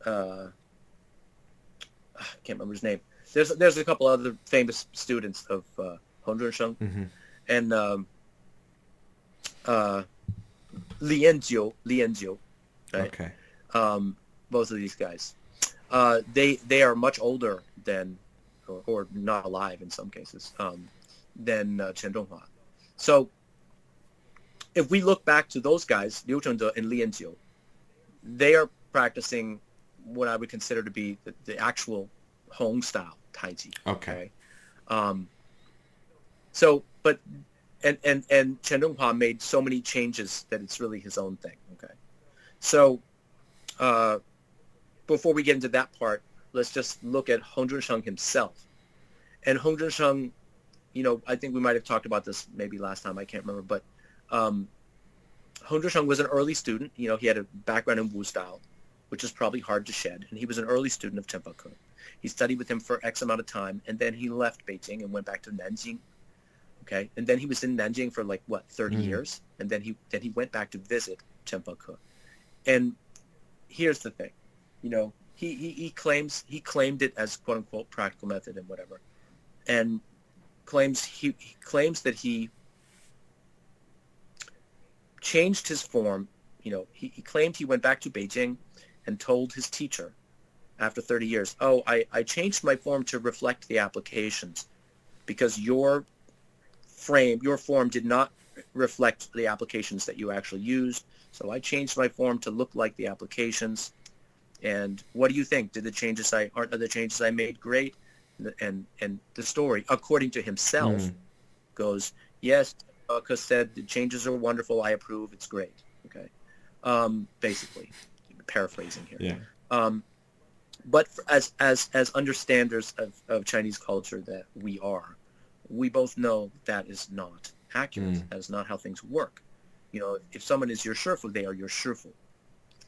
I can't remember his name. There's a couple other famous students of Hong Zhensheng, and Lianjiu, right? Okay. Both of these guys, they are much older than, or not alive in some cases, than Chen Donghua. So if we look back to those guys, Liu Chengde and Lianjiu, they are practicing what I would consider to be the actual Hong style Taiji. Okay. So, but and Chen Donghua made so many changes that it's really his own thing. Okay. So, before we get into that part, let's just look at Hong Zhensheng himself. And Hong Zhensheng, I think we might have talked about this maybe last time, I can't remember, but Hong Zhensheng was an early student. He had a background in Wu style, which is probably hard to shed, and he was an early student of Chen Fake. He studied with him for X amount of time, and then he left Beijing and went back to Nanjing. Okay, and then he was in Nanjing for 30 years, and then he went back to visit Chen Fake. And here's the thing, he claimed it as quote unquote practical method and whatever, and he claims that he changed his form. He claimed he went back to Beijing and told his teacher after 30 years, I changed my form to reflect the applications because your form did not reflect the applications that you actually used. So I changed my form to look like the applications. And what do you think? Are the changes I made great? And the story, according to himself, goes, yes, because said the changes are wonderful. I approve. It's great. Okay. Basically, paraphrasing here. Yeah. But as understanders of Chinese culture that we both know that is not accurate. That is not how things work. If someone is your shifu, they are your shifu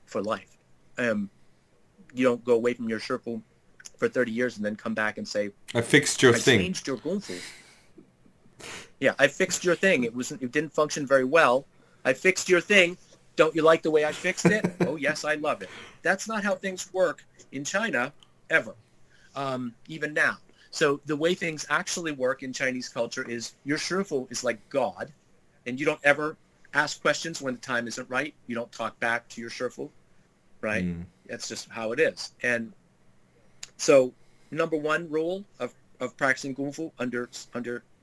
for life. You don't go away from your shifu for 30 years and then come back and say, I fixed your thing. I changed your Kungfu. Yeah, I fixed your thing. It didn't function very well. I fixed your thing. Don't you like the way I fixed it? Oh, yes, I love it. That's not how things work in China ever, even now. So the way things actually work in Chinese culture is your shifu is like God, and you don't ever ask questions when the time isn't right. You don't talk back to your shifu, right? That's just how it is. And so number one rule of practicing Kungfu under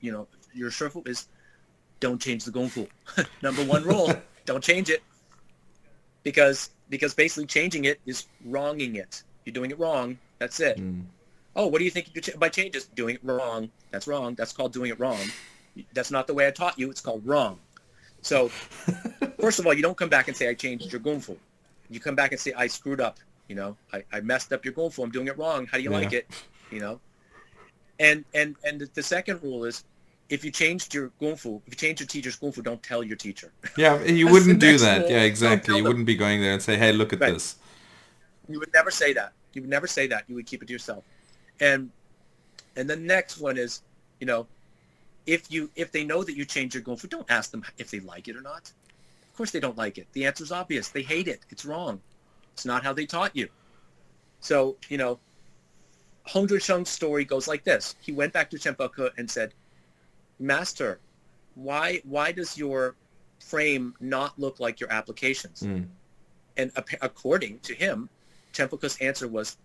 your shifu is don't change the Kungfu. Number one rule, don't change it. Because basically changing it is wronging it. You're doing it wrong. That's it. Oh, what do you think by changes? Doing it wrong. That's wrong. That's called doing it wrong. That's not the way I taught you. It's called wrong. So, first of all, you don't come back and say, I changed your Kungfu. You come back and say, I screwed up. I messed up your Kungfu. I'm doing it wrong. How do you like it? And the second rule is, if you changed your Kungfu, if you changed your teacher's Kungfu, don't tell your teacher. Yeah, you wouldn't do that. Rule. Yeah, exactly. You wouldn't be going there and say, hey, look at this. You would never say that. You would never say that. You would keep it to yourself. And the next one is, if they know that you changed your Kungfu, don't ask them if they like it or not. Of course they don't like it. The answer is obvious. They hate it. It's wrong. It's not how they taught you. So, Hong Junsheng's story goes like this. He went back to Chen Fake and said, Master, why does your frame not look like your applications? And according to him, Chen Fake's answer was,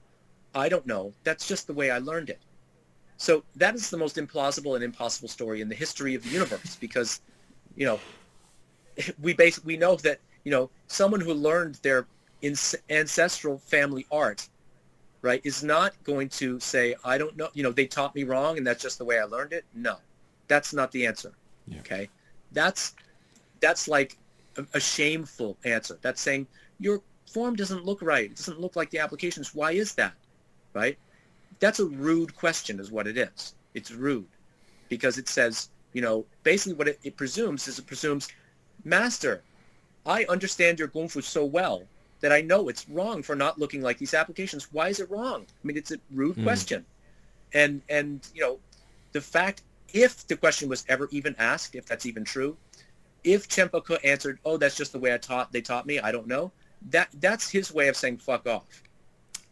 I don't know. That's just the way I learned it. So that is the most implausible and impossible story in the history of the universe, because, we know that, someone who learned their ancestral family art, right, is not going to say, I don't know, they taught me wrong and that's just the way I learned it. No, that's not the answer. Yeah. Okay. That's like a shameful answer. That's saying your form doesn't look right. It doesn't look like the applications. Why is that? Right? That's a rude question is what it is. It's rude because it says, basically what it presumes is Master, I understand your Kungfu so well that I know it's wrong for not looking like these applications. Why is it wrong? I mean, it's a rude question. And the fact, if the question was ever even asked, if that's even true, if Chen Fake answered, oh, that's just the way they taught me, I don't know, that's his way of saying fuck off.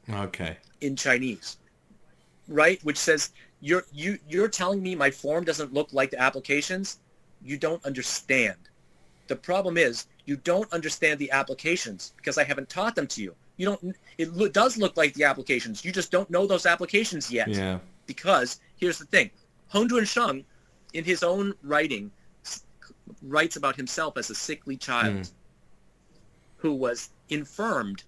Okay. In Chinese, right? Which says, you're telling me my form doesn't look like the applications? You don't understand. The problem is you don't understand the applications because I haven't taught them to you. It does look like the applications. You just don't know those applications yet. Yeah. Because here's the thing. Hong Junsheng, in his own writing, writes about himself as a sickly child who was infirmed,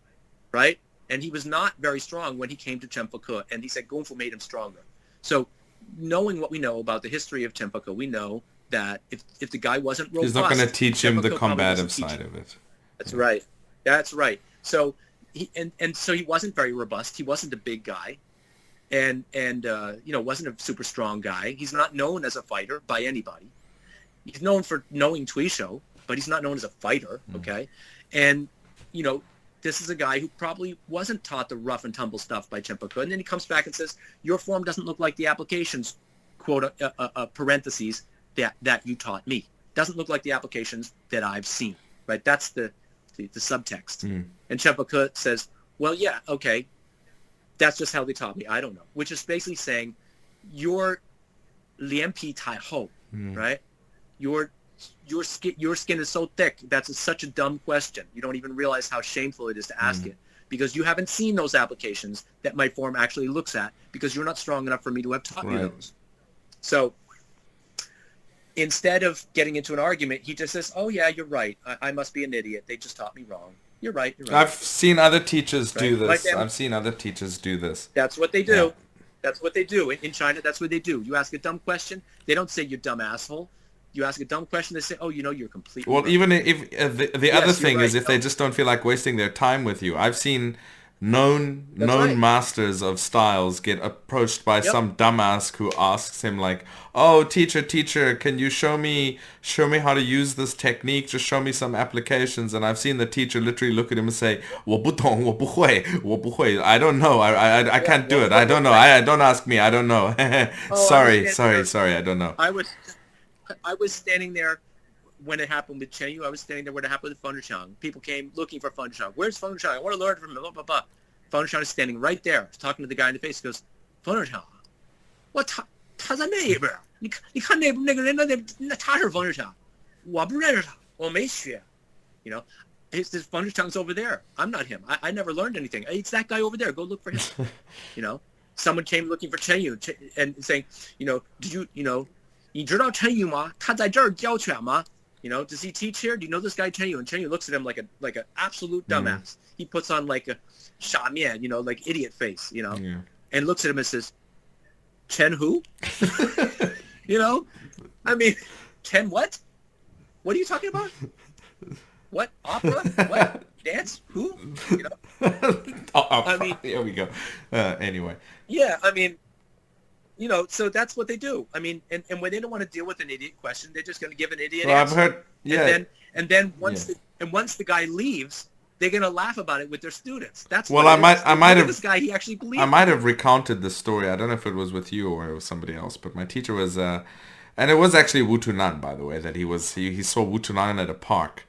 right? And he was not very strong when he came to Chen Fake, and he said Kungfu made him stronger. So knowing what we know about the history of Chen Fake, we know that if the guy wasn't robust, he's not going to teach him the combative side of it. That's right. That's right. So so he wasn't very robust. He wasn't a big guy, and wasn't a super strong guy. He's not known as a fighter by anybody. He's known for knowing Tuisho, but he's not known as a fighter. Okay, and this is a guy who probably wasn't taught the rough and tumble stuff by Chen Fake, and then he comes back and says, your form doesn't look like the applications, quote, parentheses, that you taught me. Doesn't look like the applications that I've seen, right? That's the subtext. And Chen Fake says, well, yeah, okay, that's just how they taught me. I don't know. Which is basically saying, your lianpi tai hou, right? Your skin is so thick. That's such a dumb question. You don't even realize how shameful it is to ask it because you haven't seen those applications that my form actually looks at because you're not strong enough for me to have taught you those. So instead of getting into an argument, he just says, oh, yeah, you're right. I must be an idiot. They just taught me wrong. You're right. I've seen other teachers do this. I've seen other teachers do this. That's what they do. Yeah. That's what they do. In China, that's what they do. You ask a dumb question, they don't say you dumb asshole. You ask a dumb question, they say, oh, you're completely well, right. Even if the other thing is if they just don't feel like wasting their time with you. I've seen known masters of styles get approached by some dumbass who asks him like, oh, teacher, can you show me how to use this technique? Just show me some applications. And I've seen the teacher literally look at him and say, 我不懂, 我不会, I don't know, I can't do it, I don't know, don't ask me, I don't know. Sorry, I don't know. I was standing there when it happened with Chen Yu. I was standing there when it happened with Feng Zhichang. People came looking for Feng Zhichang. Where's Feng Zhichang? I want to learn from him. Blah, blah, blah. Feng Zhichang is standing right there, talking to the guy in the face. He goes, Feng Zhichang, 他在那边。你看那个人他是Feng Zhichang，我不认识他，我没学。His Feng Zhichang's over there. I'm not him. I never learned anything. It's that guy over there. Go look for him. Someone came looking for Chen Yu and saying, did you, 你知道Chen Yu吗？他在这儿教拳吗？ does he teach here? Do you know this guy Chen Yu? And Chen Yu looks at him like an absolute dumbass. He puts on like a 傻面, like idiot face, and looks at him and says, Chen who? You know, I mean, Chen what? What are you talking about? What? Opera? What? Dance? Who? You know? I mean, here we go. Anyway. yeah, I mean, you know, so that's what they do. I mean, and when they don't want to deal with an idiot question, they're just going to give an idiot answer. I've heard, yeah. And then once the guy leaves, they're going to laugh about it with their students. That's well, what I might have this guy. He actually believed. I might have recounted this story. I don't know if it was with you or it was somebody else, but my teacher was, and it was actually Wu Tunan, by the way, that he saw Wu Tunan at a park.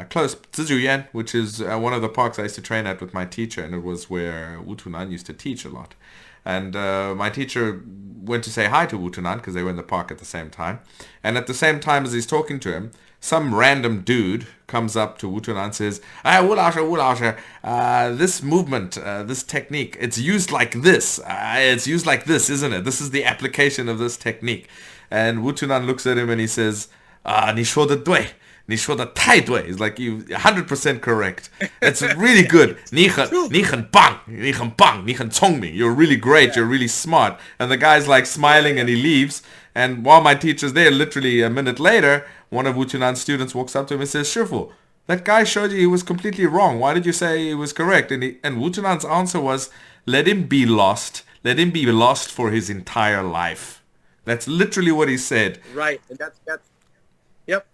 Close, Zizhuyan, which is one of the parks I used to train at with my teacher, and it was where Wu Tunan used to teach a lot. And my teacher went to say hi to Wu Tunan because they were in the park at the same time. And at the same time as he's talking to him, some random dude comes up to Wu Tunan and says, Wu Laoshi, this movement, this technique, it's used like this. It's used like this, isn't it? This is the application of this technique. And Wu Tunan looks at him and he says, 你说得对. 你说得太对. He's like, you 100% correct. It's really good. 你很棒. 你很棒. 你很聪明. You're really great. You're really smart. And the guy's like smiling and he leaves. And while my teacher's there, literally a minute later, one of Wu Tunan's students walks up to him and says, Shifu, that guy showed you he was completely wrong. Why did you say he was correct? And Wu Tunan's answer was, let him be lost. Let him be lost for his entire life. That's literally what he said. Right. And that's yep.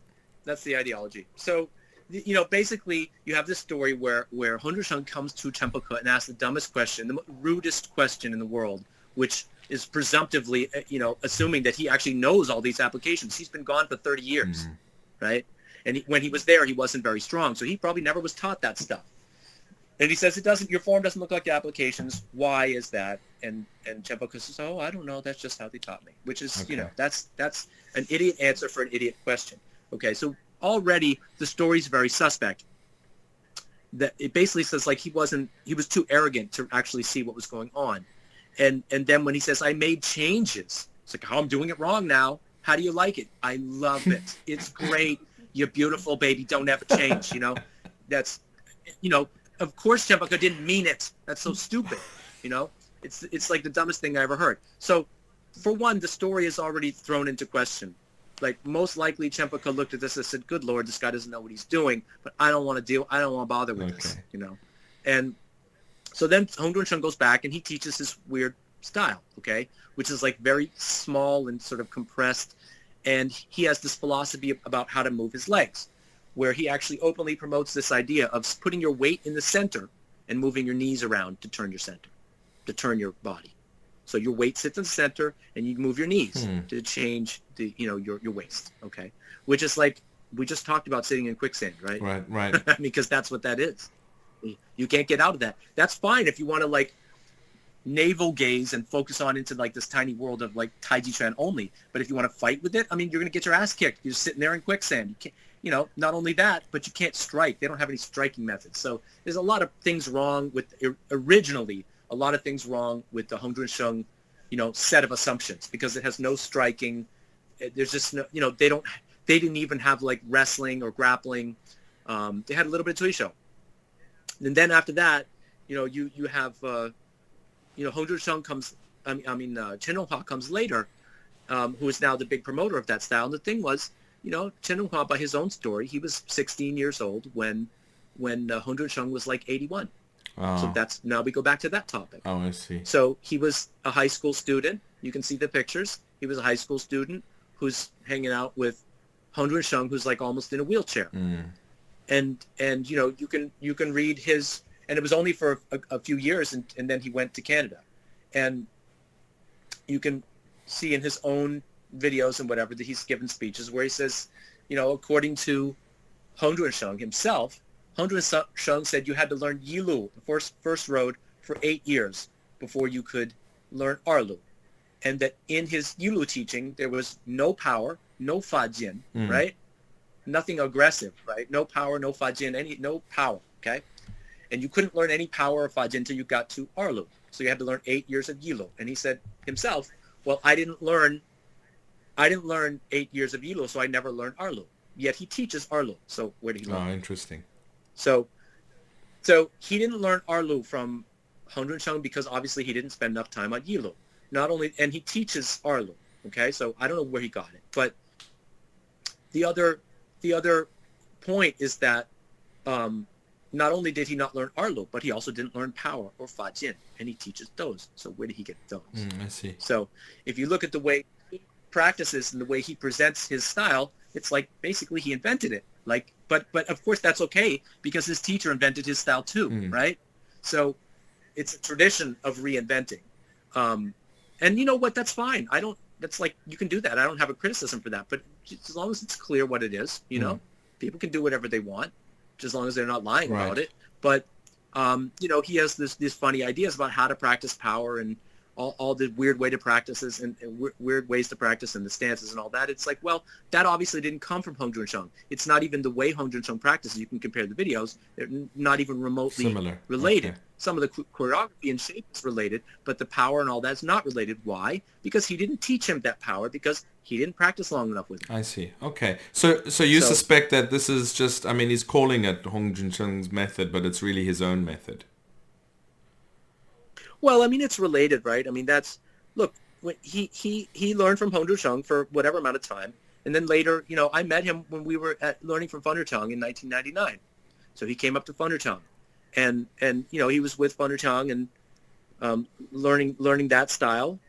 That's the ideology. So, you know, basically, you have this story where Hong Sheng comes to Chen Fake and asks the dumbest question, the rudest question in the world, which is presumptively, you know, assuming that he actually knows all these applications. He's been gone for 30 years, right? And when he was there, he wasn't very strong, so he probably never was taught that stuff. And he says, your form doesn't look like the applications. Why is that? And Chen Fake says, oh, I don't know. That's just how they taught me, which is, okay. You know, that's an idiot answer for an idiot question. Okay, so already the story's very suspect. That it basically says like he was too arrogant to actually see what was going on. And then when he says, I made changes, it's like, oh, I'm doing it wrong now. How do you like it? I love it. It's great. You're beautiful, baby. Don't ever change, you know? That's, you know, of course Chen Fake didn't mean it. That's so stupid, you know? It's like the dumbest thing I ever heard. So, for one, the story is already thrown into question. Like, most likely Chen Fake looked at this and said, good Lord, this guy doesn't know what he's doing, but I don't want to bother with this, you know? And so then Hong Sheng goes back and he teaches his weird style, okay, which is like very small and sort of compressed. And he has this philosophy about how to move his legs, where he actually openly promotes this idea of putting your weight in the center and moving your knees around to turn your center, to turn your body. So your weight sits in the center and you move your knees to change the, you know, your waist, okay, which is like we just talked about sitting in quicksand, right? Right. Because that's what that is. You can't get out of that. That's fine if you want to like navel gaze and focus on into like this tiny world of like Taiji Quan only. But if you want to fight with it, I mean, you're going to get your ass kicked. You're just sitting there in quicksand. You can't, you know, not only that, but you can't strike. They don't have any striking methods. So there's a lot of things wrong with originally a lot of things wrong with the Hong Sheng, you know, set of assumptions because it has no striking. There's just no, you know, they didn't even have like wrestling or grappling. They had a little bit of Zuisho. And then after that, you know, you have, you know, Hong Sheng comes, Chen Donghua comes later, who is now the big promoter of that style. And the thing was, you know, Chen Donghua, by his own story, he was 16 years old when Hong Sheng was like 81. Oh. So that's, now we go back to that topic. Oh, I see. So he was a high school student. You can see the pictures. He was a high school student who's hanging out with Hong Sheng, who's like almost in a wheelchair. And you know, you can read his, and it was only for a few years, and then he went to Canada. And you can see in his own videos and whatever that he's given speeches where he says, you know, according to Hong Sheng himself, Hong Sheng said you had to learn Yilu, the first road, for 8 years before you could learn Erlu. And that in his Yilu teaching, there was no power, no Fajin, right? Nothing aggressive, right? No power, no Fajin, no power, okay? And you couldn't learn any power or Fajin until you got to Erlu. So you had to learn 8 years of Yilu. And he said himself, well, I didn't learn 8 years of Yilu, so I never learned Erlu. Yet he teaches Erlu. So where did he learn? Oh, interesting. So he didn't learn Erlu from Hong Sheng because obviously he didn't spend enough time on Yilu. not only, and he teaches Arlo. Okay, so I don't know where he got it, but the other point is that not only did he not learn Arlo, but he also didn't learn power or Fa Jin, and he teaches those. So where did he get those? I see. So if you look at the way he practices and the way he presents his style, it's like basically he invented it. Like, but of course that's okay because his teacher invented his style too, right? So it's a tradition of reinventing. And you know what? That's fine. That's like, you can do that. I don't have a criticism for that. But just as long as it's clear what it is, you know, people can do whatever they want, just as long as they're not lying about it. But, you know, he has these funny ideas about how to practice power and all the weird way to practices and weird ways to practice and the stances and all that. It's like, well, that obviously didn't come from Hong Junsheng. It's not even the way Hong Junsheng practices. You can compare the videos. They're not even remotely similar. Related. Okay. Some of the choreography and shape is related, but the power and all that's not related. Why? Because he didn't teach him that power because he didn't practice long enough with it. I see. Okay. So you suspect that this is just, I mean, he's calling it Hong Junsheng's method, but it's really his own method. Well, I mean, it's related, right? I mean, look, when he learned from Hong Junsheng for whatever amount of time. And then later, you know, I met him when we were learning from Fundertong in 1999. So he came up to Fundertong. And you know, he was with Fundertong and learning that style.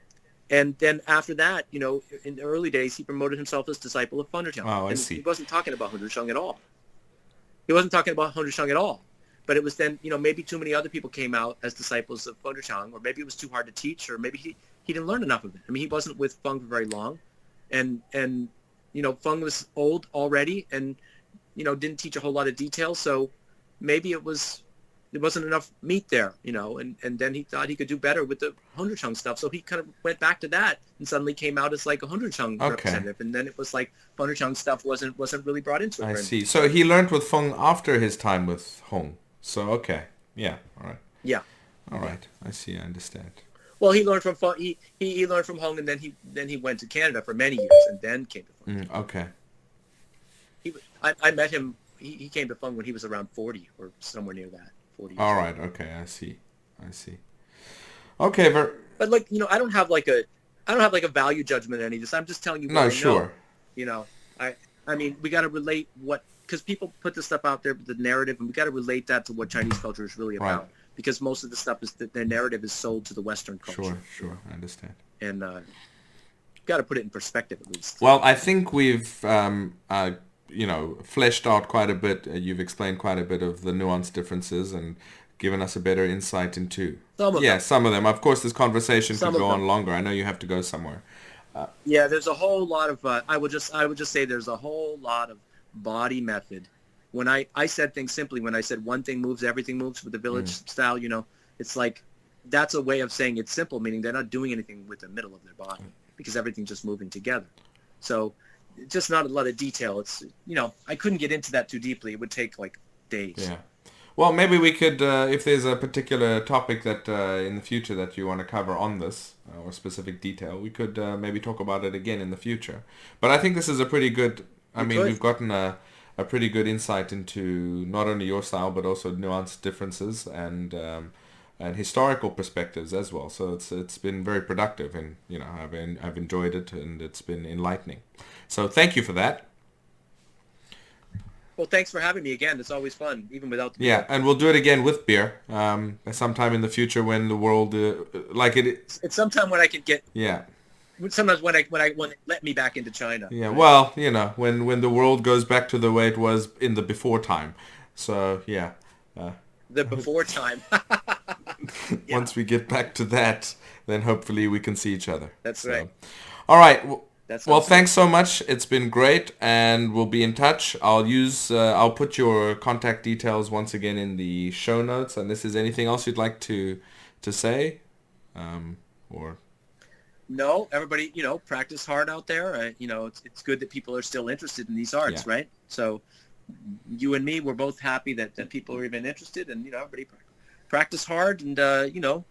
And then after that, you know, in the early days, he promoted himself as disciple of Fundertong. Oh, I and see. He wasn't talking about Hong Junsheng at all. He wasn't talking about Hong Junsheng at all. But it was then, you know, maybe too many other people came out as disciples of Fundertong, or maybe it was too hard to teach, or maybe he didn't learn enough of it. I mean, he wasn't with Feng for very long. And you know, Feng was old already and, you know, didn't teach a whole lot of details. So maybe there wasn't enough meat there, you know, and then he thought he could do better with the Hong Junsheng stuff. So he kind of went back to that and suddenly came out as like a Hong Junsheng representative. And then it was like Hong Junsheng stuff wasn't really brought into it. I see. So he learned with Feng after his time with Hong. So, okay. Yeah. All right. Yeah. All right. I see. I understand. Well, he learned from Feng. He learned from Hong, and then he went to Canada for many years, and then came to Feng. Okay. I met him. He came to Feng when he was around 40 or somewhere near that. 40. All right. Okay. I see. Okay. But like, you know, I don't have like a value judgment in any of this. I'm just telling you what I know. You know, I mean, we got to relate because people put this stuff out there, the narrative, and we got to relate that to what Chinese culture is really about. Right. Because most of the stuff is that their narrative is sold to the Western culture. Sure, I understand. And got to put it in perspective at least. Well, I think we've, you know, fleshed out quite a bit. You've explained quite a bit of the nuance differences and given us a better insight into. Some of them. Of course, this conversation could go on longer. I know you have to go somewhere. Yeah, there's a whole lot of. I would just say there's a whole lot of body method. When I said things simply, when I said one thing moves, everything moves with the village style, you know, it's like that's a way of saying it's simple, meaning they're not doing anything with the middle of their body because everything's just moving together. So just not a lot of detail. It's, you know, I couldn't get into that too deeply. It would take like days. Yeah. Well, maybe we could, if there's a particular topic that in the future that you want to cover on this or specific detail, we could maybe talk about it again in the future. But I think this is a pretty good. We've gotten a pretty good insight into not only your style but also nuanced differences and historical perspectives as well. So it's been very productive, and you know I've enjoyed it, and it's been enlightening. So thank you for that. Well, thanks for having me again. It's always fun, even without the beer. Yeah, and we'll do it again with beer sometime in the future when the world It's sometime when I can get. Yeah. Sometimes when they let me back into China. Yeah, well, you know, when the world goes back to the way it was in the before time. So, yeah. The before time. Yeah. Once we get back to that, then hopefully we can see each other. That's right. All right. Well, thanks so much. It's been great, and we'll be in touch. I'll put your contact details once again in the show notes. And this is anything else you'd like to say, or? No, everybody, you know, practice hard out there. You know, it's good that people are still interested in these arts, right? So you and me, we're both happy that people are even interested, and, you know, everybody practice hard. And, you know,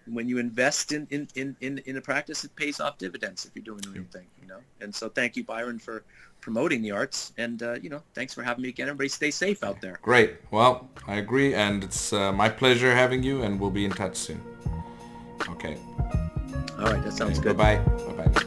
when you invest in a practice, it pays off dividends if you're doing the real thing, you know. And so thank you, Byron, for promoting the arts. And, you know, thanks for having me again. Everybody stay safe out there. Great. Well, I agree. And it's my pleasure having you, and we'll be in touch soon. Okay. All right, that sounds good. Bye-bye. Bye-bye.